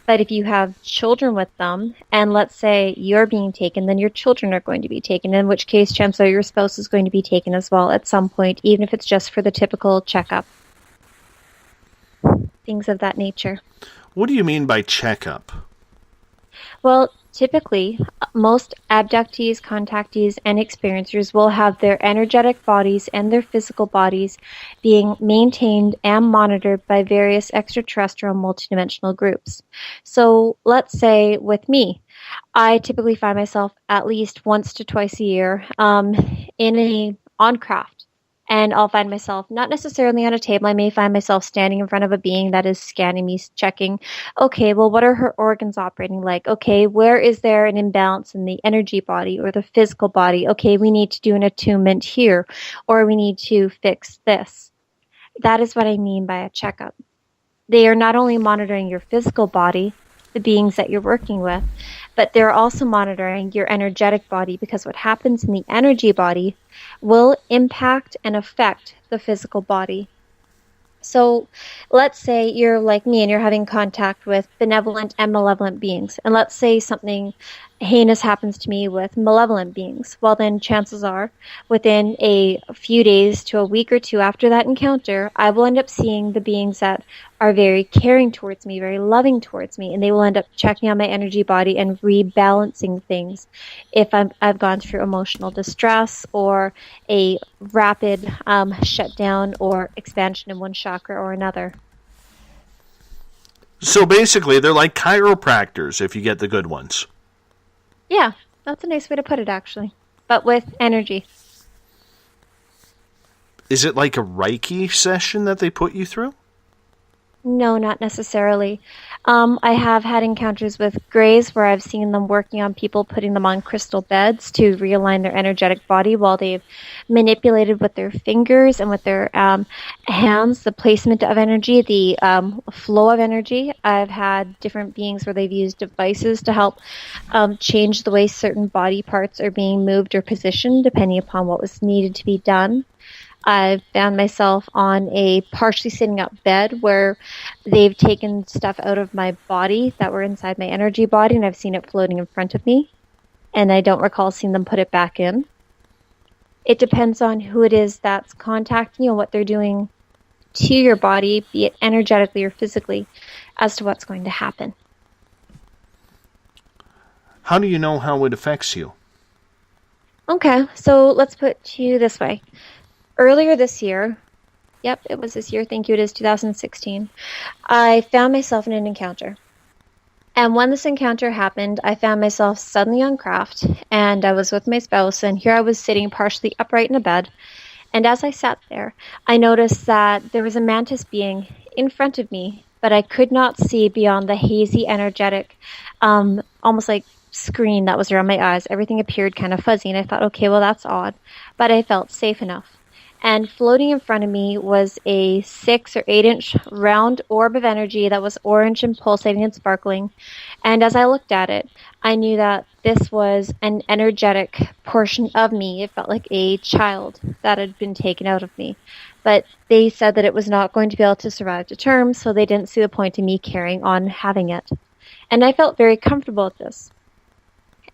[SPEAKER 4] But if you have children with them, and let's say you're being taken, then your children are going to be taken, in which case chances are your spouse is going to be taken as well at some point, even if it's just for the typical checkup. Things of that nature.
[SPEAKER 2] What do you mean by checkup?
[SPEAKER 4] Well, typically, most abductees, contactees, and experiencers will have their energetic bodies and their physical bodies being maintained and monitored by various extraterrestrial multidimensional groups. So let's say with me, I typically find myself at least once to twice a year on craft. And I'll find myself not necessarily on a table. I may find myself standing in front of a being that is scanning me, checking, okay, well, what are her organs operating like? Okay, where is there an imbalance in the energy body or the physical body? Okay, we need to do an attunement here, or we need to fix this. That is what I mean by a checkup. They are not only monitoring your physical body, the beings that you're working with, but they're also monitoring your energetic body, because what happens in the energy body will impact and affect the physical body. So let's say you're like me and you're having contact with benevolent and malevolent beings. And let's say something heinous happens to me with malevolent beings. Well, then chances are within a few days to a week or two after that encounter, I will end up seeing the beings that are very caring towards me, very loving towards me, and they will end up checking on my energy body and rebalancing things if I've gone through emotional distress or a rapid shutdown or expansion in one chakra or another.
[SPEAKER 2] So basically, they're like chiropractors if you get the good ones.
[SPEAKER 4] Yeah, that's a nice way to put it, actually. But with energy.
[SPEAKER 2] Is it like a Reiki session that they put you through?
[SPEAKER 4] No, not necessarily. I have had encounters with Greys where I've seen them working on people, putting them on crystal beds to realign their energetic body while they've manipulated with their fingers and with their hands, the placement of energy, the flow of energy. I've had different beings where they've used devices to help change the way certain body parts are being moved or positioned depending upon what was needed to be done. I've found myself on a partially sitting up bed where they've taken stuff out of my body that were inside my energy body, and I've seen it floating in front of me, and I don't recall seeing them put it back in. It depends on who it is that's contacting you and what they're doing to your body, be it energetically or physically, as to what's going to happen.
[SPEAKER 2] How do you know how it affects you?
[SPEAKER 4] Okay, so let's put it to you this way. Earlier this year, yep, it was this year, thank you, it is 2016, I found myself in an encounter. And when this encounter happened, I found myself suddenly on craft, and I was with my spouse, and here I was sitting partially upright in a bed, And as I sat there, I noticed that there was a mantis being in front of me, but I could not see beyond the hazy, energetic, almost like screen that was around my eyes. Everything appeared kind of fuzzy, and I thought, okay, well, that's odd. But I felt safe enough. And floating in front of me was a 6 or 8 inch round orb of energy that was orange and pulsating and sparkling. And as I looked at it, I knew that this was an energetic portion of me. It felt like a child that had been taken out of me. But they said that it was not going to be able to survive to term, so they didn't see the point in me carrying on having it. And I felt very comfortable with this.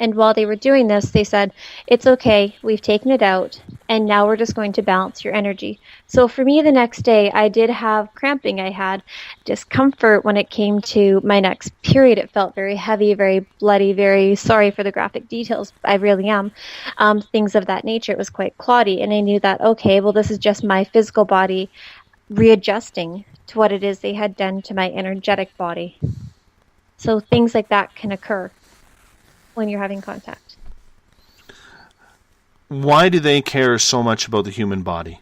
[SPEAKER 4] And while they were doing this, they said, it's okay, we've taken it out, and now we're just going to balance your energy. So for me the next day, I did have cramping. I had discomfort when it came to my next period. It felt very heavy, very bloody, very sorry for the graphic details. I really am. Things of that nature. It was quite cloddy. And I knew that, okay, well, this is just my physical body readjusting to what it is they had done to my energetic body. So things like that can occur when you're having contact.
[SPEAKER 2] Why do they care so much about the human body?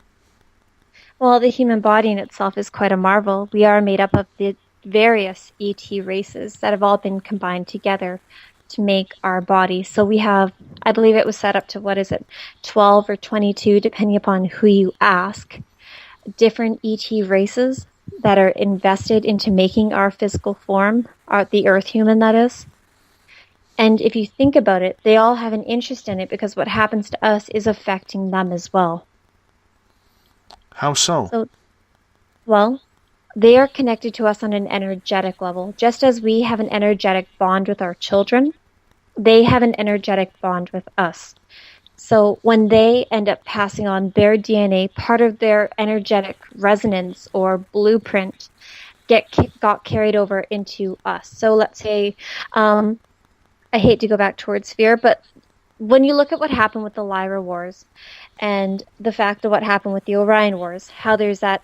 [SPEAKER 4] Well, the human body in itself is quite a marvel. We are made up of the various ET races that have all been combined together to make our body. So we have, I believe it was set up to, 12 or 22, depending upon who you ask, different ET races that are invested into making our physical form, the Earth human, that is. And if you think about it, they all have an interest in it because what happens to us is affecting them as well.
[SPEAKER 2] How so?
[SPEAKER 4] Well, they are connected to us on an energetic level. Just as we have an energetic bond with our children, they have an energetic bond with us. So when they end up passing on their DNA, part of their energetic resonance or blueprint got carried over into us. So let's say, I hate to go back towards fear, but when you look at what happened with the Lyra Wars and the fact of what happened with the Orion Wars, how there's that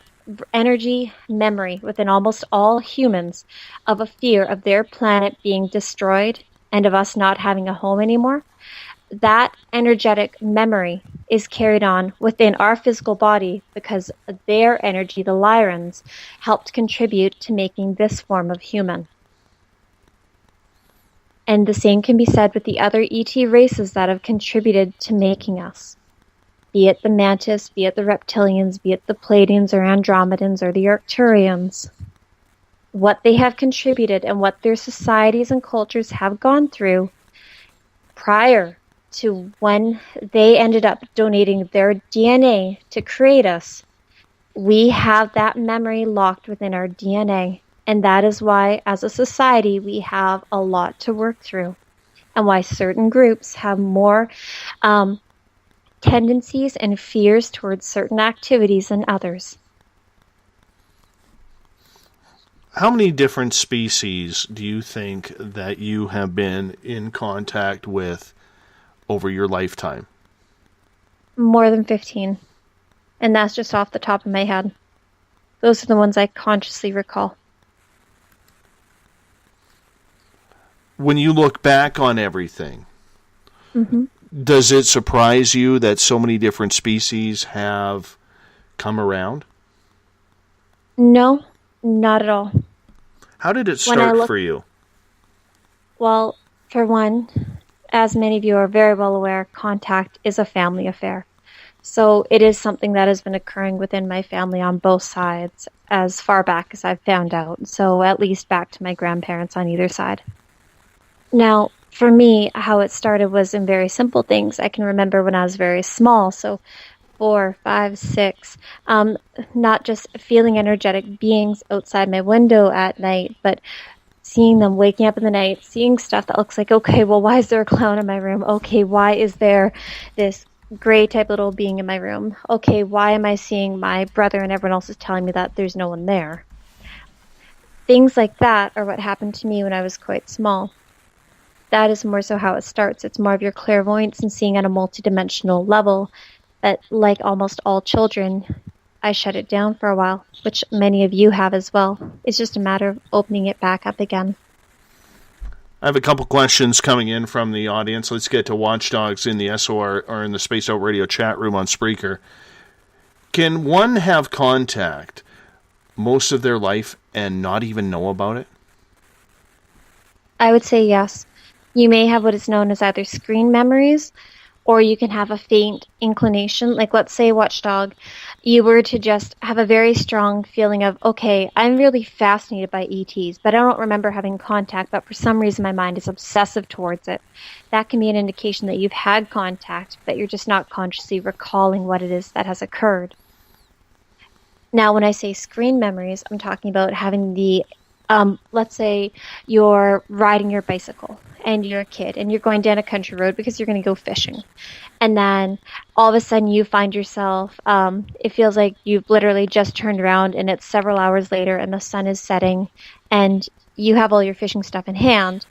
[SPEAKER 4] energy memory within almost all humans of a fear of their planet being destroyed and of us not having a home anymore, that energetic memory is carried on within our physical body because their energy, the Lyrans, helped contribute to making this form of human. And the same can be said with the other ET races that have contributed to making us. Be it the Mantis, be it the Reptilians, be it the Pleiadians or Andromedans or the Arcturians. What they have contributed and what their societies and cultures have gone through prior to when they ended up donating their DNA to create us, we have that memory locked within our DNA. And that is why, as a society, we have a lot to work through, and why certain groups have more tendencies and fears towards certain activities than others.
[SPEAKER 2] How many different species do you think that you have been in contact with over your lifetime?
[SPEAKER 4] More than 15. And that's just off the top of my head. Those are the ones I consciously recall.
[SPEAKER 2] When you look back on everything,
[SPEAKER 4] mm-hmm.
[SPEAKER 2] Does it surprise you that so many different species have come around?
[SPEAKER 4] No, not at all.
[SPEAKER 2] How did it start for you?
[SPEAKER 4] Well, for one, as many of you are very well aware, contact is a family affair. So it is something that has been occurring within my family on both sides as far back as I've found out. So at least back to my grandparents on either side. Now, for me, how it started was in very simple things. I can remember when I was very small, so 4, 5, 6, not just feeling energetic beings outside my window at night, but seeing them waking up in the night, seeing stuff that looks like, okay, well, why is there a clown in my room? Okay, why is there this gray type little being in my room? Okay, why am I seeing my brother and everyone else is telling me that there's no one there? Things like that are what happened to me when I was quite small. That is more so how it starts. It's more of your clairvoyance and seeing on a multidimensional level. But like almost all children, I shut it down for a while, which many of you have as well. It's just a matter of opening it back up again.
[SPEAKER 2] I have a couple questions coming in from the audience. Let's get to Watchdogs in the SOR or in the Space Out Radio chat room on Spreaker. Can one have contact most of their life and not even know about it?
[SPEAKER 4] I would say yes. You may have what is known as either screen memories, or you can have a faint inclination. Like, let's say Watchdog, you were to just have a very strong feeling of, okay, I'm really fascinated by ETs, but I don't remember having contact, but for some reason my mind is obsessive towards it. That can be an indication that you've had contact, but you're just not consciously recalling what it is that has occurred. Now, when I say screen memories, I'm talking about having the, let's say you're riding your bicycle and you're a kid and you're going down a country road because you're going to go fishing. And then all of a sudden you find yourself, it feels like you've literally just turned around and it's several hours later and the sun is setting and you have all your fishing stuff in hand,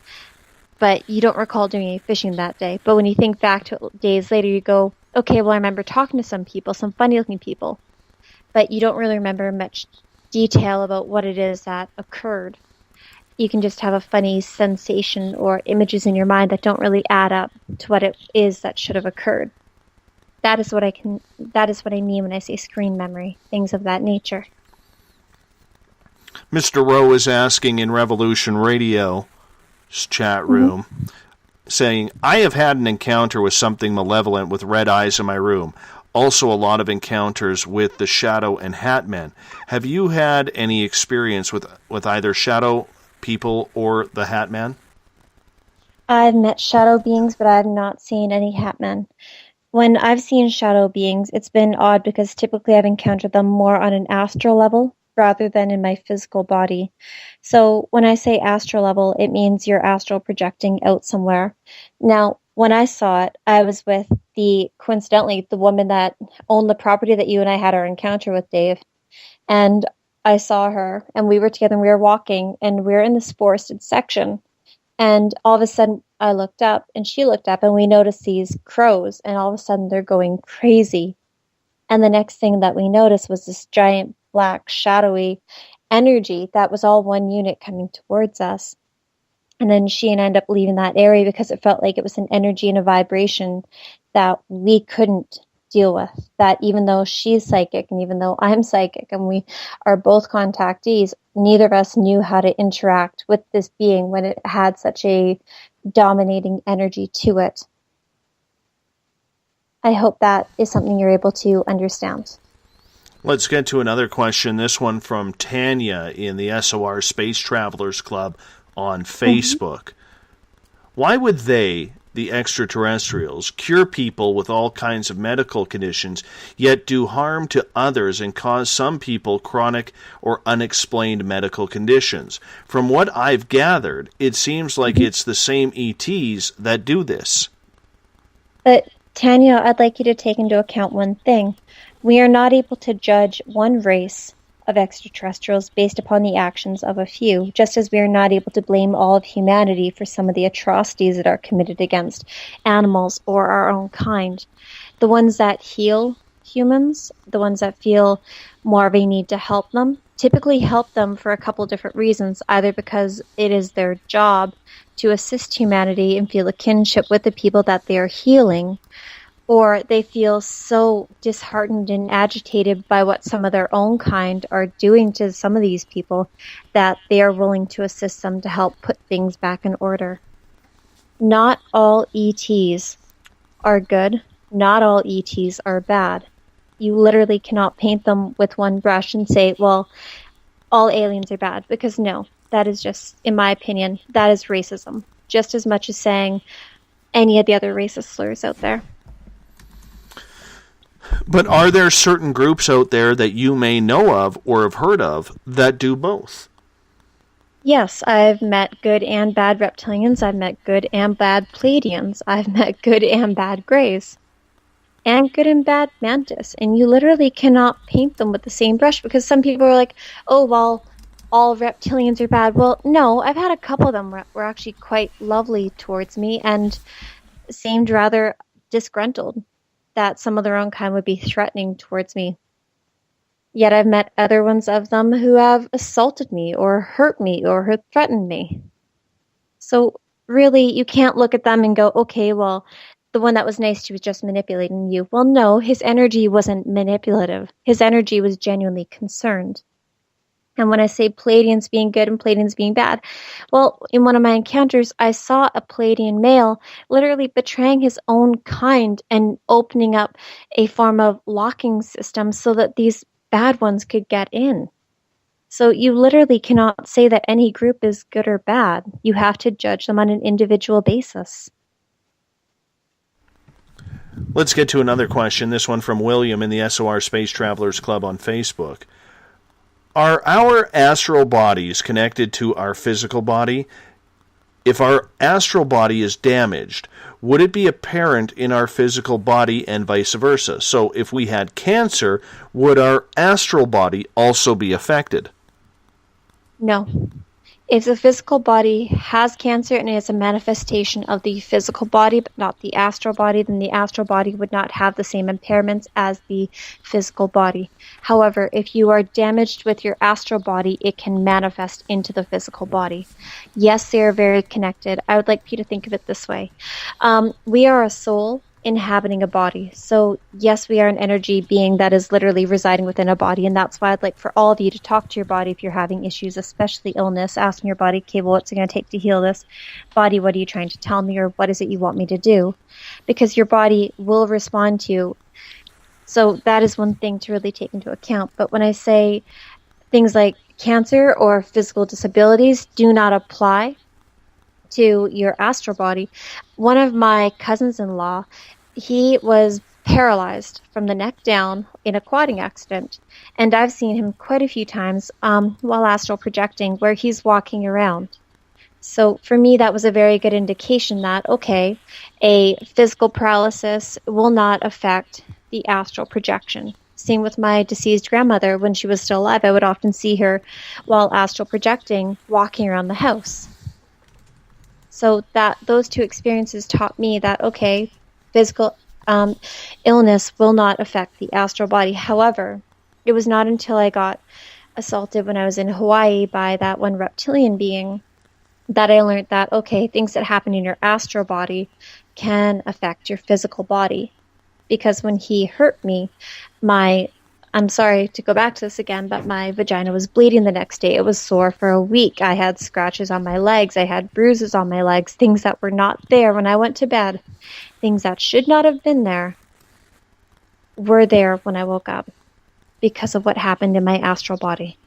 [SPEAKER 4] but you don't recall doing any fishing that day. But when you think back to days later, you go, okay, well, I remember talking to some people, some funny looking people, but you don't really remember much detail about what it is that occurred. You can just have a funny sensation or images in your mind that don't really add up to what it is that should have occurred. That is what I mean when I say screen memory, things of that nature.
[SPEAKER 2] Mr. Rowe is asking in Revolution Radio's chat room, saying, I have had an encounter with something malevolent with red eyes in my room. Also a lot of encounters with the Shadow and Hat Men. Have you had any experience with either Shadow people or the Hat Man?
[SPEAKER 4] I've met shadow beings, but I've not seen any Hat Men. When I've seen shadow beings, it's been odd because typically I've encountered them more on an astral level rather than in my physical body. So when I say astral level, it means you're astral projecting out somewhere. Now, when I saw it, I was with coincidentally, the woman that owned the property that you and I had our encounter with, Dave. And I saw her, and we were together, and we were walking, and we were in this forested section. And all of a sudden, I looked up, and she looked up, and we noticed these crows, and all of a sudden, they're going crazy. And the next thing that we noticed was this giant, black, shadowy energy that was all one unit coming towards us. And then she and I ended up leaving that area because it felt like it was an energy and a vibration that we couldn't deal with. That even though she's psychic and even though I'm psychic and we are both contactees, neither of us knew how to interact with this being when it had such a dominating energy to it. I hope that is something you're able to understand.
[SPEAKER 2] Let's get to another question. This one from Tanya in the SOR Space Travelers Club on Facebook. Why would they, the extraterrestrials, cure people with all kinds of medical conditions, yet do harm to others and cause some people chronic or unexplained medical conditions? From what I've gathered, it seems like it's the same ETs that do this.
[SPEAKER 4] But Tanya, I'd like you to take into account one thing. We are not able to judge one race of extraterrestrials based upon the actions of a few, just as we are not able to blame all of humanity for some of the atrocities that are committed against animals or our own kind. The ones that heal humans, the ones that feel more of a need to help them, typically help them for a couple different reasons, either because it is their job to assist humanity and feel a kinship with the people that they are healing, or they feel so disheartened and agitated by what some of their own kind are doing to some of these people that they are willing to assist them to help put things back in order. Not all ETs are good. Not all ETs are bad. You literally cannot paint them with one brush and say, well, all aliens are bad, because no, that is just, in my opinion, that is racism, just as much as saying any of the other racist slurs out there.
[SPEAKER 2] But are there certain groups out there that you may know of or have heard of that do both?
[SPEAKER 4] Yes, I've met good and bad reptilians. I've met good and bad Pleiadians. I've met good and bad Greys. And good and bad Mantis. And you literally cannot paint them with the same brush, because some people are like, oh, well, all reptilians are bad. Well, no, I've had a couple of them were actually quite lovely towards me and seemed rather disgruntled that some of their own kind would be threatening towards me. Yet I've met other ones of them who have assaulted me or hurt me or have threatened me. So really, you can't look at them and go, okay, well, the one that was nice to was just manipulating you. Well, no, his energy wasn't manipulative. His energy was genuinely concerned. And when I say Pleiadians being good and Pleiadians being bad, well, in one of my encounters, I saw a Pleiadian male literally betraying his own kind and opening up a form of locking system so that these bad ones could get in. So you literally cannot say that any group is good or bad. You have to judge them on an individual basis.
[SPEAKER 2] Let's get to another question, this one from William in the SOR Space Travelers Club on Facebook. Are our astral bodies connected to our physical body? If our astral body is damaged, would it be apparent in our physical body and vice versa? So if we had cancer, would our astral body also be affected?
[SPEAKER 4] No. If the physical body has cancer and is a manifestation of the physical body but not the astral body, then the astral body would not have the same impairments as the physical body. However, if you are damaged with your astral body, it can manifest into the physical body. Yes, they are very connected. I would like you to think of it this way. We are a soul inhabiting a body. So yes, we are an energy being that is literally residing within a body, and that's why I'd like for all of you to talk to your body if you're having issues, especially illness, asking your body, okay, well, what's it going to take to heal this? Body, what are you trying to tell me, or what is it you want me to do? Because your body will respond to you. So that is one thing to really take into account. But when I say things like cancer or physical disabilities do not apply to your astral body. One of my cousins-in-law, he was paralyzed from the neck down in a quadding accident, and I've seen him quite a few times while astral projecting where he's walking around. So for me, that was a very good indication that, okay, a physical paralysis will not affect the astral projection. Same with my deceased grandmother. When she was still alive, I would often see her while astral projecting, walking around the house. So that those two experiences taught me that, okay, physical illness will not affect the astral body. However, it was not until I got assaulted when I was in Hawaii by that one reptilian being that I learned that, okay, things that happen in your astral body can affect your physical body. Because when he hurt me, I'm sorry to go back to this again, but my vagina was bleeding the next day. It was sore for a week. I had scratches on my legs. I had bruises on my legs, things that were not there when I went to bed. Things that should not have been there were there when I woke up because of what happened in my astral body.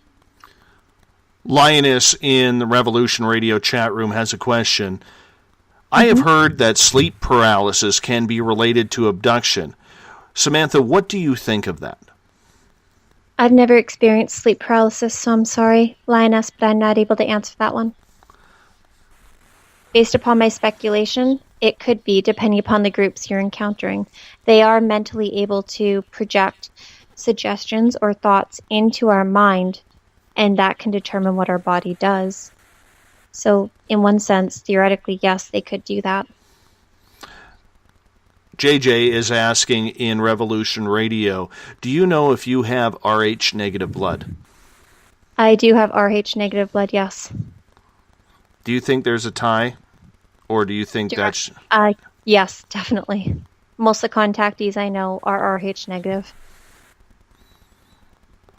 [SPEAKER 2] Lioness in the Revolution Radio chat room has a question. I have heard that sleep paralysis can be related to abduction. Samantha, what do you think of that?
[SPEAKER 4] I've never experienced sleep paralysis, so I'm sorry, Lioness, but I'm not able to answer that one. Based upon my speculation, it could be, depending upon the groups you're encountering. They are mentally able to project suggestions or thoughts into our mind, and that can determine what our body does. So, in one sense, theoretically, yes, they could do that.
[SPEAKER 2] JJ is asking in Revolution Radio, do you know if you have Rh negative blood?
[SPEAKER 4] I do have Rh negative blood, yes.
[SPEAKER 2] Do you think there's a tie? Or do you think that's...
[SPEAKER 4] Yes, definitely. Most of the contactees I know are Rh negative.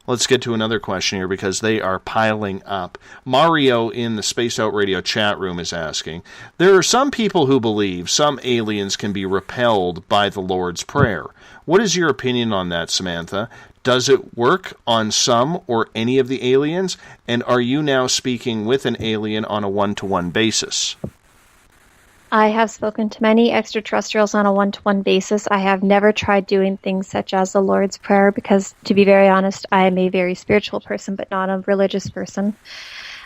[SPEAKER 2] Let's get to another question here because they are piling up. Mario in the Spaced Out Radio chat room is asking, there are some people who believe some aliens can be repelled by the Lord's Prayer. What is your opinion on that, Samantha? Does it work on some or any of the aliens? And are you now speaking with an alien on a one-to-one basis?
[SPEAKER 4] I have spoken to many extraterrestrials on a one-to-one basis. I have never tried doing things such as the Lord's Prayer because, to be very honest, I am a very spiritual person but not a religious person.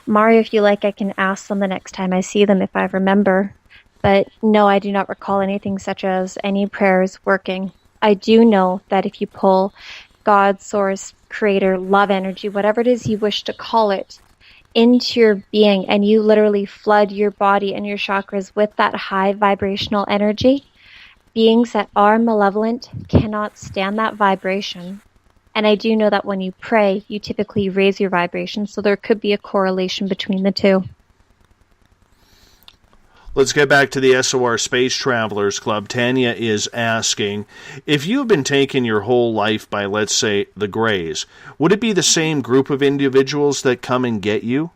[SPEAKER 4] Mario, if you like, I can ask them the next time I see them if I remember. But no, I do not recall anything such as any prayers working. I do know that if you pull God, Source, Creator, Love Energy, whatever it is you wish to call it, into your being, and you literally flood your body and your chakras with that high vibrational energy, beings that are malevolent cannot stand that vibration. And I do know that when you pray, you typically raise your vibration, so there could be a correlation between the two.
[SPEAKER 2] Let's get back to the SOR Space Travelers Club. Tanya is asking, if you've been taken your whole life by, let's say, the Greys, would it be the same group of individuals that come and get you?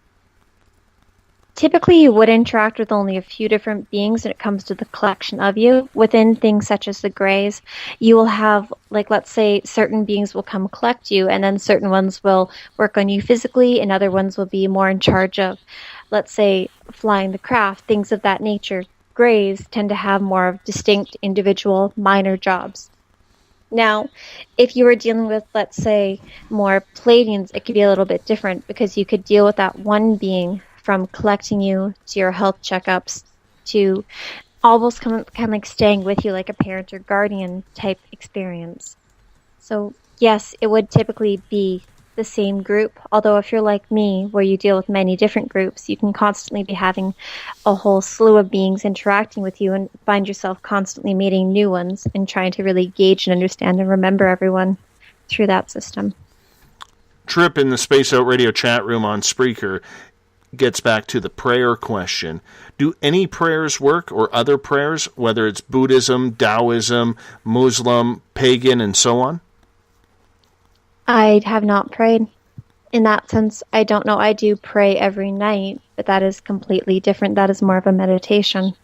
[SPEAKER 4] Typically, you would interact with only a few different beings when it comes to the collection of you. Within things such as the Greys, you will have, like, let's say, certain beings will come collect you, and then certain ones will work on you physically, and other ones will be more in charge of, let's say, flying the craft, things of that nature. Greys tend to have more of distinct individual minor jobs. Now, if you were dealing with, let's say, more Pleiadians, it could be a little bit different because you could deal with that one being from collecting you to your health checkups to almost kind of like staying with you like a parent or guardian type experience. So, yes, it would typically be the same group, although if you're like me, where you deal with many different groups, you can constantly be having a whole slew of beings interacting with you and find yourself constantly meeting new ones and trying to really gauge and understand and remember everyone through that system.
[SPEAKER 2] Trip in the Space Out Radio chat room on Spreaker gets back to the prayer question. Do any prayers work, or other prayers, whether it's Buddhism, Taoism, Muslim, pagan, and so on?
[SPEAKER 4] I have not prayed. In that sense, I don't know. I do pray every night, but that is completely different. That is more of a meditation.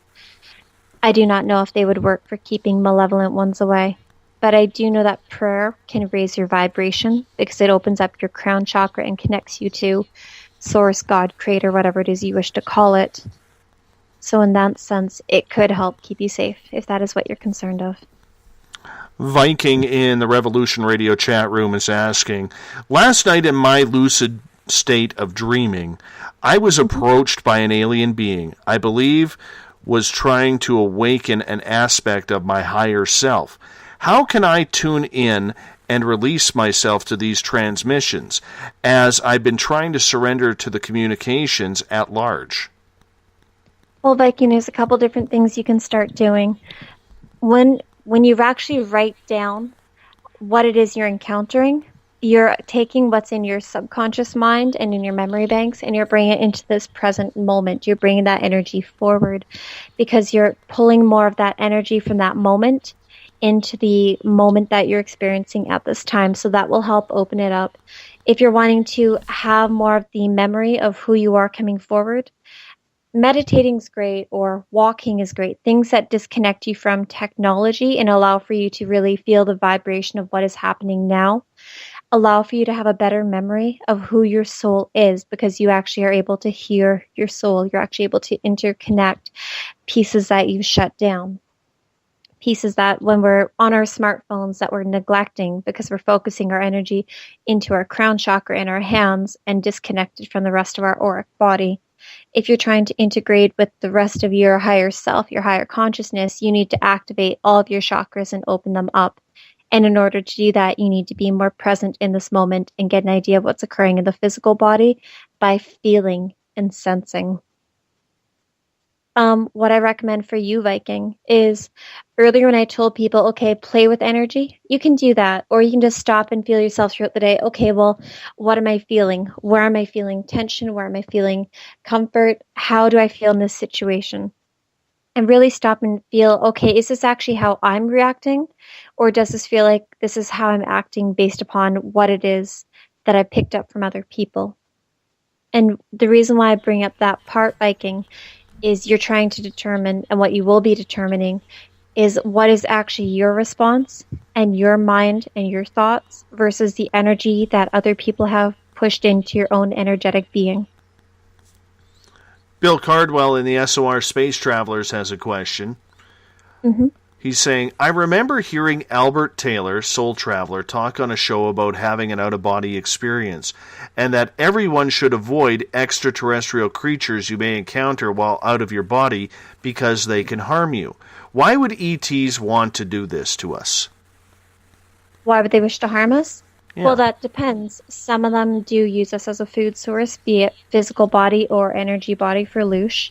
[SPEAKER 4] I do not know if they would work for keeping malevolent ones away, but I do know that prayer can raise your vibration because it opens up your crown chakra and connects you to Source, God, Creator, whatever it is you wish to call it. So in that sense, it could help keep you safe if that is what you're concerned of.
[SPEAKER 2] Viking in the Revolution Radio chat room is asking, last night in my lucid state of dreaming, I was approached by an alien being I believe was trying to awaken an aspect of my higher self. How can I tune in and release myself to these transmissions, as I've been trying to surrender to the communications at large?
[SPEAKER 4] Well, Viking, there's a couple different things you can start doing. When you actually write down what it is you're encountering, you're taking what's in your subconscious mind and in your memory banks, and you're bringing it into this present moment. You're bringing that energy forward because you're pulling more of that energy from that moment into the moment that you're experiencing at this time. So that will help open it up. If you're wanting to have more of the memory of who you are coming forward, meditating's great, or walking is great. Things that disconnect you from technology and allow for you to really feel the vibration of what is happening now. Allow for you to have a better memory of who your soul is, because you actually are able to hear your soul. You're actually able to interconnect pieces that you've shut down. Pieces that when we're on our smartphones that we're neglecting because we're focusing our energy into our crown chakra in our hands and disconnected from the rest of our auric body. If you're trying to integrate with the rest of your higher self, your higher consciousness, you need to activate all of your chakras and open them up. And in order to do that, you need to be more present in this moment and get an idea of what's occurring in the physical body by feeling and sensing. What I recommend for you, Viking, is earlier when I told people, okay, play with energy, you can do that. Or you can just stop and feel yourself throughout the day. Okay, well, what am I feeling? Where am I feeling tension? Where am I feeling comfort? How do I feel in this situation? And really stop and feel, okay, is this actually how I'm reacting? Or does this feel like this is how I'm acting based upon what it is that I picked up from other people? And the reason why I bring up that part, Viking, is you're trying to determine, and what you will be determining, is what is actually your response and your mind and your thoughts versus the energy that other people have pushed into your own energetic being.
[SPEAKER 2] Bill Cardwell in the SOR Space Travelers has a question.
[SPEAKER 4] Mm-hmm.
[SPEAKER 2] He's saying, I remember hearing Albert Taylor, Soul Traveler, talk on a show about having an out-of-body experience, and that everyone should avoid extraterrestrial creatures you may encounter while out of your body because they can harm you. Why would ETs want to do this to us?
[SPEAKER 4] Why would they wish to harm us?
[SPEAKER 2] Yeah.
[SPEAKER 4] Well, that depends. Some of them do use us as a food source, be it physical body or energy body for loosh.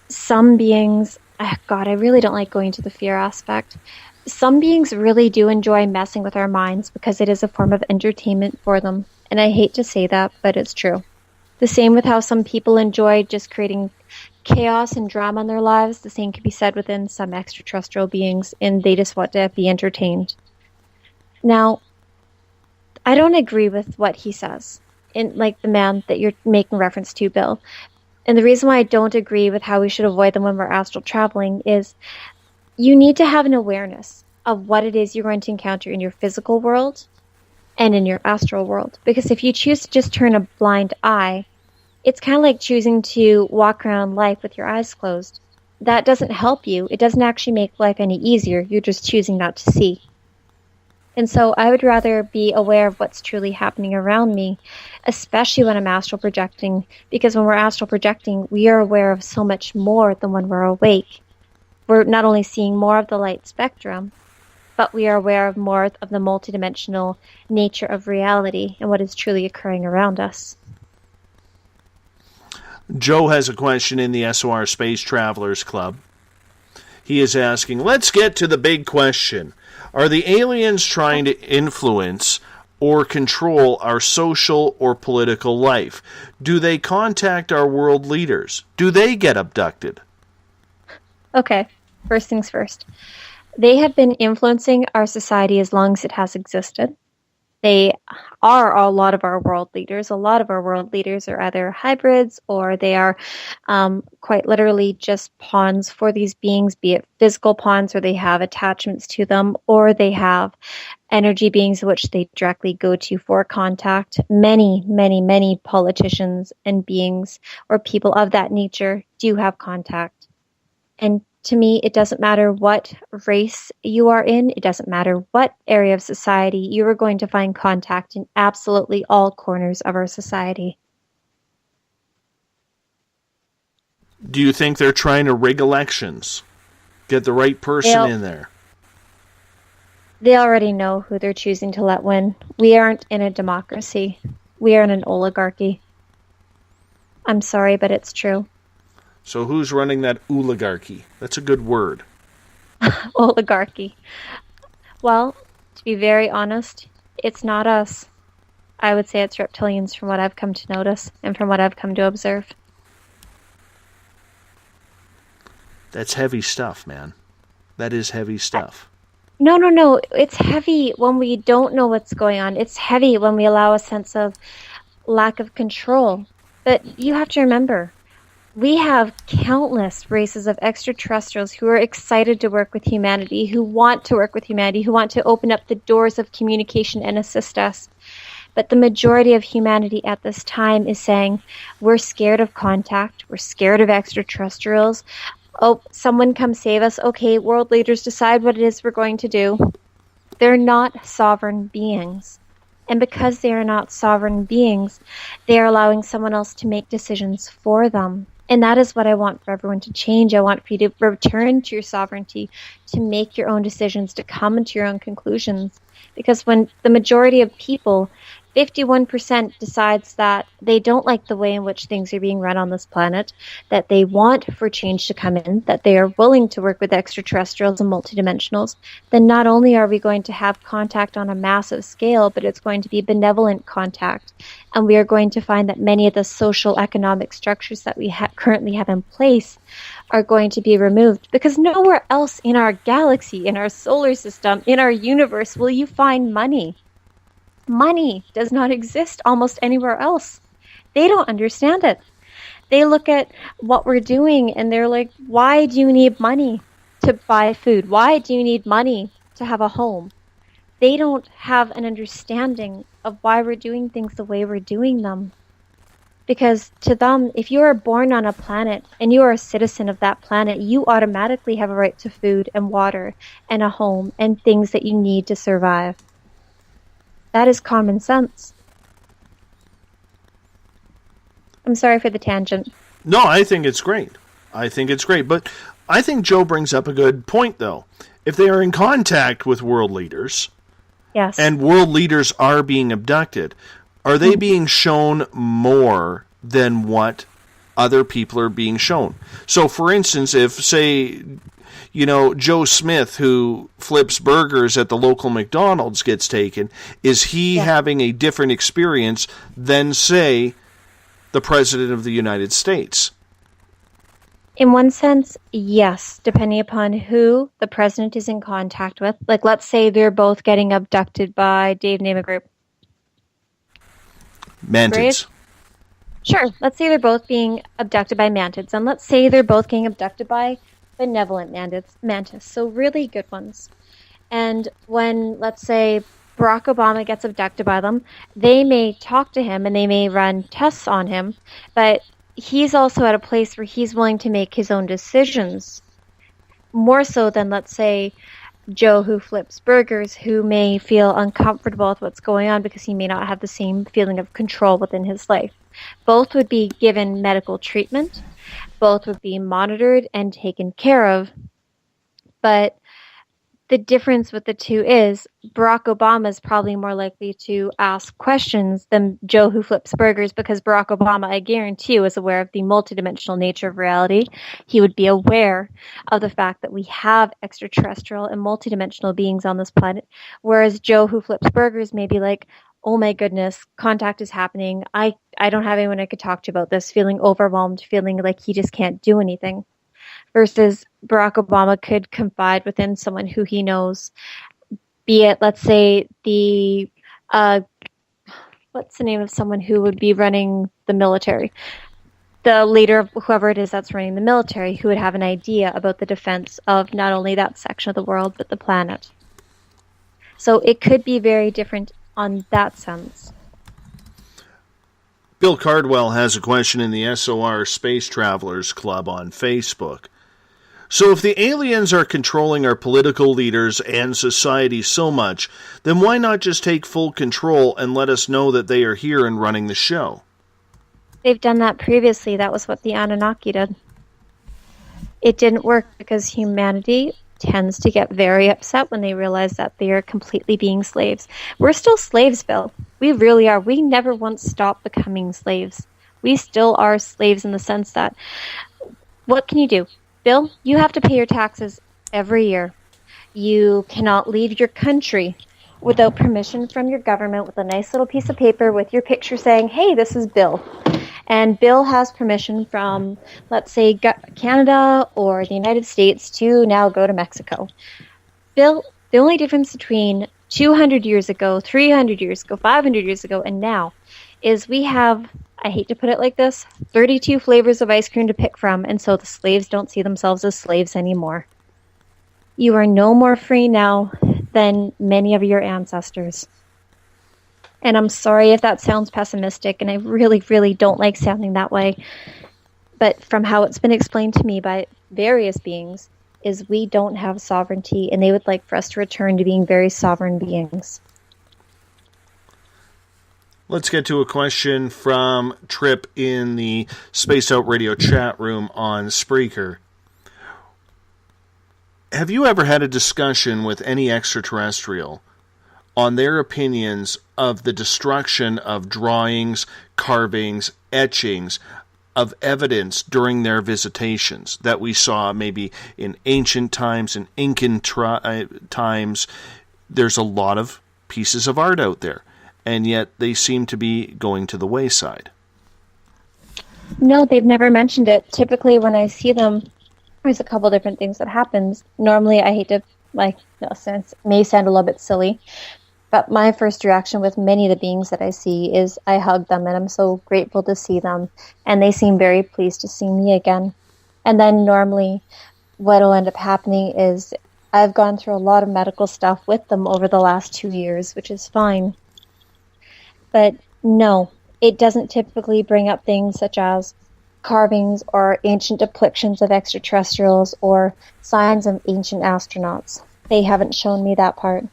[SPEAKER 4] Some beings... God, I really don't like going to the fear aspect. Some beings really do enjoy messing with our minds because it is a form of entertainment for them. And I hate to say that, but it's true. The same with how some people enjoy just creating chaos and drama in their lives, the same can be said within some extraterrestrial beings, and they just want to be entertained. Now, I don't agree with what he says, like the man that you're making reference to, Bill. And the reason why I don't agree with how we should avoid them when we're astral traveling is you need to have an awareness of what it is you're going to encounter in your physical world and in your astral world. Because if you choose to just turn a blind eye, it's kind of like choosing to walk around life with your eyes closed. That doesn't help you. It doesn't actually make life any easier. You're just choosing not to see. And so I would rather be aware of what's truly happening around me, especially when I'm astral projecting, because when we're astral projecting, we are aware of so much more than when we're awake. We're not only seeing more of the light spectrum, but we are aware of more of the multidimensional nature of reality and what is truly occurring around us.
[SPEAKER 2] Joe has a question in the SOR Space Travelers Club. He is asking, let's get to the big question. Are the aliens trying to influence or control our social or political life? Do they contact our world leaders? Do they get abducted?
[SPEAKER 4] Okay, first things first. They have been influencing our society as long as it has existed. They are a lot of our world leaders. A lot of our world leaders are either hybrids or they are quite literally just pawns for these beings, be it physical pawns where they have attachments to them, or they have energy beings which they directly go to for contact. Many, many, many politicians and beings or people of that nature do have contact. And to me, it doesn't matter what race you are in. It doesn't matter what area of society. You are going to find contact in absolutely all corners of our society.
[SPEAKER 2] Do you think they're trying to rig elections? Get the right person in there?
[SPEAKER 4] They already know who they're choosing to let win. We aren't in a democracy. We are in an oligarchy. I'm sorry, but it's true.
[SPEAKER 2] So who's running that oligarchy? That's a good word.
[SPEAKER 4] Oligarchy. Well, to be very honest, it's not us. I would say it's reptilians from what I've come to notice and from what I've come to observe.
[SPEAKER 2] That's heavy stuff, man. That is heavy stuff.
[SPEAKER 4] No. It's heavy when we don't know what's going on. It's heavy when we allow a sense of lack of control. But you have to remember, we have countless races of extraterrestrials who are excited to work with humanity, who want to work with humanity, who want to open up the doors of communication and assist us. But the majority of humanity at this time is saying, we're scared of contact, we're scared of extraterrestrials. Oh, someone come save us. Okay, world leaders, decide what it is we're going to do. They're not sovereign beings. And because they are not sovereign beings, they are allowing someone else to make decisions for them. And that is what I want for everyone to change. I want for you to return to your sovereignty, to make your own decisions, to come into your own conclusions. Because when the majority of people, 51% decides that they don't like the way in which things are being run on this planet, that they want for change to come in, that they are willing to work with extraterrestrials and multidimensionals, then not only are we going to have contact on a massive scale, but it's going to be benevolent contact. And we are going to find that many of the social economic structures that we currently have in place are going to be removed, because nowhere else in our galaxy, in our solar system, in our universe will you find money. Money does not exist almost anywhere else. They don't understand it. They look at what we're doing and they're like, why do you need money to buy food? Why do you need money to have a home? They don't have an understanding of why we're doing things the way we're doing them. Because to them, if you are born on a planet and you are a citizen of that planet, you automatically have a right to food and water and a home and things that you need to survive. That is common sense. I'm sorry for the tangent.
[SPEAKER 2] No, I think it's great. But I think Joe brings up a good point, though. If they are in contact with world leaders,
[SPEAKER 4] yes,
[SPEAKER 2] and world leaders are being abducted, are they being shown more than what other people are being shown? So, for instance, if, say, Joe Smith, who flips burgers at the local McDonald's, gets taken, is he having a different experience than, say, the President of the United States?
[SPEAKER 4] In one sense, yes, depending upon who the president is in contact with. Like, let's say they're both getting abducted by, Dave, name a group.
[SPEAKER 2] Mantids.
[SPEAKER 4] Sure, let's say they're both being abducted by mantids, and let's say they're both getting abducted by benevolent mantis, so really good ones. And when, let's say, Barack Obama gets abducted by them, they may talk to him and they may run tests on him, but he's also at a place where he's willing to make his own decisions, more so than, let's say, Joe who flips burgers, who may feel uncomfortable with what's going on because he may not have the same feeling of control within his life. Both would be given medical treatment, both would be monitored and taken care of, but the difference with the two is Barack Obama is probably more likely to ask questions than Joe who flips burgers, because Barack Obama, I guarantee you, is aware of the multidimensional nature of reality. He would be aware of the fact that we have extraterrestrial and multidimensional beings on this planet, whereas Joe who flips burgers may be like, oh my goodness, contact is happening. I don't have anyone I could talk to about this, feeling overwhelmed, feeling like he just can't do anything. Versus Barack Obama could confide within someone who he knows, be it, let's say, the, what's the name of someone who would be running the military? The leader of whoever it is that's running the military, who would have an idea about the defense of not only that section of the world, but the planet. So it could be very different on that sense.
[SPEAKER 2] Bill Cardwell has a question in the SOR Space Travelers Club on Facebook. So if the aliens are controlling our political leaders and society so much, then why not just take full control and let us know that they are here and running the show?
[SPEAKER 4] They've done that previously. That was what the Anunnaki did. It didn't work because humanity tends to get very upset when they realize that they are completely being slaves. We're still slaves, Bill. We really are. We never once stopped becoming slaves. We still are slaves in the sense that, what can you do? Bill, you have to pay your taxes every year. You cannot leave your country without permission from your government with a nice little piece of paper with your picture saying, hey, this is Bill. And Bill has permission from, let's say, Canada or the United States to now go to Mexico. Bill, the only difference between 200 years ago, 300 years ago, 500 years ago, and now is we have, I hate to put it like this, 32 flavors of ice cream to pick from, and so the slaves don't see themselves as slaves anymore. You are no more free now than many of your ancestors. And I'm sorry if that sounds pessimistic, and I really, really don't like sounding that way. But from how it's been explained to me by various beings, is we don't have sovereignty, and they would like for us to return to being very sovereign beings.
[SPEAKER 2] Let's get to a question from Trip in the Spaced Out Radio chat room on Spreaker. Have you ever had a discussion with any extraterrestrial on their opinions of the destruction of drawings, carvings, etchings of evidence during their visitations that we saw maybe in ancient times, in Incan times? There's a lot of pieces of art out there, and yet they seem to be going to the wayside.
[SPEAKER 4] No, they've never mentioned it. Typically when I see them, there's a couple different things that happens. Normally, I hate to, it may sound a little bit silly, but my first reaction with many of the beings that I see is I hug them, and I'm so grateful to see them, and they seem very pleased to see me again. And then normally what will end up happening is I've gone through a lot of medical stuff with them over the last 2 years, which is fine. But no, it doesn't typically bring up things such as carvings or ancient depictions of extraterrestrials or signs of ancient astronauts. They haven't shown me that part.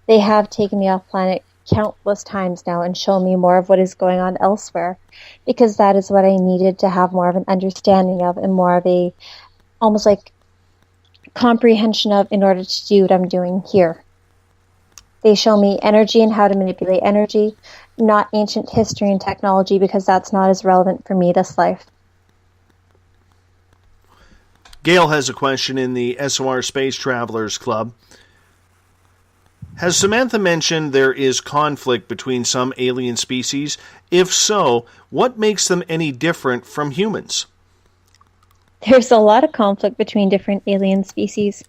[SPEAKER 4] They have taken me off planet countless times now and shown me more of what is going on elsewhere, because that is what I needed to have more of an understanding of and more of a almost like comprehension of in order to do what I'm doing here. They show me energy and how to manipulate energy, not ancient history and technology, because that's not as relevant for me this life.
[SPEAKER 2] Gail has a question in the SOR Space Travelers Club. Has Samantha mentioned there is conflict between some alien species? If so, what makes them any different from humans?
[SPEAKER 4] there's a lot of conflict between different alien species.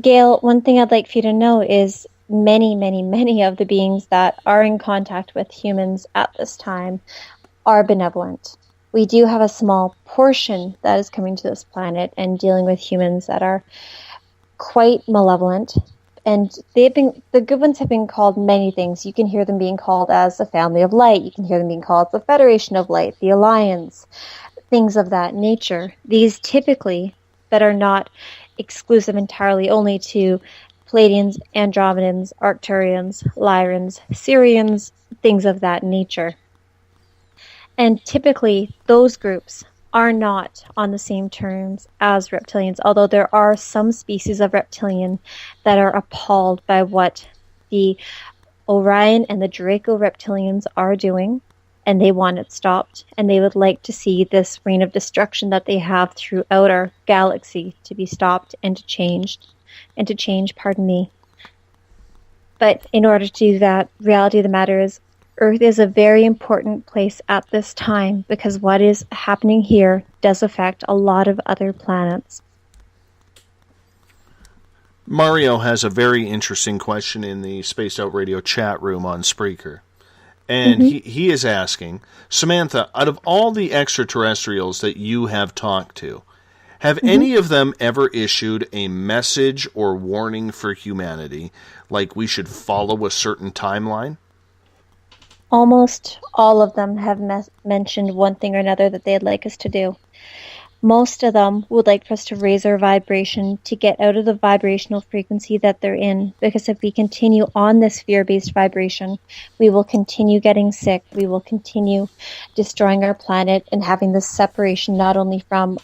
[SPEAKER 4] Gail, one thing I'd like for you to know is many of the beings that are in contact with humans at this time are benevolent. We do have a small portion that is coming to this planet and dealing with humans that are quite malevolent. And the good ones have been called many things. You can hear them being called as the Family of Light. You can hear them being called the Federation of Light, the Alliance, things of that nature. These typically that are not exclusive entirely only to Pleiadians, Andromedans, Arcturians, Lyrans, Sirians, things of that nature. And typically those groups are not on the same terms as reptilians, although there are some species of reptilian that are appalled by what the Orion and the Draco reptilians are doing, and they want it stopped, and they would like to see this reign of destruction that they have throughout our galaxy to be stopped and to change, But in order to do that, reality of the matter is Earth is a very important place at this time because what is happening here does affect a lot of other planets.
[SPEAKER 2] Mario has a very interesting question in the Spaced Out Radio chat room on Spreaker. And he is asking, Samantha, out of all the extraterrestrials that you have talked to, have any of them ever issued a message or warning for humanity, like we should follow a certain timeline?
[SPEAKER 4] Almost all of them have mentioned one thing or another that they'd like us to do. Most of them would like for us to raise our vibration to get out of the vibrational frequency that they're in, because if we continue on this fear-based vibration, we will continue getting sick, we will continue destroying our planet and having this separation not only from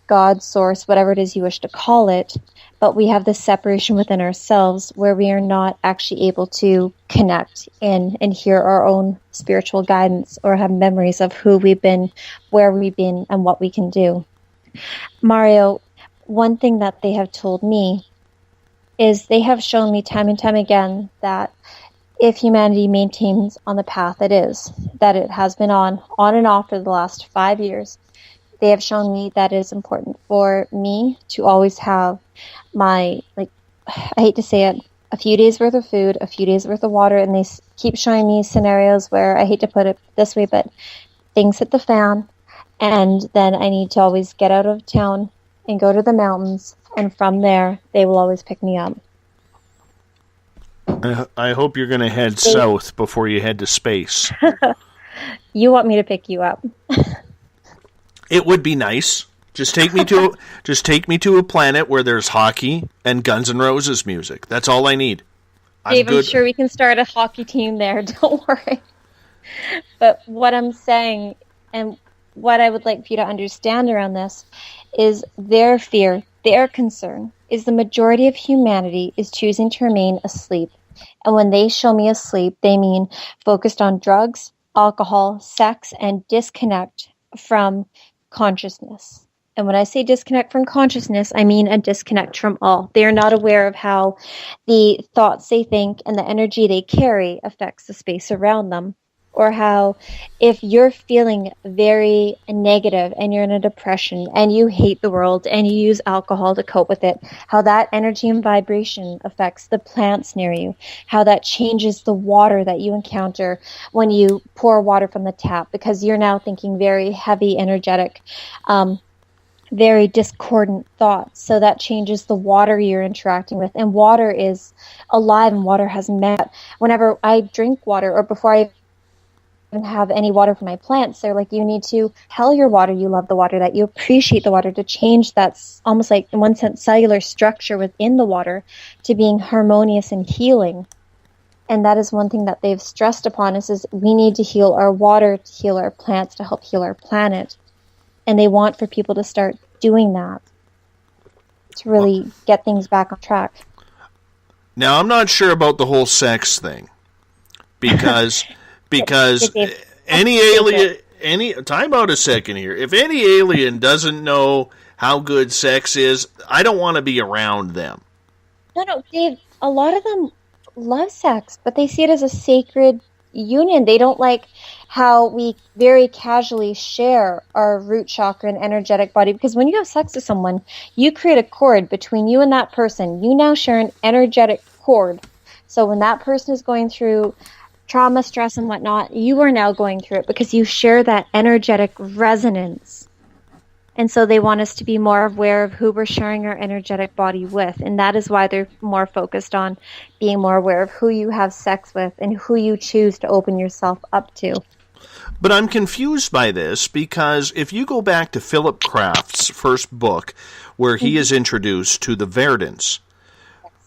[SPEAKER 4] God, source, whatever it is you wish to call it, but we have this separation within ourselves where we are not actually able to connect in and hear our own spiritual guidance or have memories of who we've been, where we've been, and what we can do. Mario, one thing that they have told me is they have shown me time and time again that if humanity maintains on the path it is, that it has been on and off for the last 5 years, they have shown me that it is important for me to always have my, I hate to say it, a few days worth of food, a few days worth of water, and they keep showing me scenarios where, I hate to put it this way, but things hit the fan, and then I need to always get out of town and go to the mountains, and from there, they will always pick me up.
[SPEAKER 2] I hope you're going to head south before you head to space.
[SPEAKER 4] You want me to pick you up?
[SPEAKER 2] It would be nice. Just take me to a planet where there's hockey and Guns N' Roses music. That's all I need.
[SPEAKER 4] Dave, I'm sure we can start a hockey team there. Don't worry. But what I'm saying, and what I would like for you to understand around this, is their fear, their concern, is the majority of humanity is choosing to remain asleep. And when they show me asleep, they mean focused on drugs, alcohol, sex, and disconnect from consciousness. And when I say disconnect from consciousness, I mean a disconnect from all. They are not aware of how the thoughts they think and the energy they carry affects the space around them. Or how if you're feeling very negative and you're in a depression and you hate the world and you use alcohol to cope with it, how that energy and vibration affects the plants near you, how that changes the water that you encounter when you pour water from the tap, because you're now thinking very heavy, energetic, very discordant thoughts. So that changes the water you're interacting with. And water is alive and water has met. Whenever I drink water, or before I even have any water for my plants, they're like, you need to tell your water you love the water, that you appreciate the water, to change that almost like, in one sense, cellular structure within the water to being harmonious and healing. And that is one thing that they've stressed upon us, is we need to heal our water, to heal our plants, to help heal our planet. And they want for people to start doing that to really get things back on track.
[SPEAKER 2] Now, I'm not sure about the whole sex thing, because any alien, time out a second here. If any alien doesn't know how good sex is, I don't want to be around them.
[SPEAKER 4] No, Dave, a lot of them love sex, but they see it as a sacred, union. They don't like how we very casually share our root chakra and energetic body, because when you have sex with someone, you create a cord between you and that person. You now share an energetic cord. So when that person is going through trauma, stress, and whatnot, you are now going through it because you share that energetic resonance. And so they want us to be more aware of who we're sharing our energetic body with. And that is why they're more focused on being more aware of who you have sex with and who you choose to open yourself up to.
[SPEAKER 2] But I'm confused by this, because if you go back to Philip Kraft's first book, where he is introduced to the Verdants,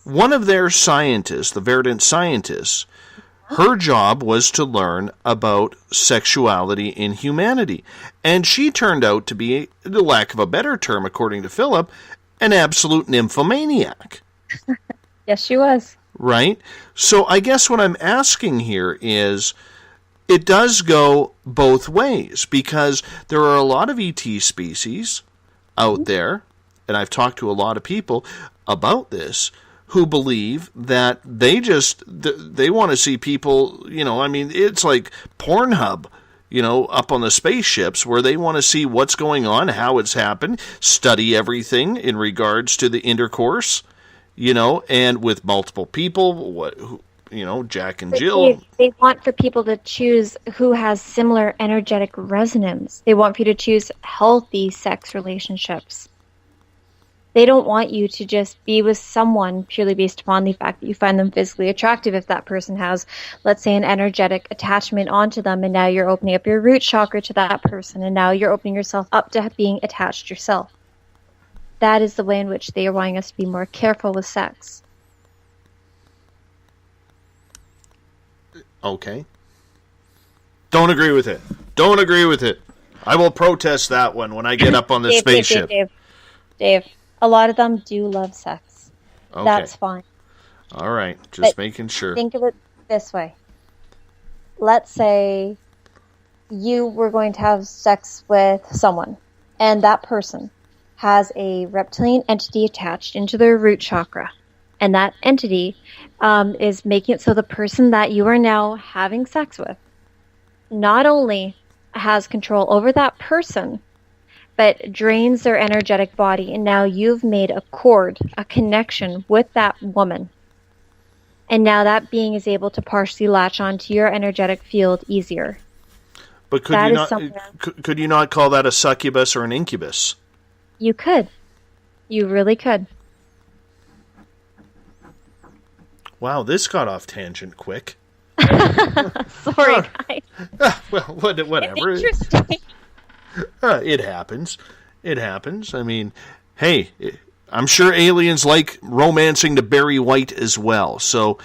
[SPEAKER 2] one of their scientists, the Verdant scientists, her job was to learn about sexuality in humanity. And she turned out to be, the lack of a better term, according to Philip, an absolute nymphomaniac.
[SPEAKER 4] Yes, she was.
[SPEAKER 2] Right? So I guess what I'm asking here is, it does go both ways, because there are a lot of ET species out there, and I've talked to a lot of people about this, who believe that they want to see people, I mean, it's like Pornhub, up on the spaceships, where they want to see what's going on, how it's happened, study everything in regards to the intercourse, and with multiple people, Jack and Jill.
[SPEAKER 4] They want for people to choose who has similar energetic resonance. They want for you to choose healthy sex relationships. They don't want you to just be with someone purely based upon the fact that you find them physically attractive. If that person has, let's say, an energetic attachment onto them, and now you're opening up your root chakra to that person, and now you're opening yourself up to being attached yourself. That is the way in which they are wanting us to be more careful with sex.
[SPEAKER 2] Okay. Don't agree with it. Don't agree with it. I will protest that one when I get up on the spaceship.
[SPEAKER 4] Dave. A lot of them do love sex.
[SPEAKER 2] Okay.
[SPEAKER 4] That's fine.
[SPEAKER 2] All right. Just making sure.
[SPEAKER 4] Think of it this way. Let's say you were going to have sex with someone, and that person has a reptilian entity attached into their root chakra. And that entity is making it so the person that you are now having sex with not only has control over that person, but drains their energetic body. And now you've made a cord, a connection with that woman. And now that being is able to partially latch onto your energetic field easier.
[SPEAKER 2] But could you not call that a succubus or an incubus?
[SPEAKER 4] You could. You really could.
[SPEAKER 2] Wow, this got off tangent quick.
[SPEAKER 4] Sorry, guys.
[SPEAKER 2] Well, whatever.
[SPEAKER 4] It's interesting.
[SPEAKER 2] It happens. It happens. I mean, hey, I'm sure aliens like romancing to Barry White as well. So,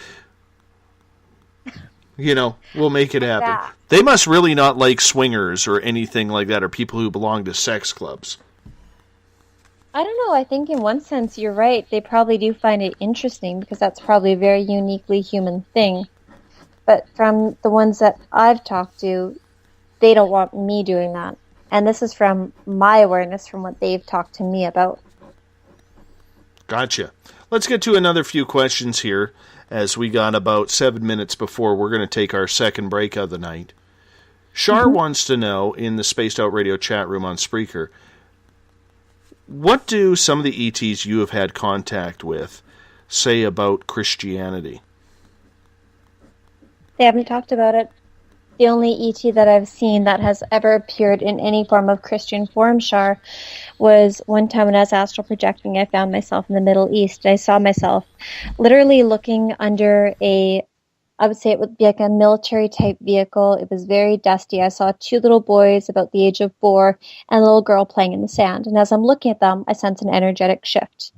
[SPEAKER 2] we'll make it happen. Yeah. They must really not like swingers or anything like that, or people who belong to sex clubs.
[SPEAKER 4] I don't know. I think in one sense you're right. They probably do find it interesting because that's probably a very uniquely human thing. But from the ones that I've talked to, they don't want me doing that. And this is from my awareness, from what they've talked to me about.
[SPEAKER 2] Gotcha. Let's get to another few questions here, as we got about 7 minutes before we're going to take our second break of the night. Shar wants to know, in the Spaced Out Radio chat room on Spreaker, what do some of the ETs you have had contact with say about Christianity?
[SPEAKER 4] They haven't talked about it. The only ET that I've seen that has ever appeared in any form of Christian form, Shar, was one time when I was astral projecting. I found myself in the Middle East. I saw myself literally looking under I would say it would be like a military type vehicle. It was very dusty. I saw 2 little boys about the age of 4 and a little girl playing in the sand. And as I'm looking at them, I sense an energetic shift.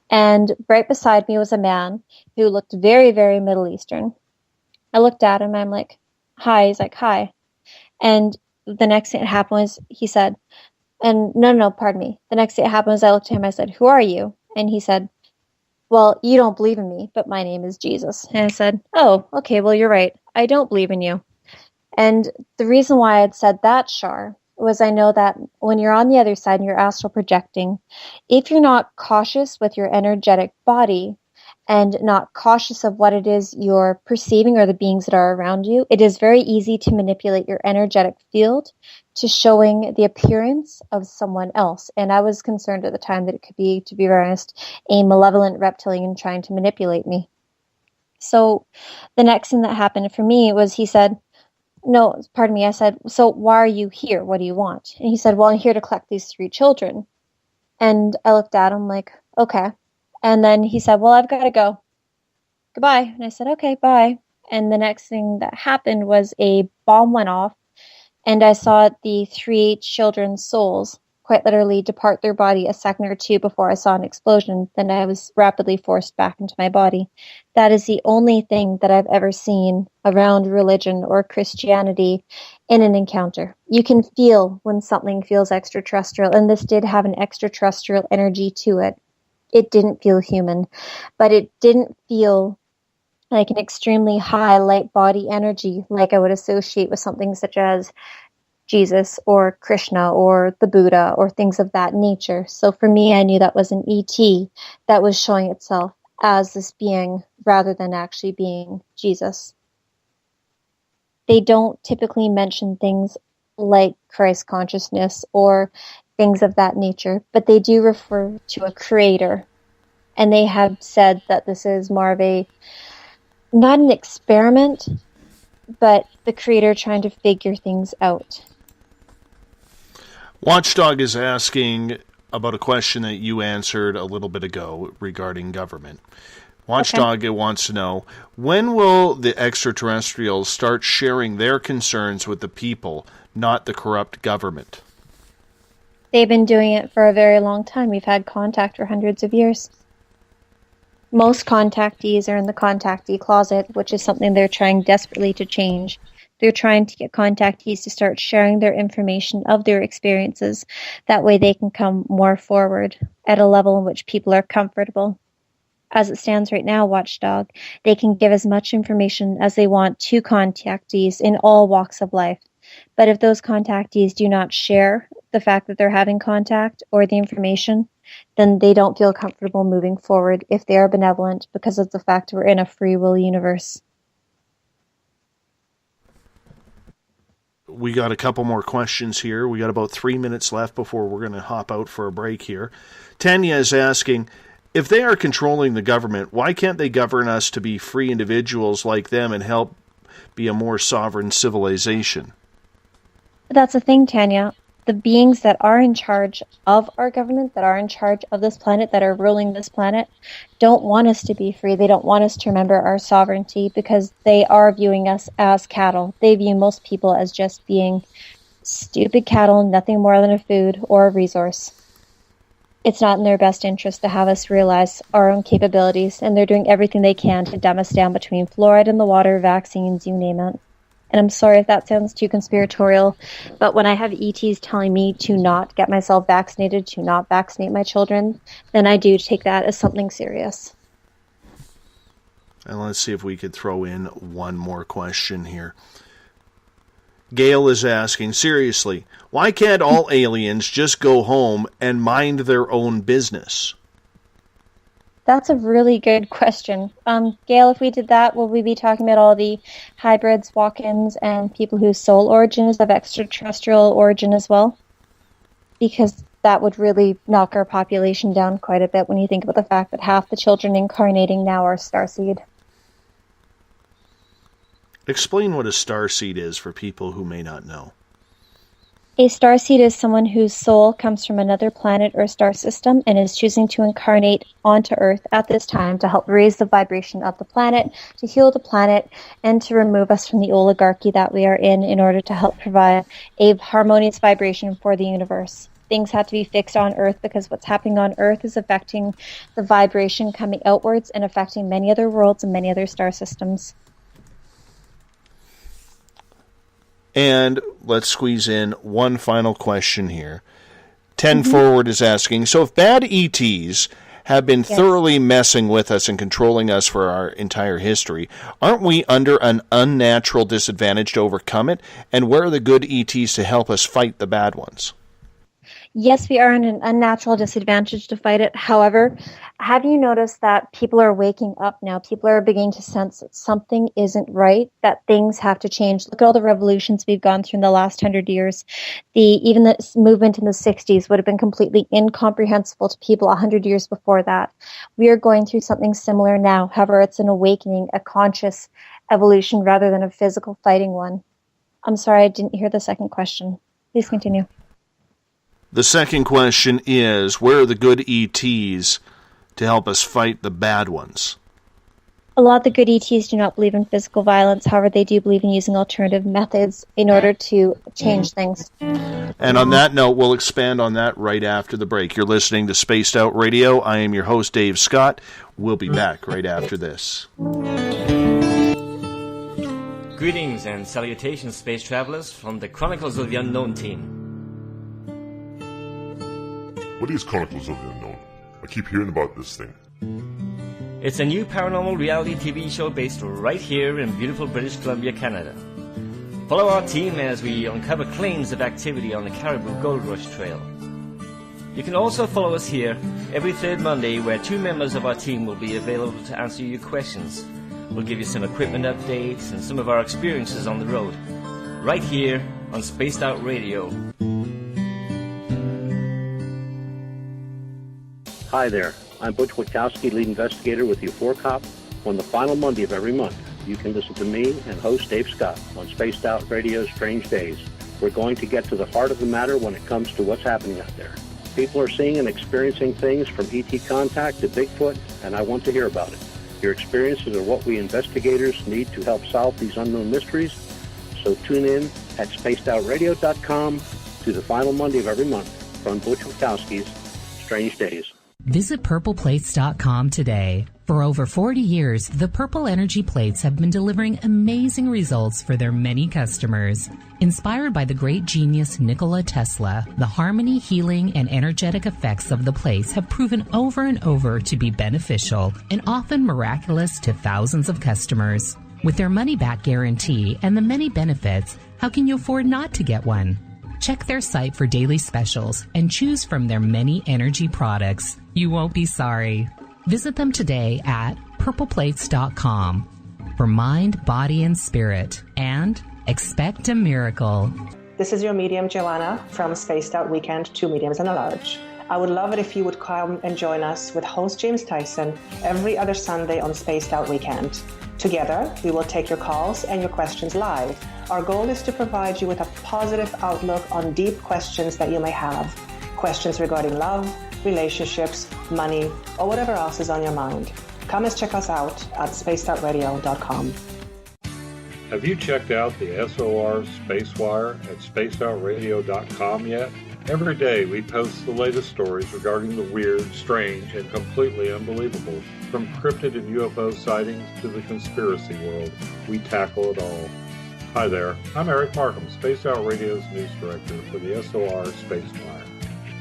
[SPEAKER 4] And right beside me was a man who looked very, very Middle Eastern. I looked at him and I'm like, hi. He's like, hi. And the next thing that happened was he said, and no, pardon me. The next thing that happened was I looked at him, I said, who are you? And he said, well, you don't believe in me, but my name is Jesus. And I said, oh, okay, well, you're right. I don't believe in you. And the reason why I had said that, Shar, was I know that when you're on the other side and you're astral projecting, if you're not cautious with your energetic body and not cautious of what it is you're perceiving or the beings that are around you, it is very easy to manipulate your energetic field to showing the appearance of someone else. And I was concerned at the time that it could be, to be very honest, a malevolent reptilian trying to manipulate me. So the next thing that happened for me was he said, no, pardon me, I said, so why are you here? What do you want? And he said, well, I'm here to collect these 3 children. And I looked at him like, okay. And then he said, well, I've got to go. Goodbye. And I said, okay, bye. And the next thing that happened was a bomb went off, and I saw the 3 children's souls quite literally depart their body a second or two before I saw an explosion. Then I was rapidly forced back into my body. That is the only thing that I've ever seen around religion or Christianity in an encounter. You can feel when something feels extraterrestrial, and this did have an extraterrestrial energy to it. It didn't feel human, but it didn't feel like an extremely high light body energy like I would associate with something such as Jesus or Krishna or the Buddha or things of that nature. So for me, I knew that was an ET that was showing itself as this being rather than actually being Jesus. They don't typically mention things like Christ consciousness or things of that nature, but they do refer to a creator. And they have said that this is more of a, not an experiment, but the creator trying to figure things out.
[SPEAKER 2] Watchdog is asking about a question that you answered a little bit ago regarding government. Watchdog wants to know, when will the extraterrestrials start sharing their concerns with the people, not the corrupt government?
[SPEAKER 4] They've been doing it for a very long time. We've had contact for hundreds of years. Most contactees are in the contactee closet, which is something they're trying desperately to change. They're trying to get contactees to start sharing their information of their experiences. That way they can come more forward at a level in which people are comfortable. As it stands right now, Watchdog, they can give as much information as they want to contactees in all walks of life. But if those contactees do not share the fact that they're having contact or the information, then they don't feel comfortable moving forward if they are benevolent, because of the fact we're in a free will universe.
[SPEAKER 2] We got a couple more questions here. We got about 3 minutes left before we're going to hop out for a break here. Tanya is asking, if they are controlling the government, why can't they govern us to be free individuals like them and help be a more sovereign civilization?
[SPEAKER 4] That's the thing, Tanya. The beings that are in charge of our government, that are in charge of this planet, that are ruling this planet, don't want us to be free. They don't want us to remember our sovereignty, because they are viewing us as cattle. They view most people as just being stupid cattle, nothing more than a food or a resource. It's not in their best interest to have us realize our own capabilities, and they're doing everything they can to dumb us down between fluoride in the water, vaccines, you name it. And I'm sorry if that sounds too conspiratorial, but when I have ETs telling me to not get myself vaccinated, to not vaccinate my children, then I do take that as something serious.
[SPEAKER 2] And let's see if we could throw in one more question here. Gail is asking, seriously, why can't all aliens just go home and mind their own business?
[SPEAKER 4] That's a really good question. Gail, if we did that, will we be talking about all the hybrids, walk-ins, and people whose soul origin is of extraterrestrial origin as well? Because that would really knock our population down quite a bit when you think about the fact that half the children incarnating now are starseed.
[SPEAKER 2] Explain what a starseed is for people who may not know.
[SPEAKER 4] A starseed is someone whose soul comes from another planet or star system and is choosing to incarnate onto Earth at this time to help raise the vibration of the planet, to heal the planet, and to remove us from the oligarchy that we are in order to help provide a harmonious vibration for the universe. Things have to be fixed on Earth because what's happening on Earth is affecting the vibration coming outwards and affecting many other worlds and many other star systems.
[SPEAKER 2] And let's squeeze in one final question here. 10 Forward is asking, so if bad ETs have been thoroughly messing with us and controlling us for our entire history, aren't we under an unnatural disadvantage to overcome it? And where are the good ETs to help us fight the bad ones?
[SPEAKER 4] Yes, we are in an unnatural disadvantage to fight it. However, have you noticed that people are waking up now? People are beginning to sense that something isn't right, that things have to change. Look at all the revolutions we've gone through in the last 100 years. Even the movement in the 60s would have been completely incomprehensible to people 100 years before that. We are going through something similar now. However, it's an awakening, a conscious evolution rather than a physical fighting one. I'm sorry, I didn't hear the second question. Please continue.
[SPEAKER 2] The second question is, where are the good ETs to help us fight the bad ones?
[SPEAKER 4] A lot of the good ETs do not believe in physical violence. However, they do believe in using alternative methods in order to change things.
[SPEAKER 2] And on that note, we'll expand on that right after the break. You're listening to Spaced Out Radio. I am your host, Dave Scott. We'll be back right after this.
[SPEAKER 7] Greetings and salutations, space travelers, from the Chronicles of the Unknown team.
[SPEAKER 8] What is Chronicles of the Unknown? I keep hearing about this thing.
[SPEAKER 7] It's a new paranormal reality TV show based right here in beautiful British Columbia, Canada. Follow our team as we uncover claims of activity on the Caribou Gold Rush Trail. You can also follow us here every third Monday, where 2 members of our team will be available to answer your questions. We'll give you some equipment updates and some of our experiences on the road, right here on Spaced Out Radio.
[SPEAKER 6] Hi there, I'm Butch Witkowski, lead investigator with the U4COP. On the final Monday of every month, you can listen to me and host Dave Scott on Spaced Out Radio's Strange Days. We're going to get to the heart of the matter when it comes to what's happening out there. People are seeing and experiencing things from E.T. contact to Bigfoot, and I want to hear about it. Your experiences are what we investigators need to help solve these unknown mysteries. So tune in at spacedoutradio.com to the final Monday of every month from Butch Witkowski's Strange Days.
[SPEAKER 10] Visit purpleplates.com today. For over 40 years, the Purple Energy Plates have been delivering amazing results for their many customers. Inspired by the great genius Nikola Tesla, the harmony, healing, and energetic effects of the plates have proven over and over to be beneficial and often miraculous to thousands of customers. With their money-back guarantee and the many benefits, how can you afford not to get one? Check their site for daily specials and choose from their many energy products. You won't be sorry. Visit them today at purpleplates.com for mind, body, and spirit, and expect a miracle.
[SPEAKER 16] This is your medium, Joanna, from Spaced Out Weekend, 2 mediums and a large. I would love it if you would come and join us with host James Tyson every other Sunday on Spaced Out Weekend. Together, we will take your calls and your questions live. Our goal is to provide you with a positive outlook on deep questions that you may have. Questions regarding love, relationships, money, or whatever else is on your mind. Come and check us out at spacedoutradio.com.
[SPEAKER 5] Have you checked out the SOR Spacewire at spacedoutradio.com yet? Every day we post the latest stories regarding the weird, strange, and completely unbelievable. From cryptid and UFO sightings to the conspiracy world, we tackle it all. Hi there, I'm Eric Markham, Spaced Out Radio's news director for the SOR Spacewire.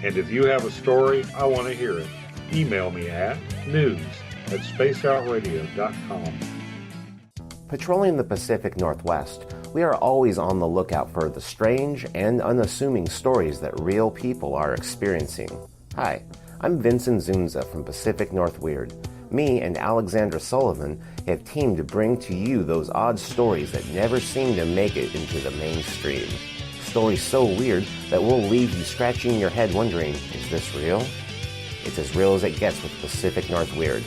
[SPEAKER 5] And if you have a story, I want to hear it. Email me at news@spacedoutradio.com.
[SPEAKER 13] Patrolling the Pacific Northwest, we are always on the lookout for the strange and unassuming stories that real people are experiencing. Hi, I'm Vincent Zunza from Pacific North Weird. Me and Alexandra Sullivan have teamed to bring to you those odd stories that never seem to make it into the mainstream. Stories so weird that will leave you scratching your head wondering, is this real? It's as real as it gets with Pacific North Weird.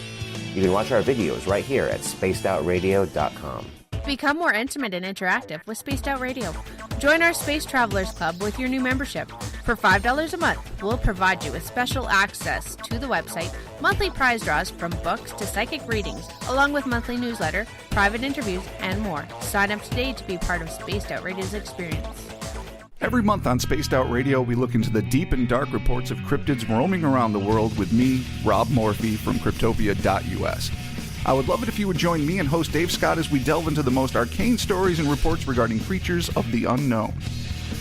[SPEAKER 13] You can watch our videos right here at spacedoutradio.com.
[SPEAKER 14] Become more intimate and interactive with Spaced Out Radio. Join our Space Travelers Club with your new membership. For $5 a month, we'll provide you with special access to the website, monthly prize draws from books to psychic readings, along with monthly newsletter, private interviews, and more. Sign up today to be part of Spaced Out Radio's experience.
[SPEAKER 9] Every month on Spaced Out Radio, we look into the deep and dark reports of cryptids roaming around the world with me, Rob Morphy, from Cryptopia.us. I would love it if you would join me and host Dave Scott as we delve into the most arcane stories and reports regarding creatures of the unknown.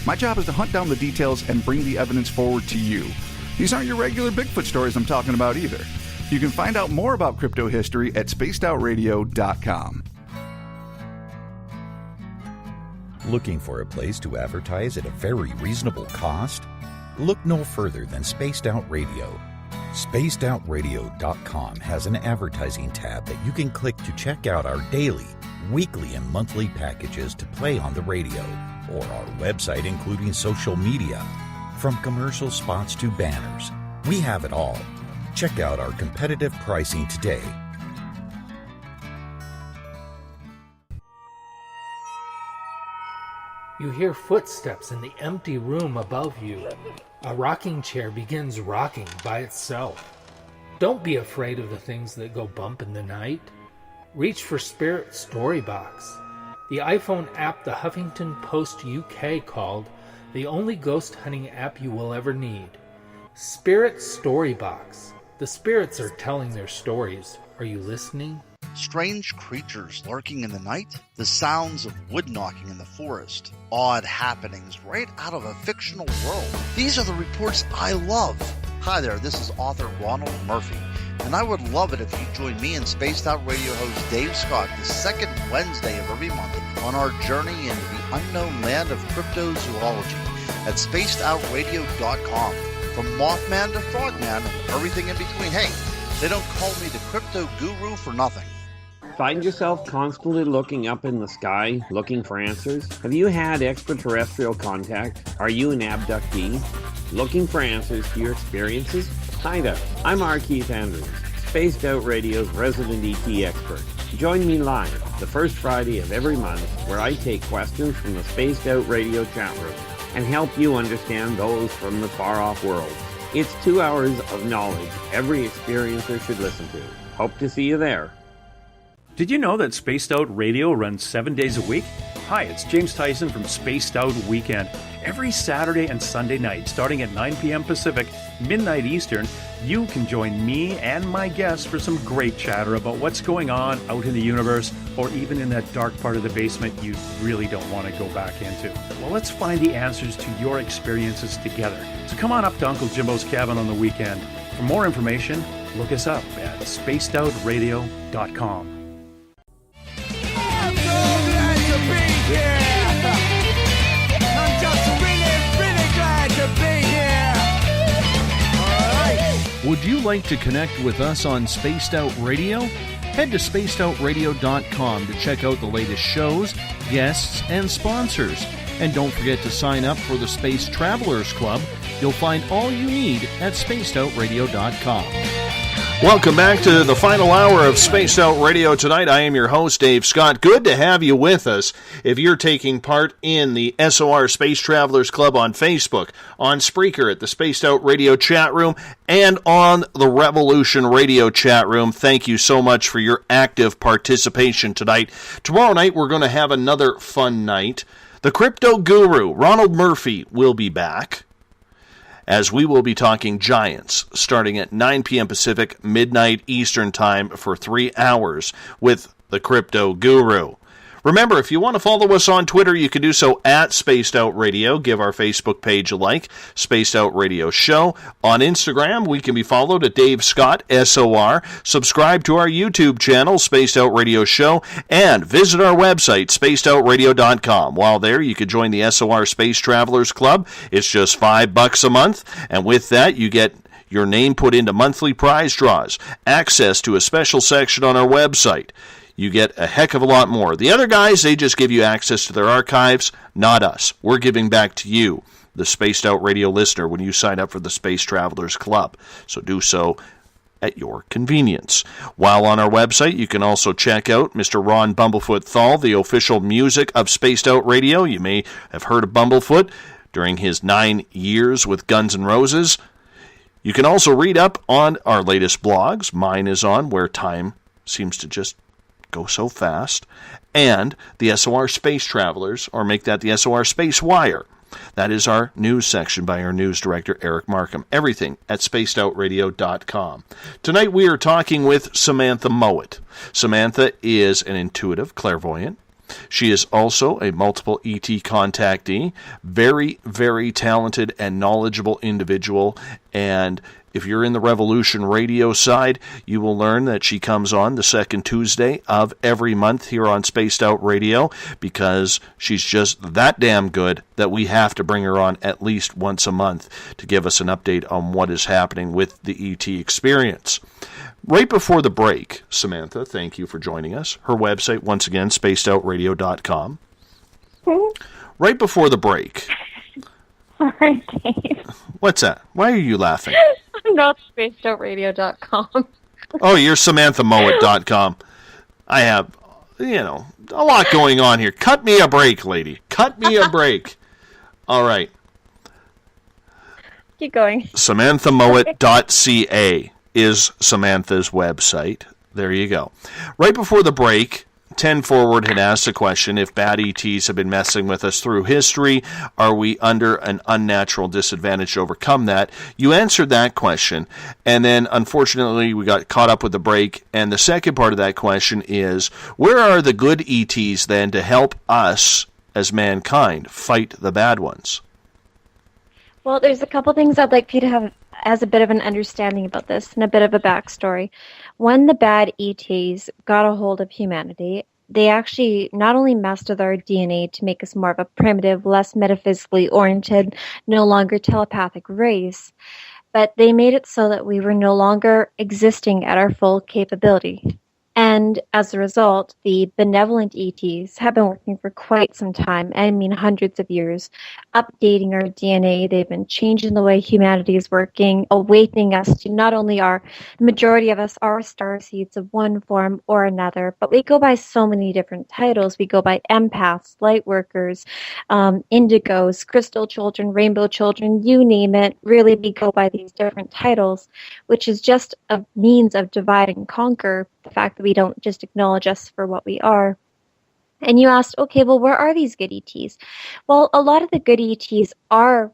[SPEAKER 9] My job is to hunt down the details and bring the evidence forward to you. These aren't your regular Bigfoot stories I'm talking about either. You can find out more about crypto history at spacedoutradio.com.
[SPEAKER 12] Looking for a place to advertise at a very reasonable cost? Look no further than Spaced Out Radio. SpacedOutRadio.com has an advertising tab that you can click to check out our daily, weekly, and monthly packages to play on the radio, or our website including social media. From commercial spots to banners, we have it all. Check out our competitive pricing today.
[SPEAKER 17] You hear footsteps in the empty room above you. A rocking chair begins rocking by itself. Don't be afraid of the things that go bump in the night. Reach for Spirit Storybox, the iPhone app the Huffington Post UK called the only ghost hunting app you will ever need. Spirit Storybox. The spirits are telling their stories. Are you listening?
[SPEAKER 11] Strange creatures lurking in the night, the sounds of wood knocking in the forest, odd happenings right out of a fictional world. These are the reports I love. Hi there, this is author Ronald Murphy, and I would love it if you join me and Spaced Out Radio host Dave Scott the second Wednesday of every month on our journey into the unknown land of cryptozoology at spacedoutradio.com. From Mothman to Frogman and everything in between. Hey, they don't call me the crypto guru for nothing.
[SPEAKER 18] Find yourself constantly looking up in the sky, looking for answers? Have you had extraterrestrial contact? Are you an abductee? Looking for answers to your experiences? Hi there, I'm R. Keith Andrews, Spaced Out Radio's resident ET expert. Join me live the first Friday of every month where I take questions from the Spaced Out Radio chat room and help you understand those from the far-off world. It's 2 hours of knowledge every experiencer should listen to. Hope to see you there.
[SPEAKER 15] Did you know that Spaced Out Radio runs 7 days a week? Hi, it's James Tyson from Spaced Out Weekend. Every Saturday and Sunday night, starting at 9 p.m. Pacific, midnight Eastern, you can join me and my guests for some great chatter about what's going on out in the universe, or even in that dark part of the basement you really don't want to go back into. Well, let's find the answers to your experiences together. So come on up to Uncle Jimbo's cabin on the weekend. For more information, look us up at spacedoutradio.com.
[SPEAKER 2] Would you like to connect with us on Spaced Out Radio? Head to spacedoutradio.com to check out the latest shows, guests, and sponsors. And don't forget to sign up for the Space Travelers Club. You'll find all you need at spacedoutradio.com. Welcome back to the final hour of Spaced Out Radio tonight. I am your host, Dave Scott. Good to have you with us. If you're taking part in the SOR Space Travelers Club on Facebook, on Spreaker at the Spaced Out Radio chat room, and on the Revolution Radio chat room, thank you so much for your active participation tonight. Tomorrow night, we're going to have another fun night. The crypto guru, Ronald Murphy, will be back, as we will be talking giants starting at 9 p.m. Pacific, midnight Eastern Time for 3 hours with the Crypto Guru. Remember, if you want to follow us on Twitter, you can do so at Spaced Out Radio. Give our Facebook page a like, Spaced Out Radio Show. On Instagram, we can be followed at Dave Scott, SOR. Subscribe to our YouTube channel, Spaced Out Radio Show, and visit our website, spacedoutradio.com. While there, you can join the SOR Space Travelers Club. It's just $5 a month, and with that, you get your name put into monthly prize draws, access to a special section on our website. You get a heck of a lot more. The other guys, they just give you access to their archives, not us. We're giving back to you, the Spaced Out Radio listener, when you sign up for the Space Travelers Club. So do so at your convenience. While on our website, you can also check out Mr. Ron Bumblefoot THAL, the official music of Spaced Out Radio. You may have heard of Bumblefoot during his 9 years with Guns N' Roses. You can also read up on our latest blogs. Mine is on Where Time Seems to Just Go So Fast, and the SOR Space Travelers, or make that the SOR Space Wire. That is our news section by our news director, Eric Markham. Everything at spacedoutradio.com. Tonight we are talking with Samantha Mowat. Samantha is an intuitive clairvoyant. She is also a multiple ET contactee, very, very talented and knowledgeable individual, and If you're in the Revolution Radio side, you will learn that she comes on the second Tuesday of every month here on Spaced Out Radio, because she's just that damn good that we have to bring her on at least once a month to give us an update on what is happening with the ET experience. Right before the break, Samantha, thank you for joining us. Her website, once again, spacedoutradio.com. Right before the break.
[SPEAKER 4] Sorry, Dave.
[SPEAKER 2] What's that? Why are you laughing?
[SPEAKER 4] I'm not spacedoutradio.com.
[SPEAKER 2] Oh, you're SamanthaMowat.com. I have, a lot going on here. Cut me a break, lady. Cut me a break. All right.
[SPEAKER 4] Keep going.
[SPEAKER 2] SamanthaMowat.ca is Samantha's website. There you go. Right before the break, 10 Forward had asked a question: if bad ETs have been messing with us through history, are we under an unnatural disadvantage to overcome that? You answered that question, and then unfortunately we got caught up with the break, and the second part of that question is, where are the good ETs then to help us as mankind fight the bad ones?
[SPEAKER 4] Well, there's a couple things I'd like you to have as a bit of an understanding about this and a bit of a backstory. When the bad ETs got a hold of humanity, they actually not only messed with our DNA to make us more of a primitive, less metaphysically oriented, no longer telepathic race, but they made it so that we were no longer existing at our full capability. And as a result, the benevolent ETs have been working for quite some time, I mean hundreds of years, updating our DNA. They've been changing the way humanity is working, awakening us to not only the majority of us are starseeds of one form or another, but we go by so many different titles. We go by empaths, light workers, indigos, crystal children, rainbow children, you name it. Really, we go by these different titles, which is just a means of divide and conquer, the fact that we don't just acknowledge us for what we are. And you asked, okay, well, where are these good ETs? Well, a lot of the good ETs are,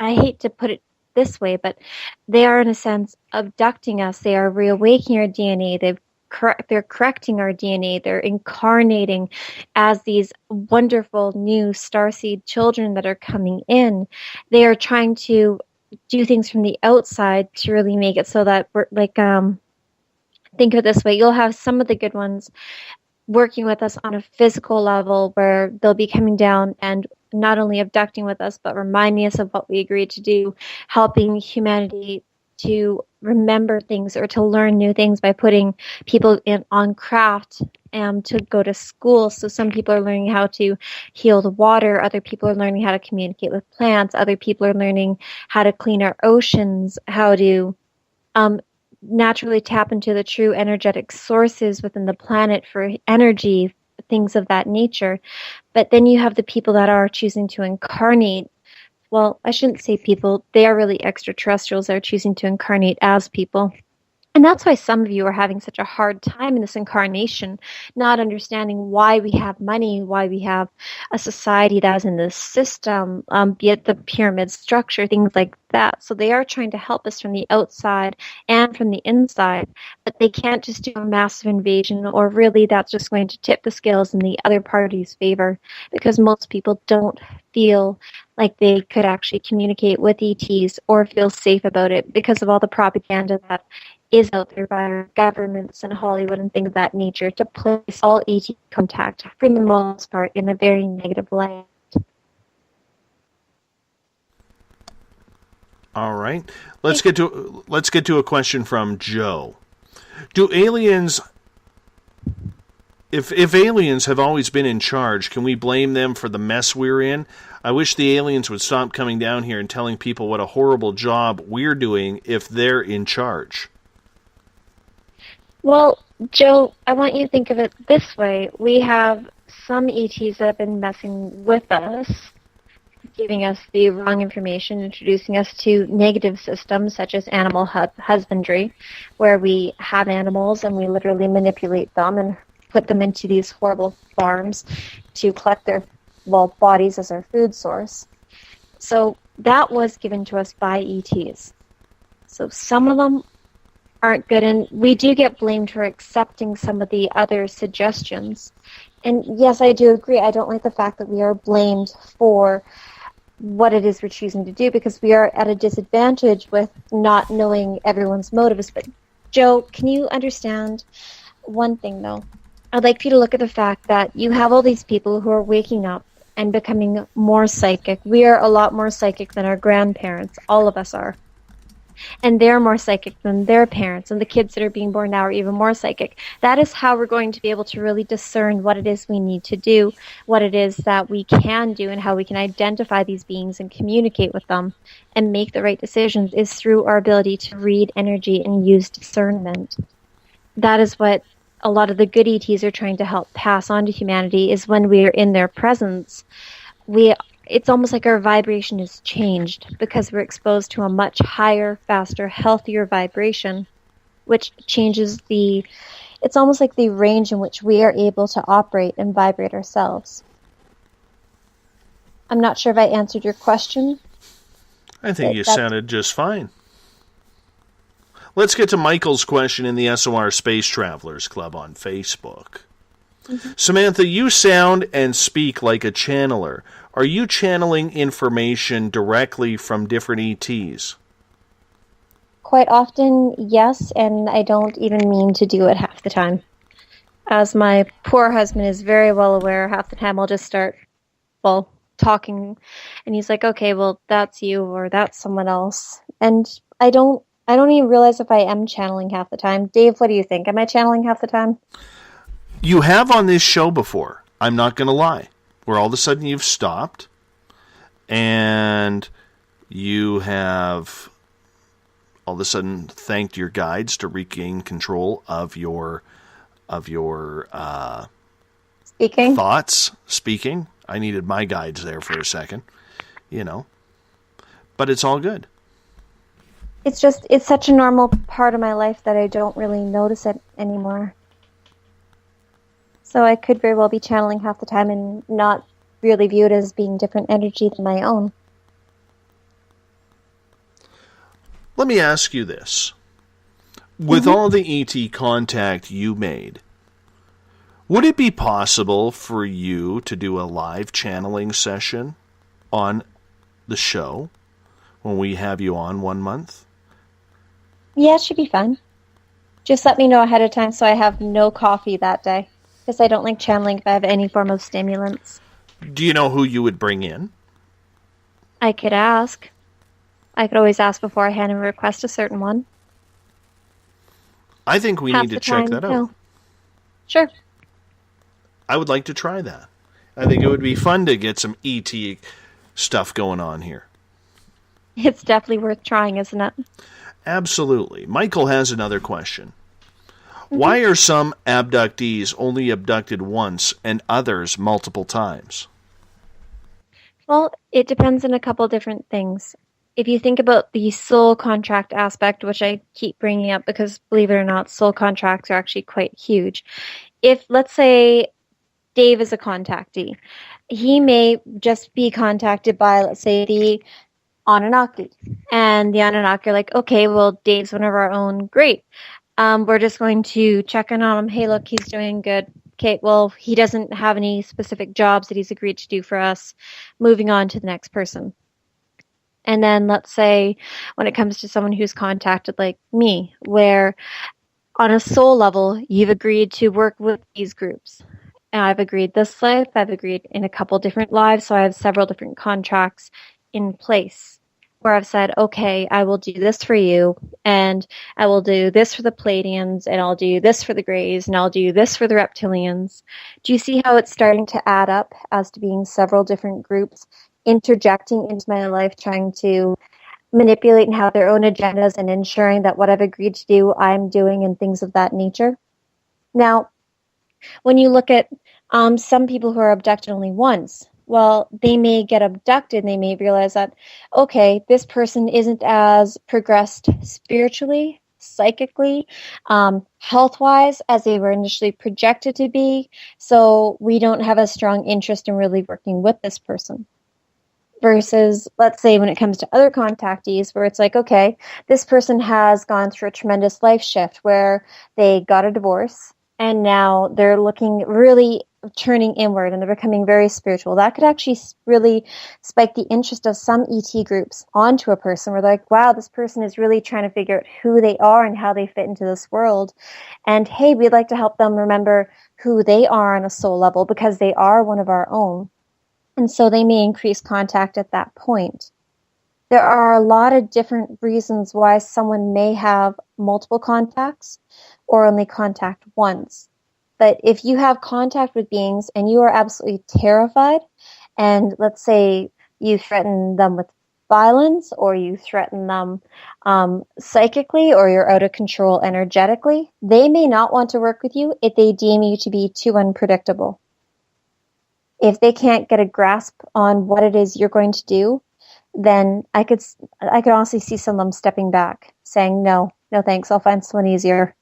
[SPEAKER 4] I hate to put it this way, but they are in a sense abducting us. They are reawakening our DNA. They're correcting our DNA. They're incarnating as these wonderful new starseed children that are coming in. They are trying to do things from the outside to really make it so that we're like, think of it this way, you'll have some of the good ones working with us on a physical level where they'll be coming down and not only abducting with us, but reminding us of what we agreed to do, helping humanity to remember things or to learn new things by putting people on craft to go to school. So some people are learning how to heal the water, other people are learning how to communicate with plants, other people are learning how to clean our oceans, how to naturally tap into the true energetic sources within the planet for energy, things of that nature. But then you have the people that are choosing to incarnate. Well, I shouldn't say people. They are really extraterrestrials that are choosing to incarnate as people. And that's why some of you are having such a hard time in this incarnation, not understanding why we have money, why we have a society that is in this system, be it the pyramid structure, things like that. So they are trying to help us from the outside and from the inside, but they can't just do a massive invasion, or really that's just going to tip the scales in the other party's favor, because most people don't feel like they could actually communicate with ETs or feel safe about it because of all the propaganda that is out there by our governments and Hollywood and things of that nature to place all ET contact, for the most part, in a very negative light.
[SPEAKER 2] All right, let's get to a question from Joe. Do aliens, if aliens have always been in charge, can we blame them for the mess we're in? I wish the aliens would stop coming down here and telling people what a horrible job we're doing if they're in charge.
[SPEAKER 4] Well, Joe, I want you to think of it this way. We have some ETs that have been messing with us, giving us the wrong information, introducing us to negative systems such as animal husbandry, where we have animals and we literally manipulate them and put them into these horrible farms to collect their bodies as our food source. So that was given to us by ETs. So some of them aren't good, and we do get blamed for accepting some of the other suggestions. And yes, I do agree. I don't like the fact that we are blamed for what it is we're choosing to do, because we are at a disadvantage with not knowing everyone's motives. But Joe, can you understand one thing, though? I'd like for you to look at the fact that you have all these people who are waking up and becoming more psychic. We are a lot more psychic than our grandparents. All of us are. And they're more psychic than their parents, and the kids that are being born now are even more psychic. That is how we're going to be able to really discern what it is we need to do, what it is that we can do, and how we can identify these beings and communicate with them and make the right decisions is through our ability to read energy and use discernment. That is what a lot of the good ETs are trying to help pass on to humanity, is when we are in their presence, it's almost like our vibration is changed because we're exposed to a much higher, faster, healthier vibration, which changes it's almost like the range in which we are able to operate and vibrate ourselves. I'm not sure if I answered your question.
[SPEAKER 2] I think you sounded just fine. Let's get to Michael's question in the SOR Space Travelers Club on Facebook. Mm-hmm. Samantha, you sound and speak like a channeler. Are you channeling information directly from different ETs?
[SPEAKER 4] Quite often, yes, and I don't even mean to do it half the time. As my poor husband is very well aware, half the time I'll just start, talking, and he's like, okay, well, that's you, or that's someone else. And I don't even realize if I am channeling half the time. Dave, what do you think? Am I channeling half the time?
[SPEAKER 2] You have on this show before. I'm not going to lie. Where all of a sudden you've stopped and you have all of a sudden thanked your guides to regain control of your
[SPEAKER 4] speaking
[SPEAKER 2] thoughts. Speaking. I needed my guides there for a second, but it's all good.
[SPEAKER 4] It's such a normal part of my life that I don't really notice it anymore. So I could very well be channeling half the time and not really view it as being different energy than my own.
[SPEAKER 2] Let me ask you this. With all the ET contact you made, would it be possible for you to do a live channeling session on the show when we have you on 1 month?
[SPEAKER 4] Yeah, it should be fun. Just let me know ahead of time so I have no coffee that day. Because I don't like channeling if I have any form of stimulants.
[SPEAKER 2] Do you know who you would bring in?
[SPEAKER 4] I could ask. I could always ask beforehand and request a certain one.
[SPEAKER 2] I think we need to check that out.
[SPEAKER 4] No. Sure.
[SPEAKER 2] I would like to try that. I think it would be fun to get some ET stuff going on here.
[SPEAKER 4] It's definitely worth trying, isn't it?
[SPEAKER 2] Absolutely. Michael has another question. Why are some abductees only abducted once and others multiple times?
[SPEAKER 4] Well, it depends on a couple different things. If you think about the soul contract aspect, which I keep bringing up because, believe it or not, soul contracts are actually quite huge. If, let's say, Dave is a contactee, he may just be contacted by, let's say, the Anunnaki. And the Anunnaki are like, okay, well, Dave's one of our own. Great. We're just going to check in on him. Hey, look, he's doing good. Okay, well, he doesn't have any specific jobs that he's agreed to do for us. Moving on to the next person. And then let's say when it comes to someone who's contacted like me, where on a soul level, you've agreed to work with these groups. And I've agreed this life. I've agreed in a couple different lives. So I have several different contracts in place. Where I've said, okay, I will do this for you, and I will do this for the Pleiadians, and I'll do this for the Greys, and I'll do this for the Reptilians. Do you see how it's starting to add up as to being several different groups interjecting into my life, trying to manipulate and have their own agendas and ensuring that what I've agreed to do, I'm doing, and things of that nature? Now, when you look at some people who are abducted only once, well, they may get abducted and they may realize that, okay, this person isn't as progressed spiritually, psychically, health-wise as they were initially projected to be. So we don't have a strong interest in really working with this person. Versus, let's say, when it comes to other contactees where it's like, okay, this person has gone through a tremendous life shift where they got a divorce and now they're looking really turning inward and they're becoming very spiritual, that could actually really spike the interest of some ET groups onto a person where they're like, wow, this person is really trying to figure out who they are and how they fit into this world. And hey, we'd like to help them remember who they are on a soul level because they are one of our own. And so they may increase contact at that point. There are a lot of different reasons why someone may have multiple contacts or only contact once. But if you have contact with beings and you are absolutely terrified, and let's say you threaten them with violence or you threaten them psychically or you're out of control energetically, they may not want to work with you if they deem you to be too unpredictable. If they can't get a grasp on what it is you're going to do, then I could honestly see some of them stepping back, saying, no thanks, I'll find someone easier.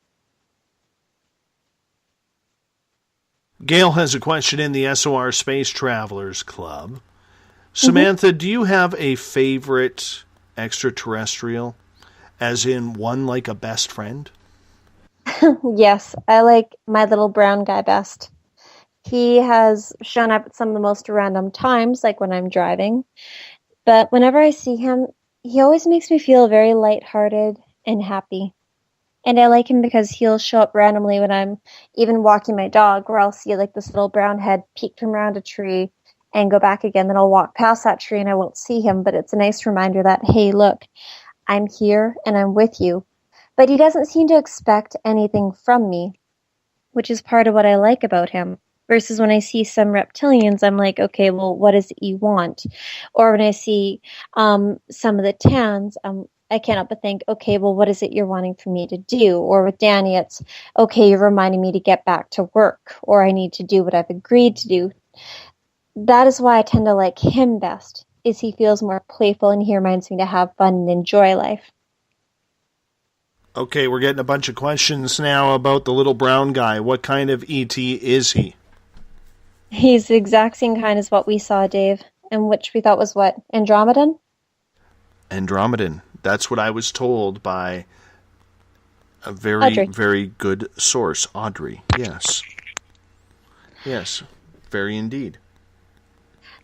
[SPEAKER 2] Gail has a question in the SOR Space Travelers Club. Samantha, do you have a favorite extraterrestrial, as in one like a best friend?
[SPEAKER 4] Yes, I like my little brown guy best. He has shown up at some of the most random times, like when I'm driving. But whenever I see him, he always makes me feel very lighthearted and happy. And I like him because he'll show up randomly when I'm even walking my dog, where I'll see like this little brown head peek from around a tree and go back again. Then I'll walk past that tree and I won't see him. But it's a nice reminder that, hey, look, I'm here and I'm with you. But he doesn't seem to expect anything from me, which is part of what I like about him. Versus when I see some reptilians, I'm like, okay, well, what is it you want? Or when I see some of the TANs, I can't help but think, okay, well, what is it you're wanting for me to do? Or with Danny, it's, okay, you're reminding me to get back to work, or I need to do what I've agreed to do. That is why I tend to like him best, is he feels more playful and he reminds me to have fun and enjoy life.
[SPEAKER 2] Okay, we're getting a bunch of questions now about the little brown guy. What kind of ET is he?
[SPEAKER 4] He's the exact same kind as what we saw, Dave, and which we thought was what? Andromedan?
[SPEAKER 2] Andromedan. That's what I was told by a very, very good source, Audrey. Yes. Yes, very indeed.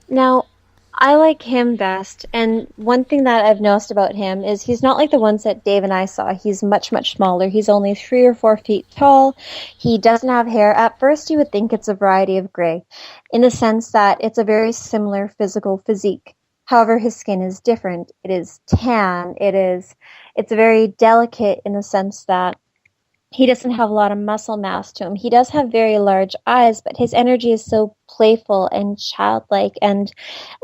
[SPEAKER 4] Now, I like him best, and one thing that I've noticed about him is he's not like the ones that Dave and I saw. He's much, much smaller. He's only 3 or 4 feet tall. He doesn't have hair. At first, you would think it's a variety of gray, in the sense that it's a very similar physical physique. However, his skin is different. It is tan. It's very delicate in the sense that he doesn't have a lot of muscle mass to him. He does have very large eyes, but his energy is so playful and childlike and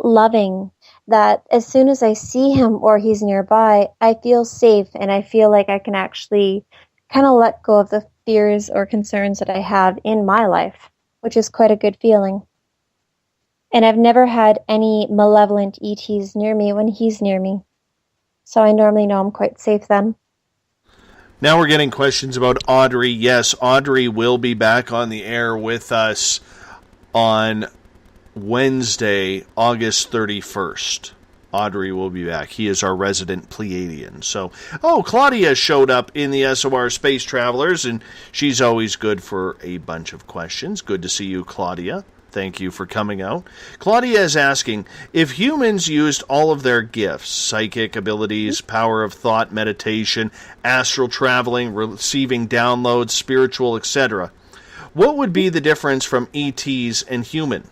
[SPEAKER 4] loving that as soon as I see him or he's nearby, I feel safe and I feel like I can actually kind of let go of the fears or concerns that I have in my life, which is quite a good feeling. And I've never had any malevolent ETs near me when he's near me. So I normally know I'm quite safe then.
[SPEAKER 2] Now we're getting questions about Audrey. Yes, Audrey will be back on the air with us on Wednesday, August 31st. Audrey will be back. He is our resident Pleiadian. So, Claudia showed up in the SOR Space Travelers, and she's always good for a bunch of questions. Good to see you, Claudia. Thank you for coming out. Claudia is asking, if humans used all of their gifts, psychic abilities, power of thought, meditation, astral traveling, receiving downloads, spiritual, etc., what would be the difference from ETs and human?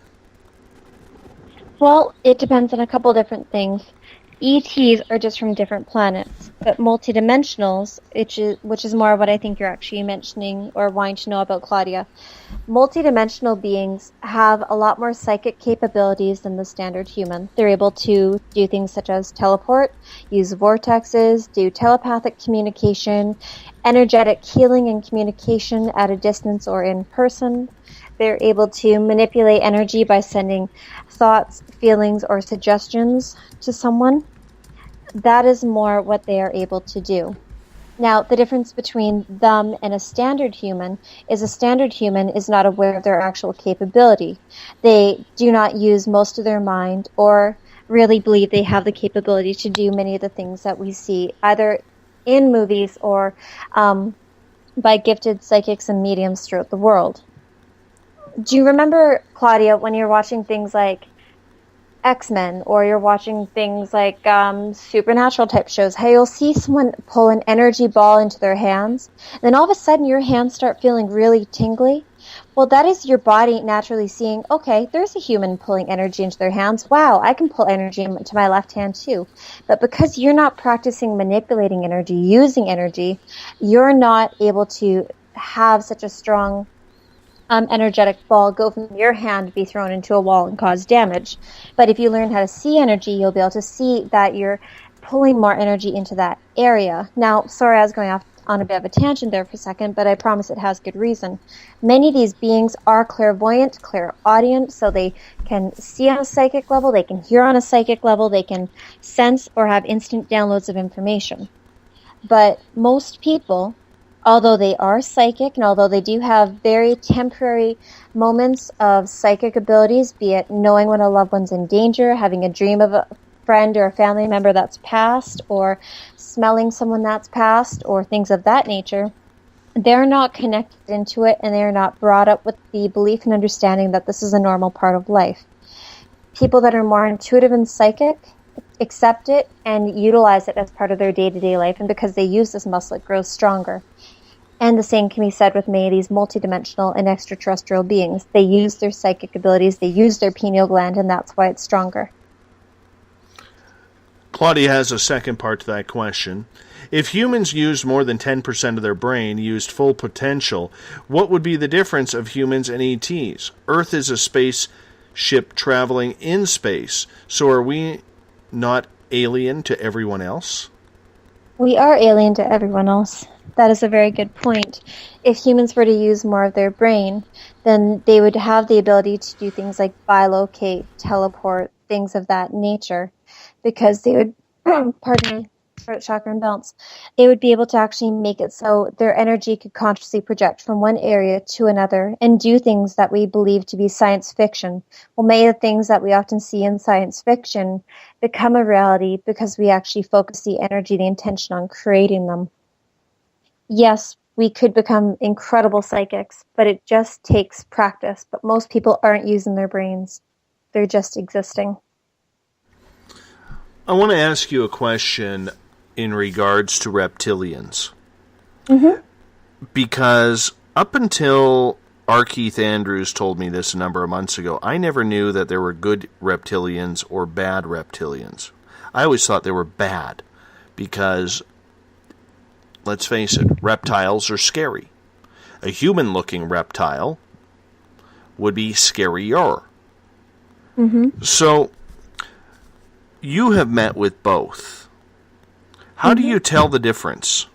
[SPEAKER 4] Well, it depends on a couple different things. ETs are just from different planets, but multidimensionals, which is more what I think you're actually mentioning or wanting to know about, Claudia. Multidimensional beings have a lot more psychic capabilities than the standard human. They're able to do things such as teleport, use vortexes, do telepathic communication, energetic healing and communication at a distance or in person. They're able to manipulate energy by sending thoughts, feelings, or suggestions to someone. That is more what they are able to do. Now, the difference between them and a standard human is a standard human is not aware of their actual capability. They do not use most of their mind or really believe they have the capability to do many of the things that we see, either in movies or by gifted psychics and mediums throughout the world. Do you remember, Claudia, when you're watching things like X-Men or you're watching things like supernatural type shows, how you'll see someone pull an energy ball into their hands, and then all of a sudden your hands start feeling really tingly? Well, that is your body naturally seeing, okay, there's a human pulling energy into their hands. Wow, I can pull energy into my left hand too. But because you're not practicing manipulating energy, using energy, you're not able to have such a strong energetic ball go from your hand, be thrown into a wall and cause damage. But if you learn how to see energy, you'll be able to see that you're pulling more energy into that area. Now, sorry, I was going off on a bit of a tangent there for a second, but I promise it has good reason. Many of these beings are clairvoyant, clairaudient, so they can see on a psychic level, they can hear on a psychic level, they can sense or have instant downloads of information. But most people, although they are psychic and although they do have very temporary moments of psychic abilities, be it knowing when a loved one's in danger, having a dream of a friend or a family member that's passed, or smelling someone that's passed, or things of that nature, they're not connected into it and they're not brought up with the belief and understanding that this is a normal part of life. People that are more intuitive and psychic accept it and utilize it as part of their day-to-day life, and because they use this muscle, it grows stronger. And the same can be said with many of these multidimensional and extraterrestrial beings. They use their psychic abilities, they use their pineal gland, and that's why it's stronger.
[SPEAKER 2] Claudia has a second part to that question. If humans used more than 10% of their brain, used full potential, what would be the difference of humans and ETs? Earth is a spaceship traveling in space, so are we not alien to everyone else?
[SPEAKER 4] We are alien to everyone else. That is a very good point. If humans were to use more of their brain, then they would have the ability to do things like bilocate, teleport, things of that nature, because they would, pardon me, throat chakra and bounce, they would be able to actually make it so their energy could consciously project from one area to another and do things that we believe to be science fiction. Well, many of the things that we often see in science fiction become a reality because we actually focus the energy, the intention on creating them. Yes, we could become incredible psychics, but it just takes practice. But most people aren't using their brains. They're just existing.
[SPEAKER 2] I want to ask you a question in regards to reptilians.
[SPEAKER 4] Mm-hmm.
[SPEAKER 2] Because up until R. Keith Andrews told me this a number of months ago, I never knew that there were good reptilians or bad reptilians. I always thought they were bad because, let's face it, reptiles are scary. A human-looking reptile would be scarier.
[SPEAKER 4] Mm-hmm.
[SPEAKER 2] So, you have met with both. How do you tell the difference?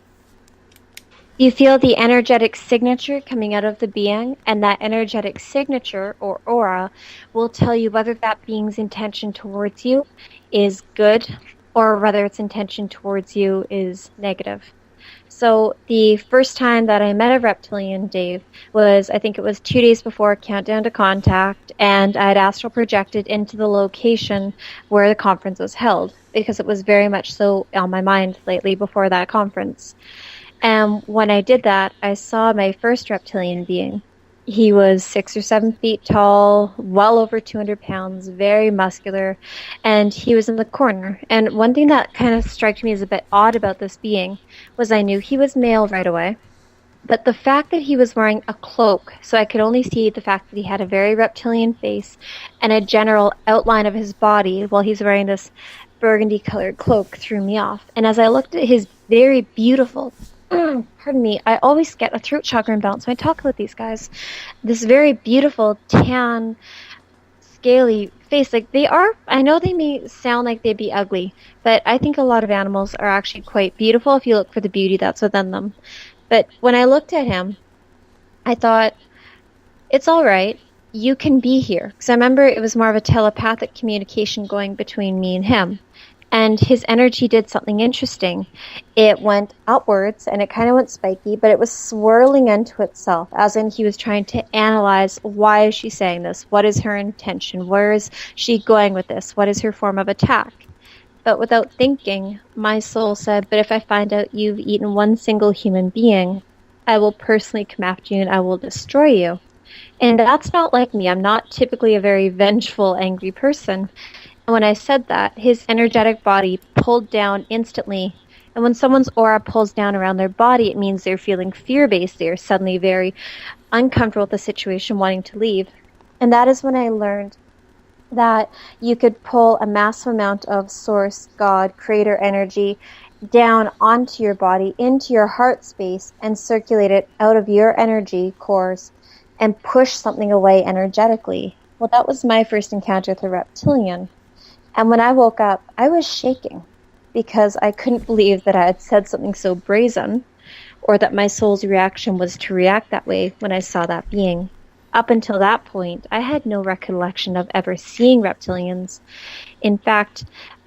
[SPEAKER 4] You feel the energetic signature coming out of the being, and that energetic signature or aura will tell you whether that being's intention towards you is good or whether its intention towards you is negative. So the first time that I met a reptilian, Dave, was, I think it was 2 days before Countdown to Contact, and I had astral projected into the location where the conference was held, because it was very much so on my mind lately before that conference. And when I did that, I saw my first reptilian being. He was 6 or 7 feet tall, well over 200 pounds, very muscular, and he was in the corner. And one thing that kind of struck me as a bit odd about this being was I knew he was male right away, but the fact that he was wearing a cloak, so I could only see the fact that he had a very reptilian face and a general outline of his body while he's wearing this burgundy-colored cloak, threw me off. And as I looked at his very beautiful, pardon me, I always get a throat chakra imbalance when I talk about these guys. This very beautiful, tan, scaly face. Like, they are, I know they may sound like they'd be ugly, but I think a lot of animals are actually quite beautiful if you look for the beauty that's within them. But when I looked at him, I thought, it's all right. You can be here. Because I remember it was more of a telepathic communication going between me and him. And his energy did something interesting. It went upwards, and it kind of went spiky, but it was swirling into itself, as in he was trying to analyze, why is she saying this? What is her intention? Where is she going with this? What is her form of attack? But without thinking, my soul said, but if I find out you've eaten one single human being, I will personally come after you and I will destroy you. And that's not like me. I'm not typically a very vengeful, angry person. And when I said that, his energetic body pulled down instantly. And when someone's aura pulls down around their body, it means they're feeling fear-based. They're suddenly very uncomfortable with the situation, wanting to leave. And that is when I learned that you could pull a massive amount of source, God, creator energy down onto your body, into your heart space, and circulate it out of your energy cores and push something away energetically. Well, that was my first encounter with a reptilian. And when I woke up, I was shaking because I couldn't believe that I had said something so brazen, or that my soul's reaction was to react that way when I saw that being. Up until that point, I had no recollection of ever seeing reptilians. In fact,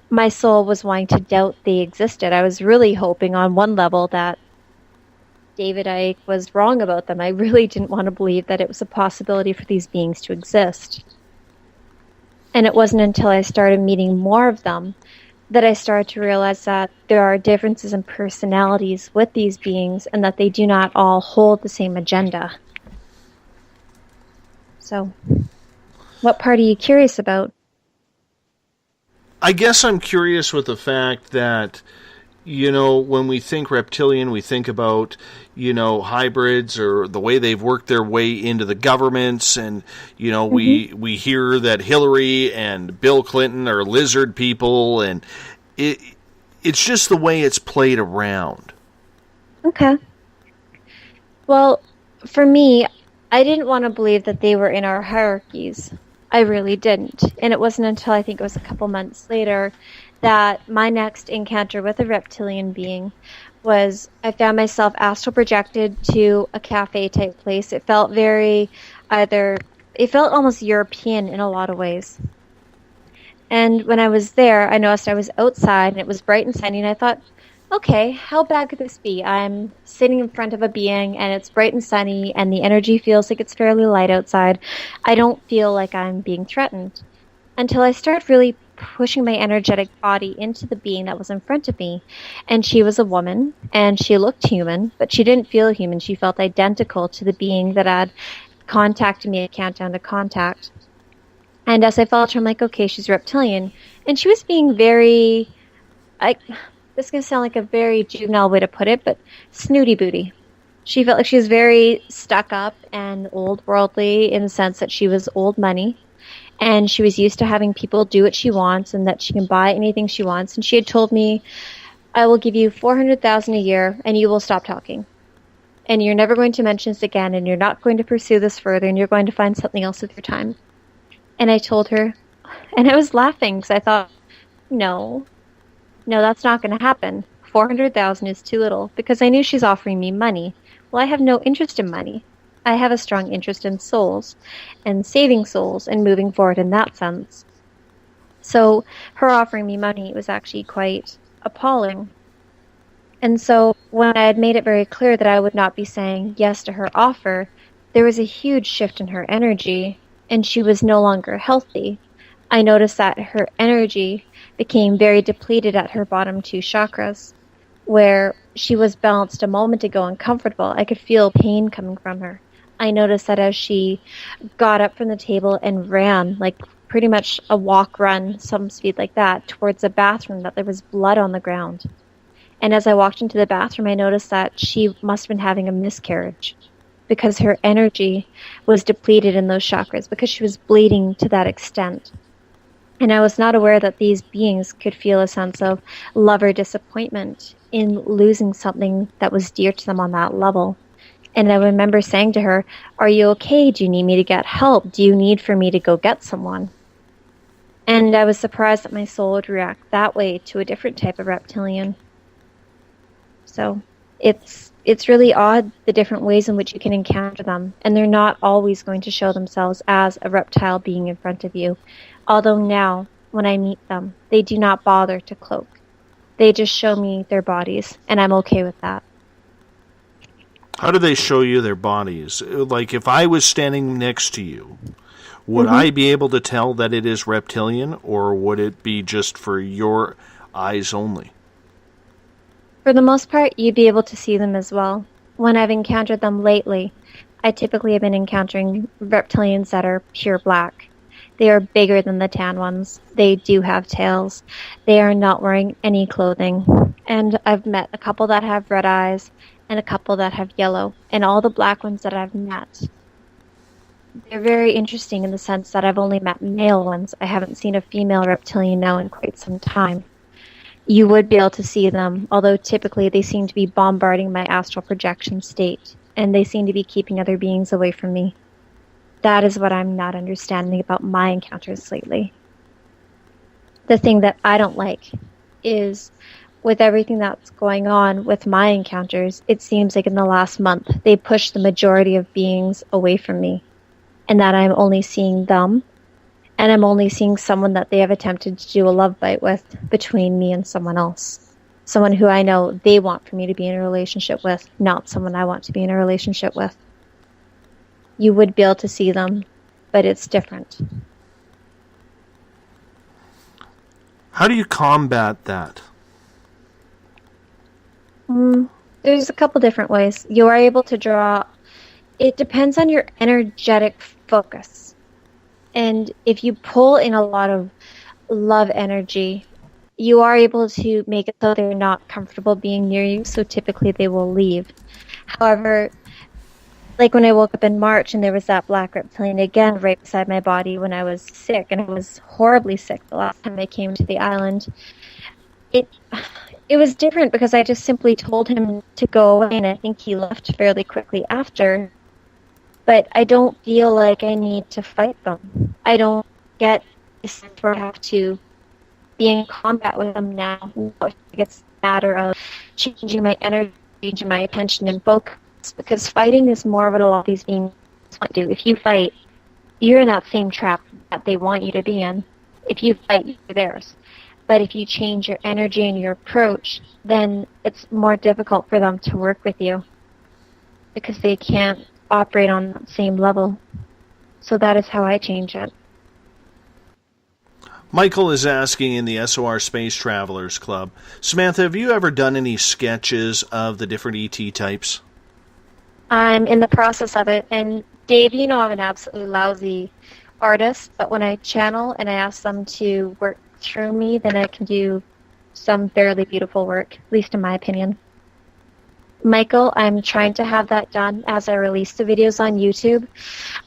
[SPEAKER 4] my soul was wanting to doubt they existed. I was really hoping on one level that David Icke was wrong about them. I really didn't want to believe that it was a possibility for these beings to exist. And it wasn't until I started meeting more of them that I started to realize that there are differences in personalities with these beings and that they do not all hold the same agenda. So, what part are you curious about?
[SPEAKER 2] I guess I'm curious with the fact that, you know, when we think reptilian, we think about, you know, hybrids or the way they've worked their way into the governments. And, you know, we hear that Hillary and Bill Clinton are lizard people. And it's just the way it's played around.
[SPEAKER 4] Okay. Well, for me, I didn't want to believe that they were in our hierarchies. I really didn't. And it wasn't until I think it was a couple months later that my next encounter with a reptilian being was I found myself astral projected to a cafe type place. It felt it felt almost European in a lot of ways. And when I was there, I noticed I was outside and it was bright and sunny, and I thought, okay, how bad could this be? I'm sitting in front of a being and it's bright and sunny and the energy feels like it's fairly light outside. I don't feel like I'm being threatened. Until I started really pushing my energetic body into the being that was in front of me. And she was a woman and she looked human, but she didn't feel human. She felt identical to the being that had contacted me at Countdown to Contact. And as I felt her, I'm like, okay, she's reptilian. And she was being very, this is going to sound like a very juvenile way to put it, but snooty booty. She felt like she was very stuck up and old worldly in the sense that she was old money. And she was used to having people do what she wants and that she can buy anything she wants. And she had told me, I will give you $400,000 a year and you will stop talking. And you're never going to mention this again and you're not going to pursue this further and you're going to find something else with your time. And I told her, and I was laughing because I thought, no, that's not going to happen. $400,000 is too little because I knew she's offering me money. Well, I have no interest in money. I have a strong interest in souls and saving souls and moving forward in that sense. So her offering me money was actually quite appalling. And so when I had made it very clear that I would not be saying yes to her offer, there was a huge shift in her energy and she was no longer healthy. I noticed that her energy became very depleted at her bottom two chakras, where she was balanced a moment ago and comfortable. I could feel pain coming from her. I noticed that as she got up from the table and ran, like pretty much a walk, run, some speed like that, towards the bathroom, that there was blood on the ground. And as I walked into the bathroom, I noticed that she must have been having a miscarriage because her energy was depleted in those chakras because she was bleeding to that extent. And I was not aware that these beings could feel a sense of love or disappointment in losing something that was dear to them on that level. And I remember saying to her, are you okay? Do you need me to get help? Do you need for me to go get someone? And I was surprised that my soul would react that way to a different type of reptilian. So it's really odd, the different ways in which you can encounter them. And they're not always going to show themselves as a reptile being in front of you. Although now, when I meet them, they do not bother to cloak. They just show me their bodies, and I'm okay with that.
[SPEAKER 2] How do they show you their bodies? Like, if I was standing next to you, would I be able to tell that it is reptilian, or would it be just for your eyes only? For the most part, you'd be able to see them as well. When I've encountered them lately,
[SPEAKER 4] I typically have been encountering reptilians that are pure black. They are bigger than the tan ones. They do have tails. They are not wearing any clothing. And I've met a couple that have red eyes and a couple that have yellow. And all the black ones that I've met, they're very interesting in the sense that I've only met male ones. I haven't seen a female reptilian now in quite some time. You would be able to see them, although typically they seem to be bombarding my astral projection state, and they seem to be keeping other beings away from me. That is what I'm not understanding about my encounters lately. The thing that I don't like is, with everything that's going on with my encounters, it seems like in the last month they pushed the majority of beings away from me, and that I'm only seeing them, and I'm only seeing someone that they have attempted to do a love bite with between me and someone else. Someone who I know they want for me to be in a relationship with, not someone I want to be in a relationship with. You would be able to see them, but it's different.
[SPEAKER 2] How do you combat that?
[SPEAKER 4] There's a couple different ways. You are able to draw. It depends on your energetic focus. And if you pull in a lot of love energy, you are able to make it so they're not comfortable being near you, so typically they will leave. However, like when I woke up in March and there was that black reptilian again right beside my body when I was sick, and I was horribly sick the last time I came to the island, it was different because I just simply told him to go away, and I think he left fairly quickly after. But I don't feel like I need to fight them. I don't get the sense where I have to be in combat with them now. It's a matter of changing my energy, changing my attention and focus, because fighting is more of what a lot of these beings want to do. If you fight, you're in that same trap that they want you to be in. If you fight, you're theirs. But if you change your energy and your approach, then it's more difficult for them to work with you because they can't operate on that same level. So that is how I change it.
[SPEAKER 2] Michael is asking in the SOR Space Travelers Club, Samantha, have you ever done any sketches of the different ET types?
[SPEAKER 4] I'm in the process of it, and Dave, you know I'm an absolutely lousy artist, but when I channel and I ask them to work through me, then I can do some fairly beautiful work, at least in my opinion. Michael, I'm trying to have that done as I release the videos on YouTube.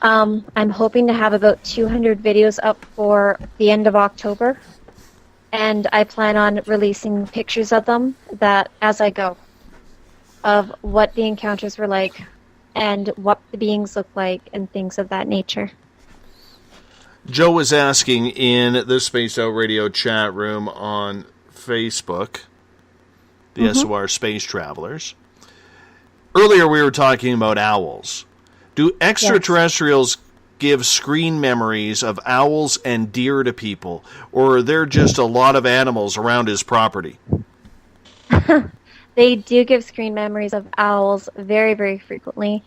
[SPEAKER 4] I'm hoping to have about 200 videos up for the end of October, and I plan on releasing pictures of them that as I go, of what the encounters were like and what the beings look like and things of that nature.
[SPEAKER 2] Joe was asking in the Spaced Out Radio chat room on Facebook, the SOR Space Travelers. Earlier we were talking about owls. Do extraterrestrials give screen memories of owls and deer to people, or are there just a lot of animals around his property?
[SPEAKER 4] They do give screen memories of owls very, very frequently.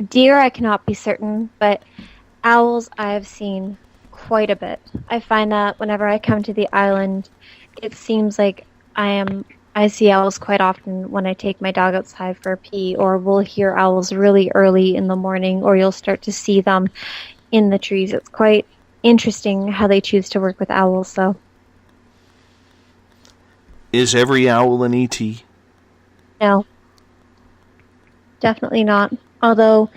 [SPEAKER 4] Deer, I cannot be certain, but owls I have seen quite a bit. I find that whenever I come to the island, it seems like I see owls quite often when I take my dog outside for a pee, or we'll hear owls really early in the morning, or you'll start to see them in the trees. It's quite interesting how they choose to work with owls, though.
[SPEAKER 2] Is every owl an ET?
[SPEAKER 4] No. Definitely not. Although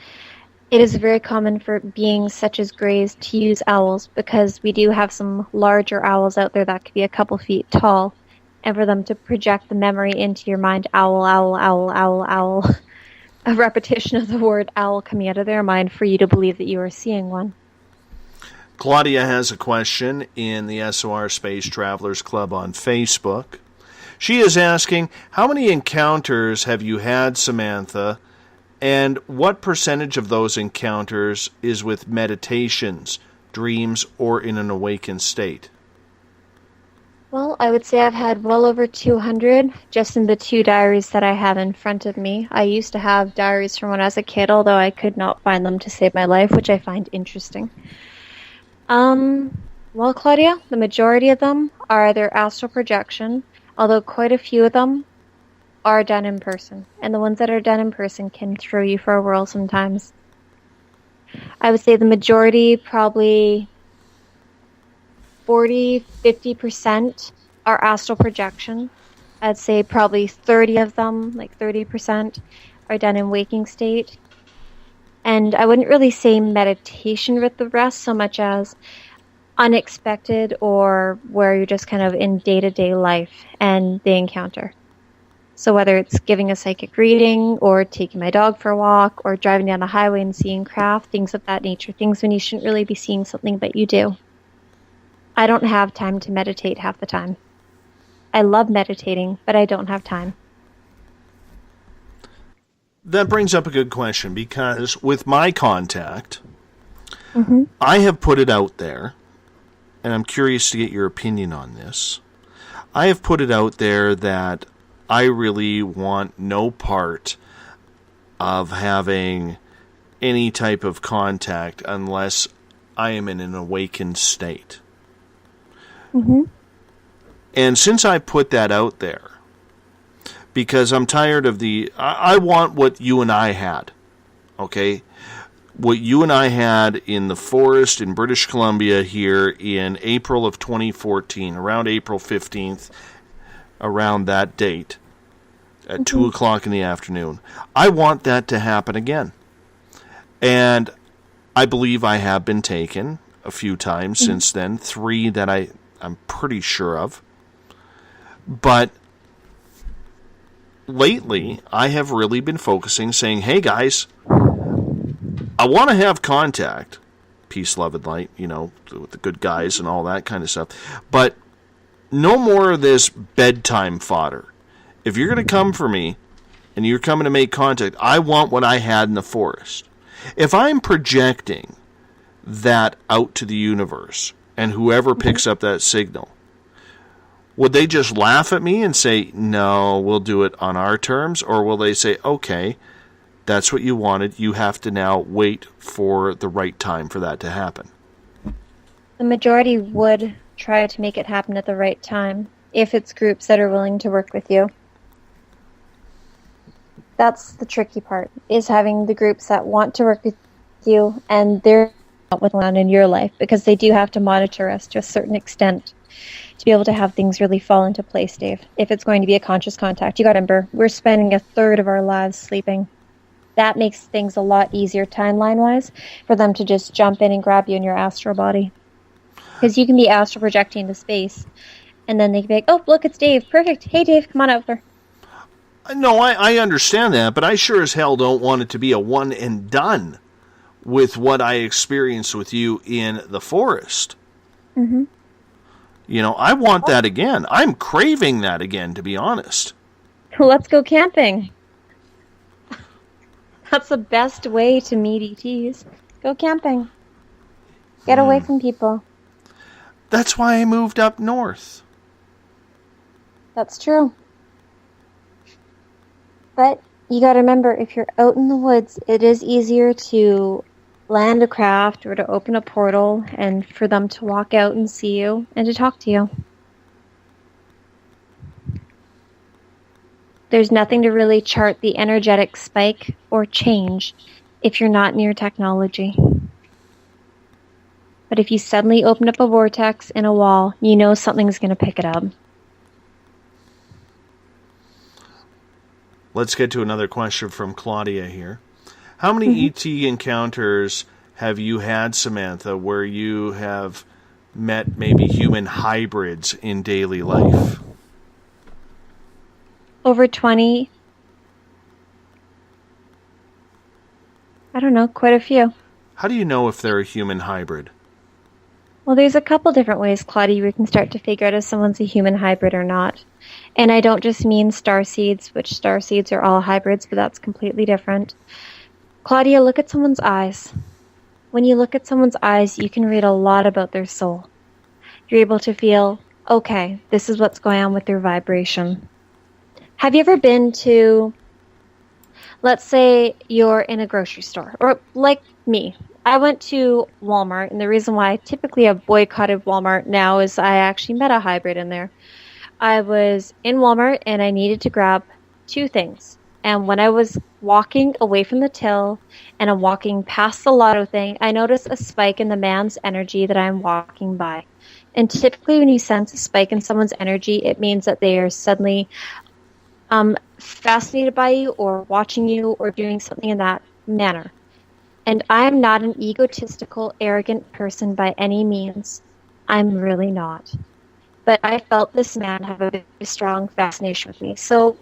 [SPEAKER 4] it is very common for beings such as greys to use owls, because we do have some larger owls out there that could be a couple feet tall, and for them to project the memory into your mind, owl, owl, owl, owl, owl, a repetition of the word owl coming out of their mind for you to believe that you are seeing one.
[SPEAKER 2] Claudia has a question in the SOR Space Travelers Club on Facebook. She is asking, how many encounters have you had, Samantha, and what percentage of those encounters is with meditations, dreams, or in an awakened state?
[SPEAKER 4] Well, I would say I've had well over 200 just in the 2 diaries that I have in front of me. I used to have diaries from when I was a kid, although I could not find them to save my life, which I find interesting. Well, Claudia, the majority of them are either astral projection, although quite a few of them are done in person. And the ones that are done in person can throw you for a whirl sometimes. I would say the majority, probably 40-50% are astral projection. I'd say probably 30 of them, like 30%, are done in waking state. And I wouldn't really say meditation with the rest so much as unexpected, or where you're just kind of in day-to-day life and the encounter. So whether it's giving a psychic reading, or taking my dog for a walk, or driving down a highway and seeing craft, things of that nature, things when you shouldn't really be seeing something, but you do. I don't have time to meditate half the time. I love meditating, but I don't have time.
[SPEAKER 2] That brings up a good question, because with my contact,
[SPEAKER 4] Mm-hmm.
[SPEAKER 2] I have put it out there, and I'm curious to get your opinion on this. I have put it out there that I really want no part of having any type of contact unless I am in an awakened state.
[SPEAKER 4] Mm-hmm.
[SPEAKER 2] And since I put that out there, because I'm tired of I want what you and I had, okay? What you and I had in the forest in British Columbia here in April of 2014, around April 15th, around that date, at 2 o'clock in the afternoon. I want that to happen again. And I believe I have been taken a few times since then, 3 that I'm pretty sure of. But lately, I have really been focusing, saying, hey guys, I want to have contact, peace, love, and light, with the good guys and all that kind of stuff. But no more of this bedtime fodder. If you're going to come for me and you're coming to make contact, I want what I had in the forest. If I'm projecting that out to the universe and whoever picks up that signal, would they just laugh at me and say, no, we'll do it on our terms? Or will they say, okay, that's what you wanted. You have to now wait for the right time for that to happen?
[SPEAKER 4] The majority would try to make it happen at the right time, if it's groups that are willing to work with you. That's the tricky part, is having the groups that want to work with you, and they're not what's going on in your life, because they do have to monitor us to a certain extent to be able to have things really fall into place, Dave. If it's going to be a conscious contact, you got to remember, we're spending a third of our lives sleeping. That makes things a lot easier timeline-wise for them to just jump in and grab you in your astral body. Because you can be astral projecting into space, and then they can be like, oh, look, it's Dave. Perfect. Hey, Dave, come on over.
[SPEAKER 2] No, I understand that, but I sure as hell don't want it to be a one and done with what I experienced with you in the forest.
[SPEAKER 4] Mm-hmm.
[SPEAKER 2] I want that again. I'm craving that again, to be honest.
[SPEAKER 4] Let's go camping. That's the best way to meet ETs. Go camping. Get away from people.
[SPEAKER 2] That's why I moved up north.
[SPEAKER 4] That's true. But you got to remember, if you're out in the woods, it is easier to land a craft or to open a portal and for them to walk out and see you and to talk to you. There's nothing to really chart the energetic spike or change if you're not near technology. But if you suddenly open up a vortex in a wall, you know something's going to pick it up.
[SPEAKER 2] Let's get to another question from Claudia here. How many ET encounters have you had, Samantha, where you have met maybe human hybrids in daily life?
[SPEAKER 4] Over 20. I don't know, quite a few.
[SPEAKER 2] How do you know if they're a human hybrid?
[SPEAKER 4] Well, there's a couple different ways, Claudia, we can start to figure out if someone's a human hybrid or not. And I don't just mean starseeds, which starseeds are all hybrids, but that's completely different. Claudia, look at someone's eyes. When you look at someone's eyes, you can read a lot about their soul. You're able to feel, okay, this is what's going on with their vibration. Have you ever been to, let's say you're in a grocery store, or like me. I went to Walmart, and the reason why I typically have boycotted Walmart now is I actually met a hybrid in there. I was in Walmart, and I needed to grab 2 things. And when I was walking away from the till and I'm walking past the lotto thing, I noticed a spike in the man's energy that I'm walking by. And typically when you sense a spike in someone's energy, it means that they are suddenly fascinated by you or watching you or doing something in that manner. And I'm not an egotistical, arrogant person by any means. I'm really not. But I felt this man have a very strong fascination with me. So,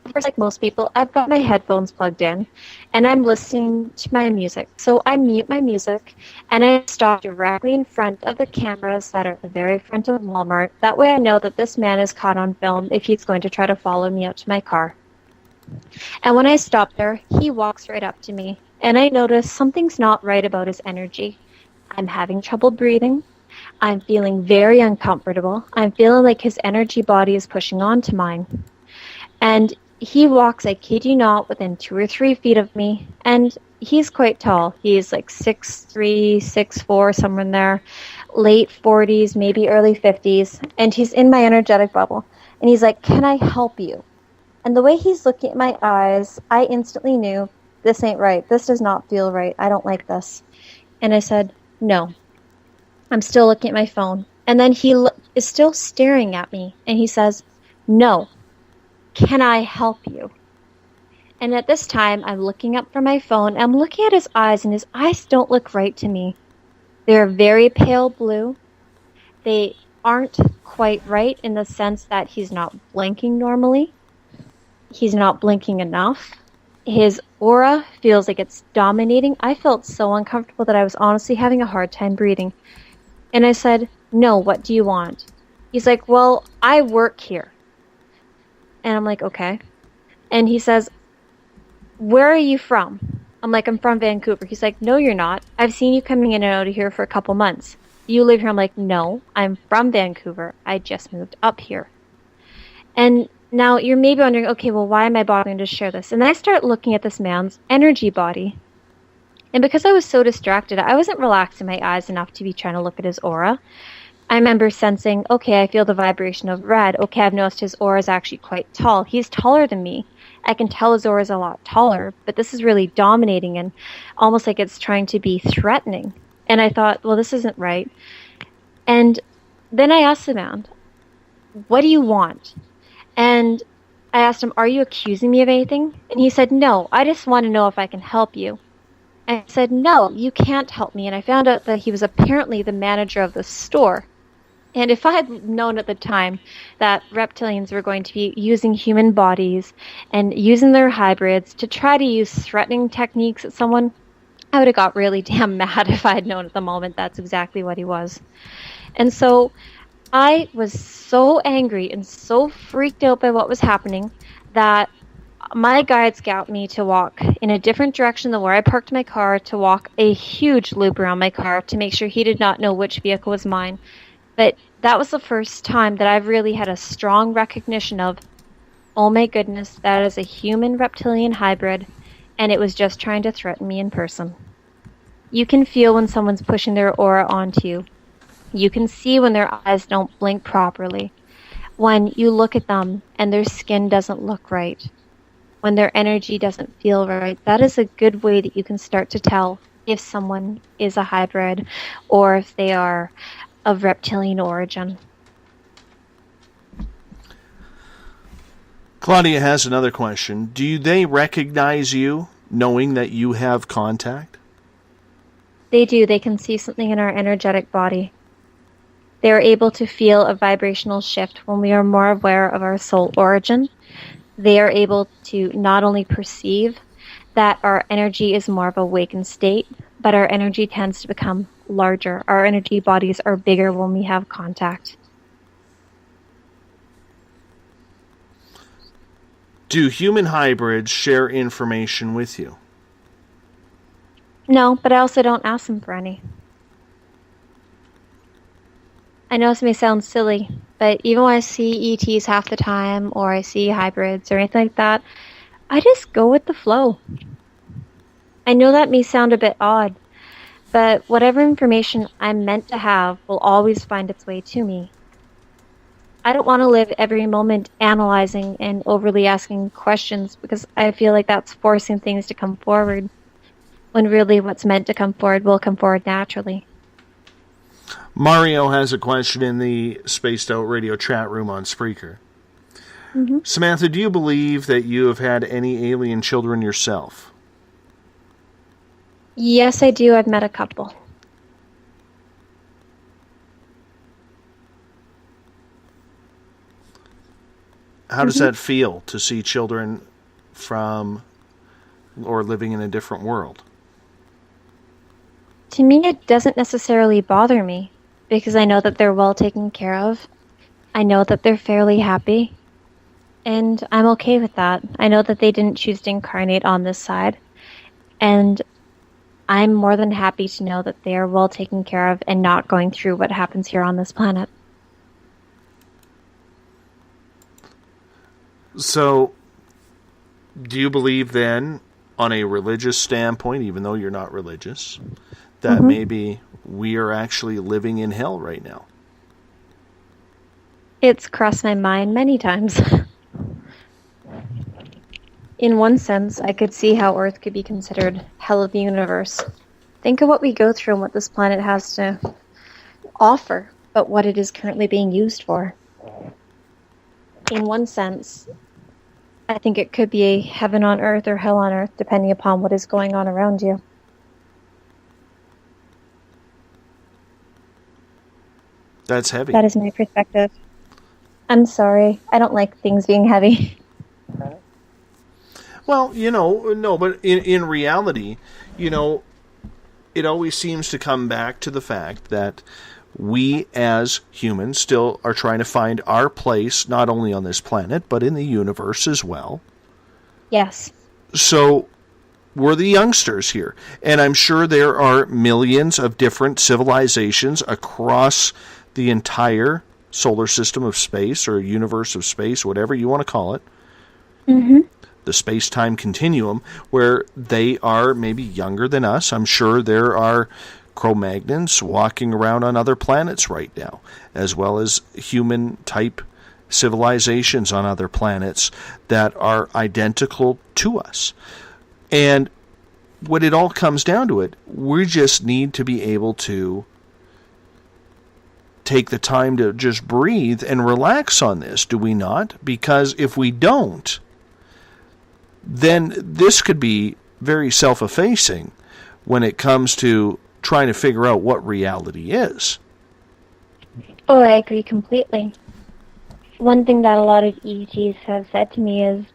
[SPEAKER 4] of course, like most people, I've got my headphones plugged in, and I'm listening to my music. So I mute my music, and I stop directly in front of the cameras that are at the very front of Walmart. That way I know that this man is caught on film if he's going to try to follow me out to my car. And when I stop there, he walks right up to me, and I notice something's not right about his energy. I'm having trouble breathing. I'm feeling very uncomfortable. I'm feeling like his energy body is pushing onto mine. And he walks, I kid you not, within 2 or 3 feet of me. And he's quite tall. He's like 6'3", 6'4", somewhere in there. Late 40s, maybe early 50s. And he's in my energetic bubble. And he's like, "Can I help you?" And the way he's looking at my eyes, I instantly knew, this ain't right. This does not feel right. I don't like this. And I said, "No." I'm still looking at my phone. And then he is still staring at me. And he says, "No. Can I help you?" And at this time, I'm looking up from my phone. I'm looking at his eyes, and his eyes don't look right to me. They're very pale blue. They aren't quite right in the sense that he's not blinking normally. He's not blinking enough. His aura feels like it's dominating. I felt so uncomfortable that I was honestly having a hard time breathing. And I said, "No, what do you want?" He's like, "Well, I work here." And I'm like, "Okay." And he says, "Where are you from?" I'm like, "I'm from Vancouver." He's like, "No, you're not. I've seen you coming in and out of here for a couple months. You live here." I'm like, "No, I'm from Vancouver. I just moved up here." And now you're maybe wondering, okay, well, why am I bothering to share this? And then I start looking at this man's energy body. And because I was so distracted, I wasn't relaxing my eyes enough to be trying to look at his aura. I remember sensing, okay, I feel the vibration of red. Okay, I've noticed his aura is actually quite tall. He's taller than me. I can tell his aura is a lot taller, but this is really dominating and almost like it's trying to be threatening. And I thought, well, this isn't right. And then I asked the man, "What do you want?" And I asked him, "Are you accusing me of anything?" And he said, "No, I just want to know if I can help you." And I said, "No, you can't help me." And I found out that he was apparently the manager of the store. And if I had known at the time that reptilians were going to be using human bodies and using their hybrids to try to use threatening techniques at someone, I would have got really damn mad if I had known at the moment that's exactly what he was. And so I was so angry and so freaked out by what was happening that my guides got me to walk in a different direction than where I parked my car, to walk a huge loop around my car to make sure he did not know which vehicle was mine. But that was the first time that I've really had a strong recognition of, oh my goodness, that is a human reptilian hybrid, and it was just trying to threaten me in person. You can feel when someone's pushing their aura onto you. You can see when their eyes don't blink properly. When you look at them and their skin doesn't look right. When their energy doesn't feel right. That is a good way that you can start to tell if someone is a hybrid or if they are of reptilian origin.
[SPEAKER 2] Claudia has another question. Do they recognize you knowing that you have contact?
[SPEAKER 4] They do. They can see something in our energetic body. They are able to feel a vibrational shift when we are more aware of our soul origin. They are able to not only perceive that our energy is more of a awakened state, but our energy tends to become larger. Our energy bodies are bigger when we have contact.
[SPEAKER 2] Do human hybrids share information with you?
[SPEAKER 4] No, but I also don't ask them for any. I know this may sound silly, but even when I see ETs half the time, or I see hybrids or anything like that, I just go with the flow. I know that may sound a bit odd, but whatever information I'm meant to have will always find its way to me. I don't want to live every moment analyzing and overly asking questions, because I feel like that's forcing things to come forward, when really what's meant to come forward will come forward naturally.
[SPEAKER 2] Mario has a question in the Spaced Out Radio chat room on Spreaker.
[SPEAKER 4] Mm-hmm.
[SPEAKER 2] Samantha, do you believe that you have had any alien children yourself?
[SPEAKER 4] Yes, I do. I've met a couple.
[SPEAKER 2] How does that feel to see children from or living in a different world?
[SPEAKER 4] To me, it doesn't necessarily bother me, because I know that they're well taken care of. I know that they're fairly happy, and I'm okay with that. I know that they didn't choose to incarnate on this side, and I'm more than happy to know that they are well taken care of and not going through what happens here on this planet.
[SPEAKER 2] So, do you believe then, on a religious standpoint, even though you're not religious, that maybe we are actually living in hell right now?
[SPEAKER 4] It's crossed my mind many times. In one sense, I could see how Earth could be considered hell of the universe. Think of what we go through and what this planet has to offer, but what it is currently being used for. In one sense, I think it could be a heaven on earth or hell on earth, depending upon what is going on around you.
[SPEAKER 2] That's heavy.
[SPEAKER 4] That is my perspective. I'm sorry. I don't like things being heavy.
[SPEAKER 2] Well, no, but in reality, it always seems to come back to the fact that we as humans still are trying to find our place, not only on this planet, but in the universe as well.
[SPEAKER 4] Yes.
[SPEAKER 2] So we're the youngsters here. And I'm sure there are millions of different civilizations across the entire solar system of space, or universe of space, whatever you want to call it.
[SPEAKER 4] Mm-hmm.
[SPEAKER 2] The space-time continuum, where they are maybe younger than us. I'm sure there are Cro-Magnons walking around on other planets right now, as well as human-type civilizations on other planets that are identical to us. And when it all comes down to it, we just need to be able to take the time to just breathe and relax on this, do we not? Because if we don't, then this could be very self-effacing when it comes to trying to figure out what reality is.
[SPEAKER 4] Oh, I agree completely. One thing that a lot of ETs have said to me is,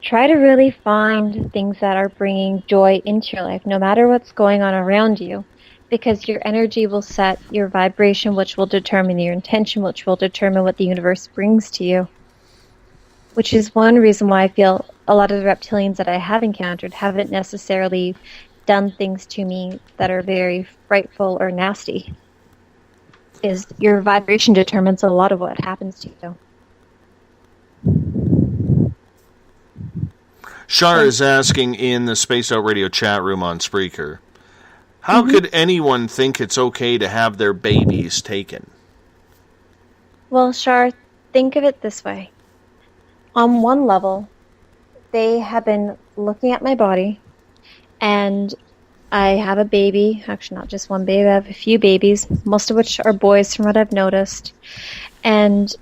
[SPEAKER 4] try to really find things that are bringing joy into your life, no matter what's going on around you, because your energy will set your vibration, which will determine your intention, which will determine what the universe brings to you. Which is one reason why I feel a lot of the reptilians that I have encountered haven't necessarily done things to me that are very frightful or nasty. Is your vibration determines a lot of what happens to you.
[SPEAKER 2] Shar is asking in the Spaced Out Radio chat room on Spreaker, how could anyone think it's okay to have their babies taken?
[SPEAKER 4] Well, Shar, think of it this way. On one level, they have been looking at my body, and I have a baby. Actually, not just one baby. I have a few babies, most of which are boys from what I've noticed. And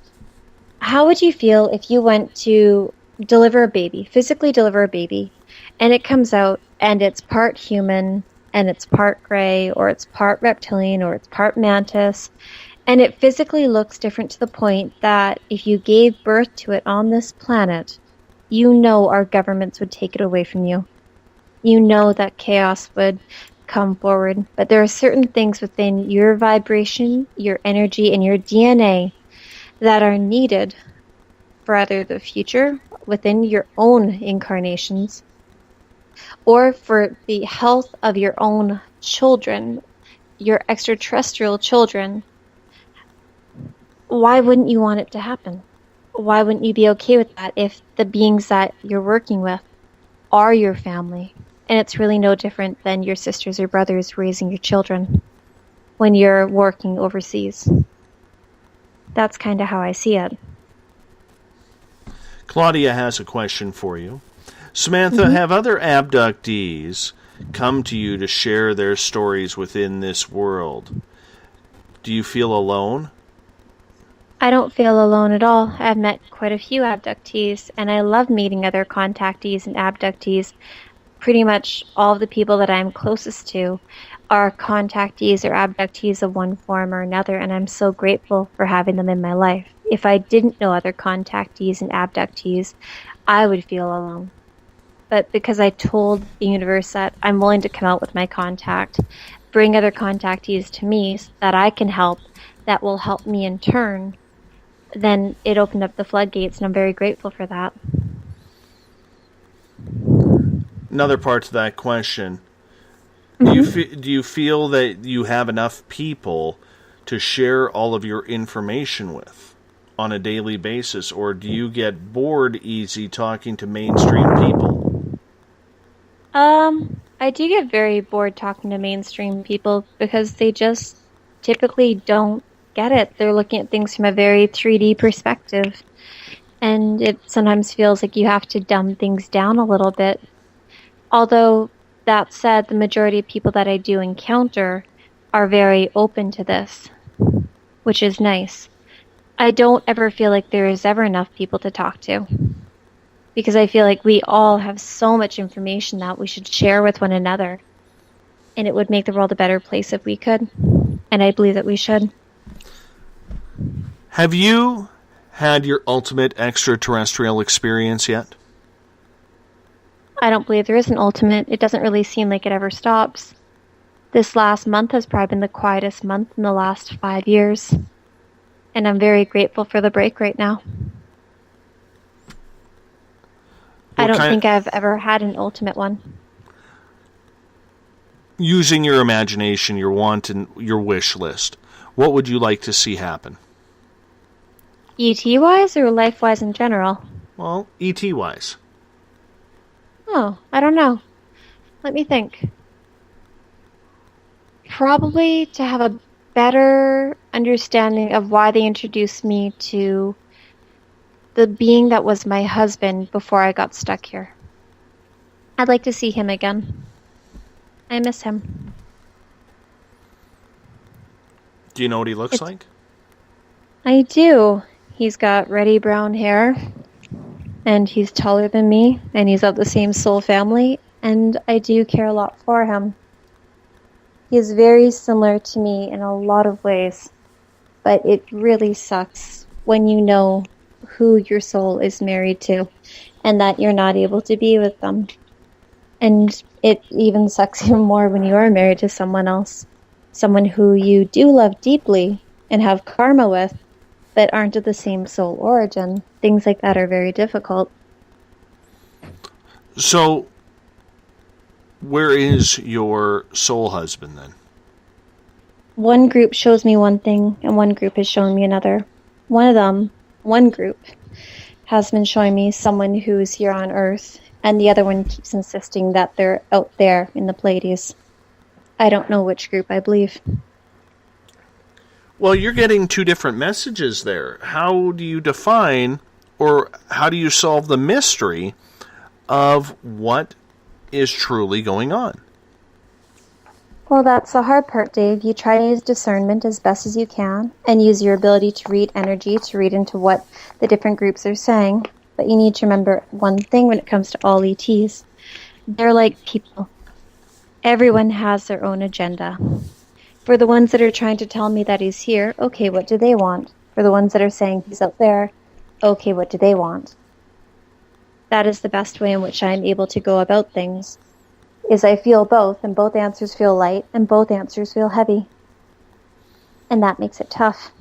[SPEAKER 4] how would you feel if you went to deliver a baby, physically deliver a baby, and it comes out and it's part human, and it's part gray, or it's part reptilian, or it's part mantis, and it physically looks different to the point that if you gave birth to it on this planet, you know our governments would take it away from you. You know that chaos would come forward. But there are certain things within your vibration, your energy, and your DNA that are needed for either the future, within your own incarnations, or for the health of your own children, your extraterrestrial children. Why wouldn't you want it to happen? Why wouldn't you be okay with that if the beings that you're working with are your family? And it's really no different than your sisters or brothers raising your children when you're working overseas. that's kind of how I see it.
[SPEAKER 2] Claudia has a question for you. Samantha, have other abductees come to you to share their stories within this world? Do you feel alone?
[SPEAKER 4] I don't feel alone at all. I've met quite a few abductees, and I love meeting other contactees and abductees. Pretty much all of the people that I'm closest to are contactees or abductees of one form or another, and I'm so grateful for having them in my life. If I didn't know other contactees and abductees, I would feel alone. But because I told the universe that I'm willing to come out with my contact, bring other contactees to me so that I can help, that will help me in turn, then it opened up the floodgates, and I'm very grateful for that.
[SPEAKER 2] Another part to that question. Do you feel that you have enough people to share all of your information with on a daily basis, or do you get bored easy talking to mainstream people?
[SPEAKER 4] I do get very bored talking to mainstream people because they just typically don't get it. They're looking at things from a very 3D perspective, and it sometimes feels like you have to dumb things down a little bit. Although, that said, the majority of people that I do encounter are very open to this, which is nice. I don't ever feel like there is ever enough people to talk to, because I feel like we all have so much information that we should share with one another, and it would make the world a better place if we could, and I believe that we should.
[SPEAKER 2] Have you had your ultimate extraterrestrial experience yet?
[SPEAKER 4] I don't believe there is an ultimate. It doesn't really seem like it ever stops. This last month has probably been the quietest month in the last 5 years, and I'm very grateful for the break right now. I don't think I've ever had an ultimate one.
[SPEAKER 2] Using your imagination, your want, and your wish list, what would you like to see happen?
[SPEAKER 4] ET-wise or life-wise in general?
[SPEAKER 2] Well, ET-wise.
[SPEAKER 4] Oh, I don't know. Let me think. Probably to have a better understanding of why they introduced me to the being that was my husband before I got stuck here. I'd like to see him again. I miss him.
[SPEAKER 2] Do you know what he looks like?
[SPEAKER 4] I do. He's got reddy brown hair, and he's taller than me, and he's of the same soul family, and I do care a lot for him. He's very similar to me in a lot of ways, but it really sucks when you know who your soul is married to and that you're not able to be with them. And it even sucks even more when you are married to someone else, someone who you do love deeply and have karma with, but aren't of the same soul origin. Things like that are very difficult.
[SPEAKER 2] So, where is your soul husband then?
[SPEAKER 4] One group shows me one thing, and one group is showing me another. One group, has been showing me someone who is here on Earth, and the other one keeps insisting that they're out there in the Pleiades. I don't know which group I believe.
[SPEAKER 2] Well, you're getting two different messages there. How do you define, or how do you solve the mystery of what is truly going on?
[SPEAKER 4] Well, that's the hard part, Dave. You try to use discernment as best as you can and use your ability to read energy, to read into what the different groups are saying. But you need to remember one thing when it comes to all ETs. They're like people. Everyone has their own agenda. For the ones that are trying to tell me that he's here, okay, what do they want? For the ones that are saying he's out there, okay, what do they want? That is the best way in which I'm able to go about things. Is I feel both, and both answers feel light, and both answers feel heavy. And that makes it tough.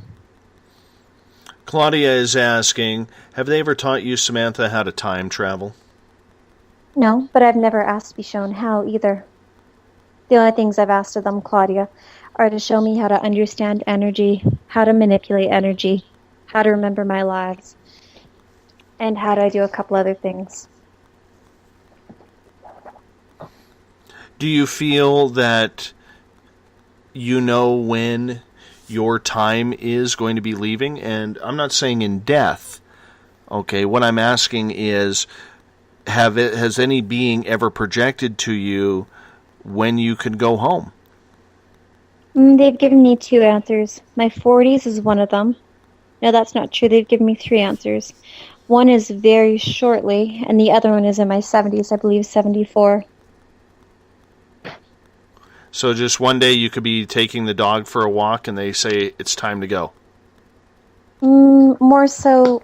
[SPEAKER 2] Claudia is asking, have they ever taught you, Samantha, how to time travel?
[SPEAKER 4] No, but I've never asked to be shown how either. The only things I've asked of them, Claudia, are to show me how to understand energy, how to manipulate energy, how to remember my lives, and how to do a couple other things.
[SPEAKER 2] Do you feel that you know when your time is going to be leaving, and I'm not saying in death. Okay, what I'm asking is, has any being ever projected to you when you could go home?
[SPEAKER 4] They've given me 2 answers. My 40s is one of them. No, that's not true. They've given me 3 answers. One is very shortly, and the other one is in my 70s, I believe 74.
[SPEAKER 2] So just one day you could be taking the dog for a walk and they say it's time to go.
[SPEAKER 4] More so,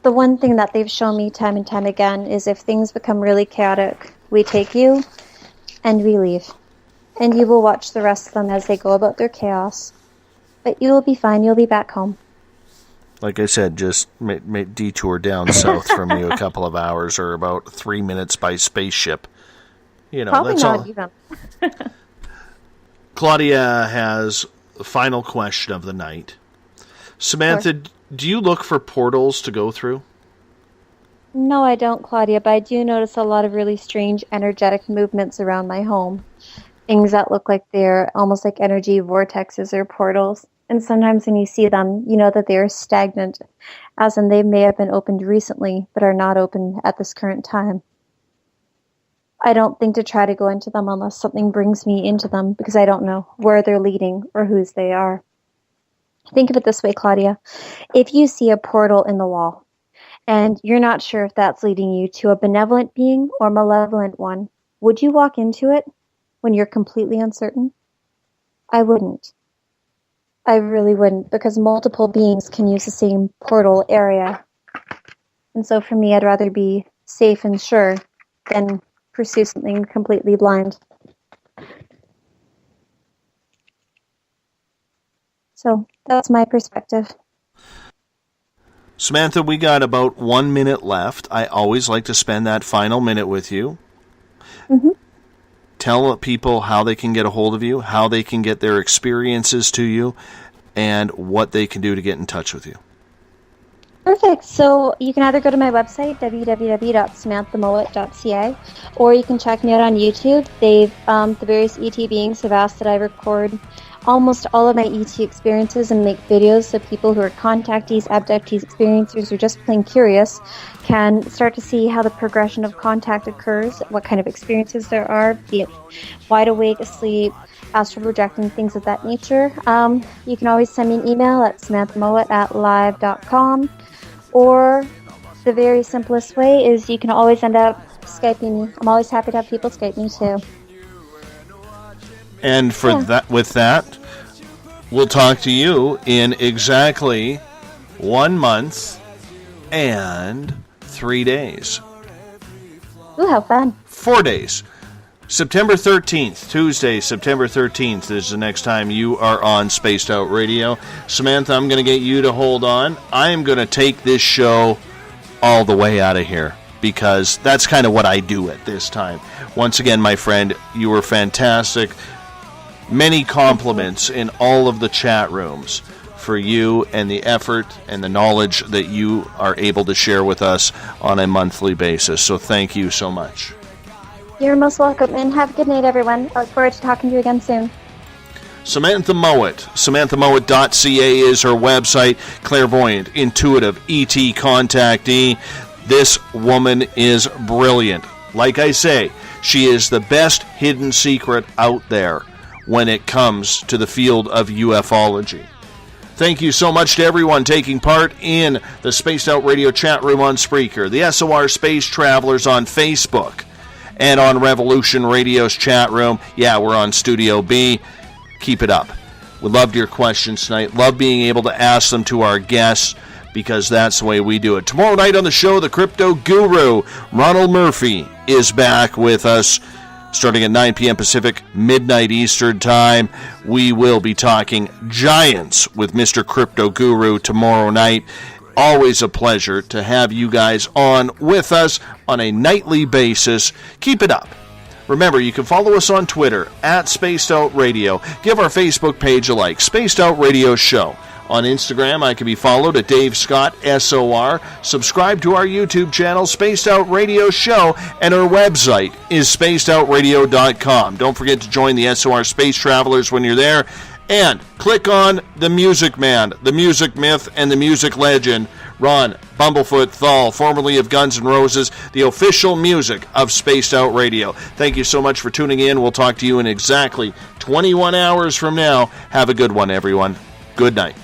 [SPEAKER 4] the one thing that they've shown me time and time again is if things become really chaotic, we take you and we leave. And you will watch the rest of them as they go about their chaos. But you will be fine. You'll be back home.
[SPEAKER 2] Like I said, just detour down south from you a couple of hours, or about 3 minutes by spaceship. You know,
[SPEAKER 4] probably
[SPEAKER 2] that's
[SPEAKER 4] not
[SPEAKER 2] all.
[SPEAKER 4] Even.
[SPEAKER 2] Claudia has the final question of the night. Samantha, do you look for portals to go through?
[SPEAKER 4] No, I don't, Claudia, but I do notice a lot of really strange energetic movements around my home. Things that look like they're almost like energy vortexes or portals. And sometimes when you see them, you know that they are stagnant, as in they may have been opened recently, but are not open at this current time. I don't think to try to go into them unless something brings me into them, because I don't know where they're leading or whose they are. Think of it this way, Claudia. If you see a portal in the wall, and you're not sure if that's leading you to a benevolent being or malevolent one, would you walk into it when you're completely uncertain? I wouldn't. I really wouldn't, because multiple beings can use the same portal area. And so for me, I'd rather be safe and sure than pursue something completely blind. So that's my perspective.
[SPEAKER 2] Samantha, we got about 1 minute left. I always like to spend that final minute with you.
[SPEAKER 4] Mm-hmm.
[SPEAKER 2] Tell people how they can get a hold of you, how they can get their experiences to you, and what they can do to get in touch with you.
[SPEAKER 4] Perfect. So you can either go to my website, www.samanthamowat.ca, or you can check me out on YouTube. The various ET beings have asked that I record almost all of my ET experiences and make videos so people who are contactees, abductees, experiencers, or just plain curious can start to see how the progression of contact occurs, what kind of experiences there are, be it wide awake, asleep, astral projecting, things of that nature. You can always send me an email at samanthamowat@live.com, or the very simplest way is you can always end up Skyping me. I'm always happy to have people Skype me too.
[SPEAKER 2] And with that, we'll talk to you in exactly 1 month and 3 days.
[SPEAKER 4] Ooh, how fun.
[SPEAKER 2] 4 days. September 13th, Tuesday, September 13th is the next time you are on Spaced Out Radio. Samantha, I'm going to get you to hold on. I am going to take this show all the way out of here, because that's kind of what I do at this time. Once again, my friend, you were fantastic. Many compliments in all of the chat rooms for you and the effort and the knowledge that you are able to share with us on a monthly basis. So thank you so much.
[SPEAKER 4] You're most welcome, and have a good night, everyone. I look forward to talking to you again soon.
[SPEAKER 2] Samantha Mowat. SamanthaMowat.ca is her website. Clairvoyant, intuitive, ET contactee. This woman is brilliant. Like I say, she is the best hidden secret out there when it comes to the field of ufology. Thank you so much to everyone taking part in the Spaced Out Radio chat room on Spreaker, the SOR Space Travelers on Facebook, and on Revolution Radio's chat room. Yeah, we're on Studio B. Keep it up. We loved your questions tonight. Love being able to ask them to our guests, because that's the way we do it. Tomorrow night on the show, the crypto guru, Ronald Murphy, is back with us. Starting at 9 p.m. Pacific, midnight Eastern Time. We will be talking giants with Mr. Crypto Guru tomorrow night. Always a pleasure to have you guys on with us on a nightly basis. Keep it up. Remember, you can follow us on Twitter at Spaced Out Radio. Give our Facebook page a like, Spaced Out Radio Show. On Instagram, I can be followed at Dave Scott SOR. Subscribe to our YouTube channel, Spaced Out Radio Show, and our website is spacedoutradio.com. Don't forget to join the SOR Space Travelers when you're there. And click on the music man, the music myth, and the music legend, Ron Bumblefoot THAL, formerly of Guns N' Roses, the official music of Spaced Out Radio. Thank you so much for tuning in. We'll talk to you in exactly 21 hours from now. Have a good one, everyone. Good night.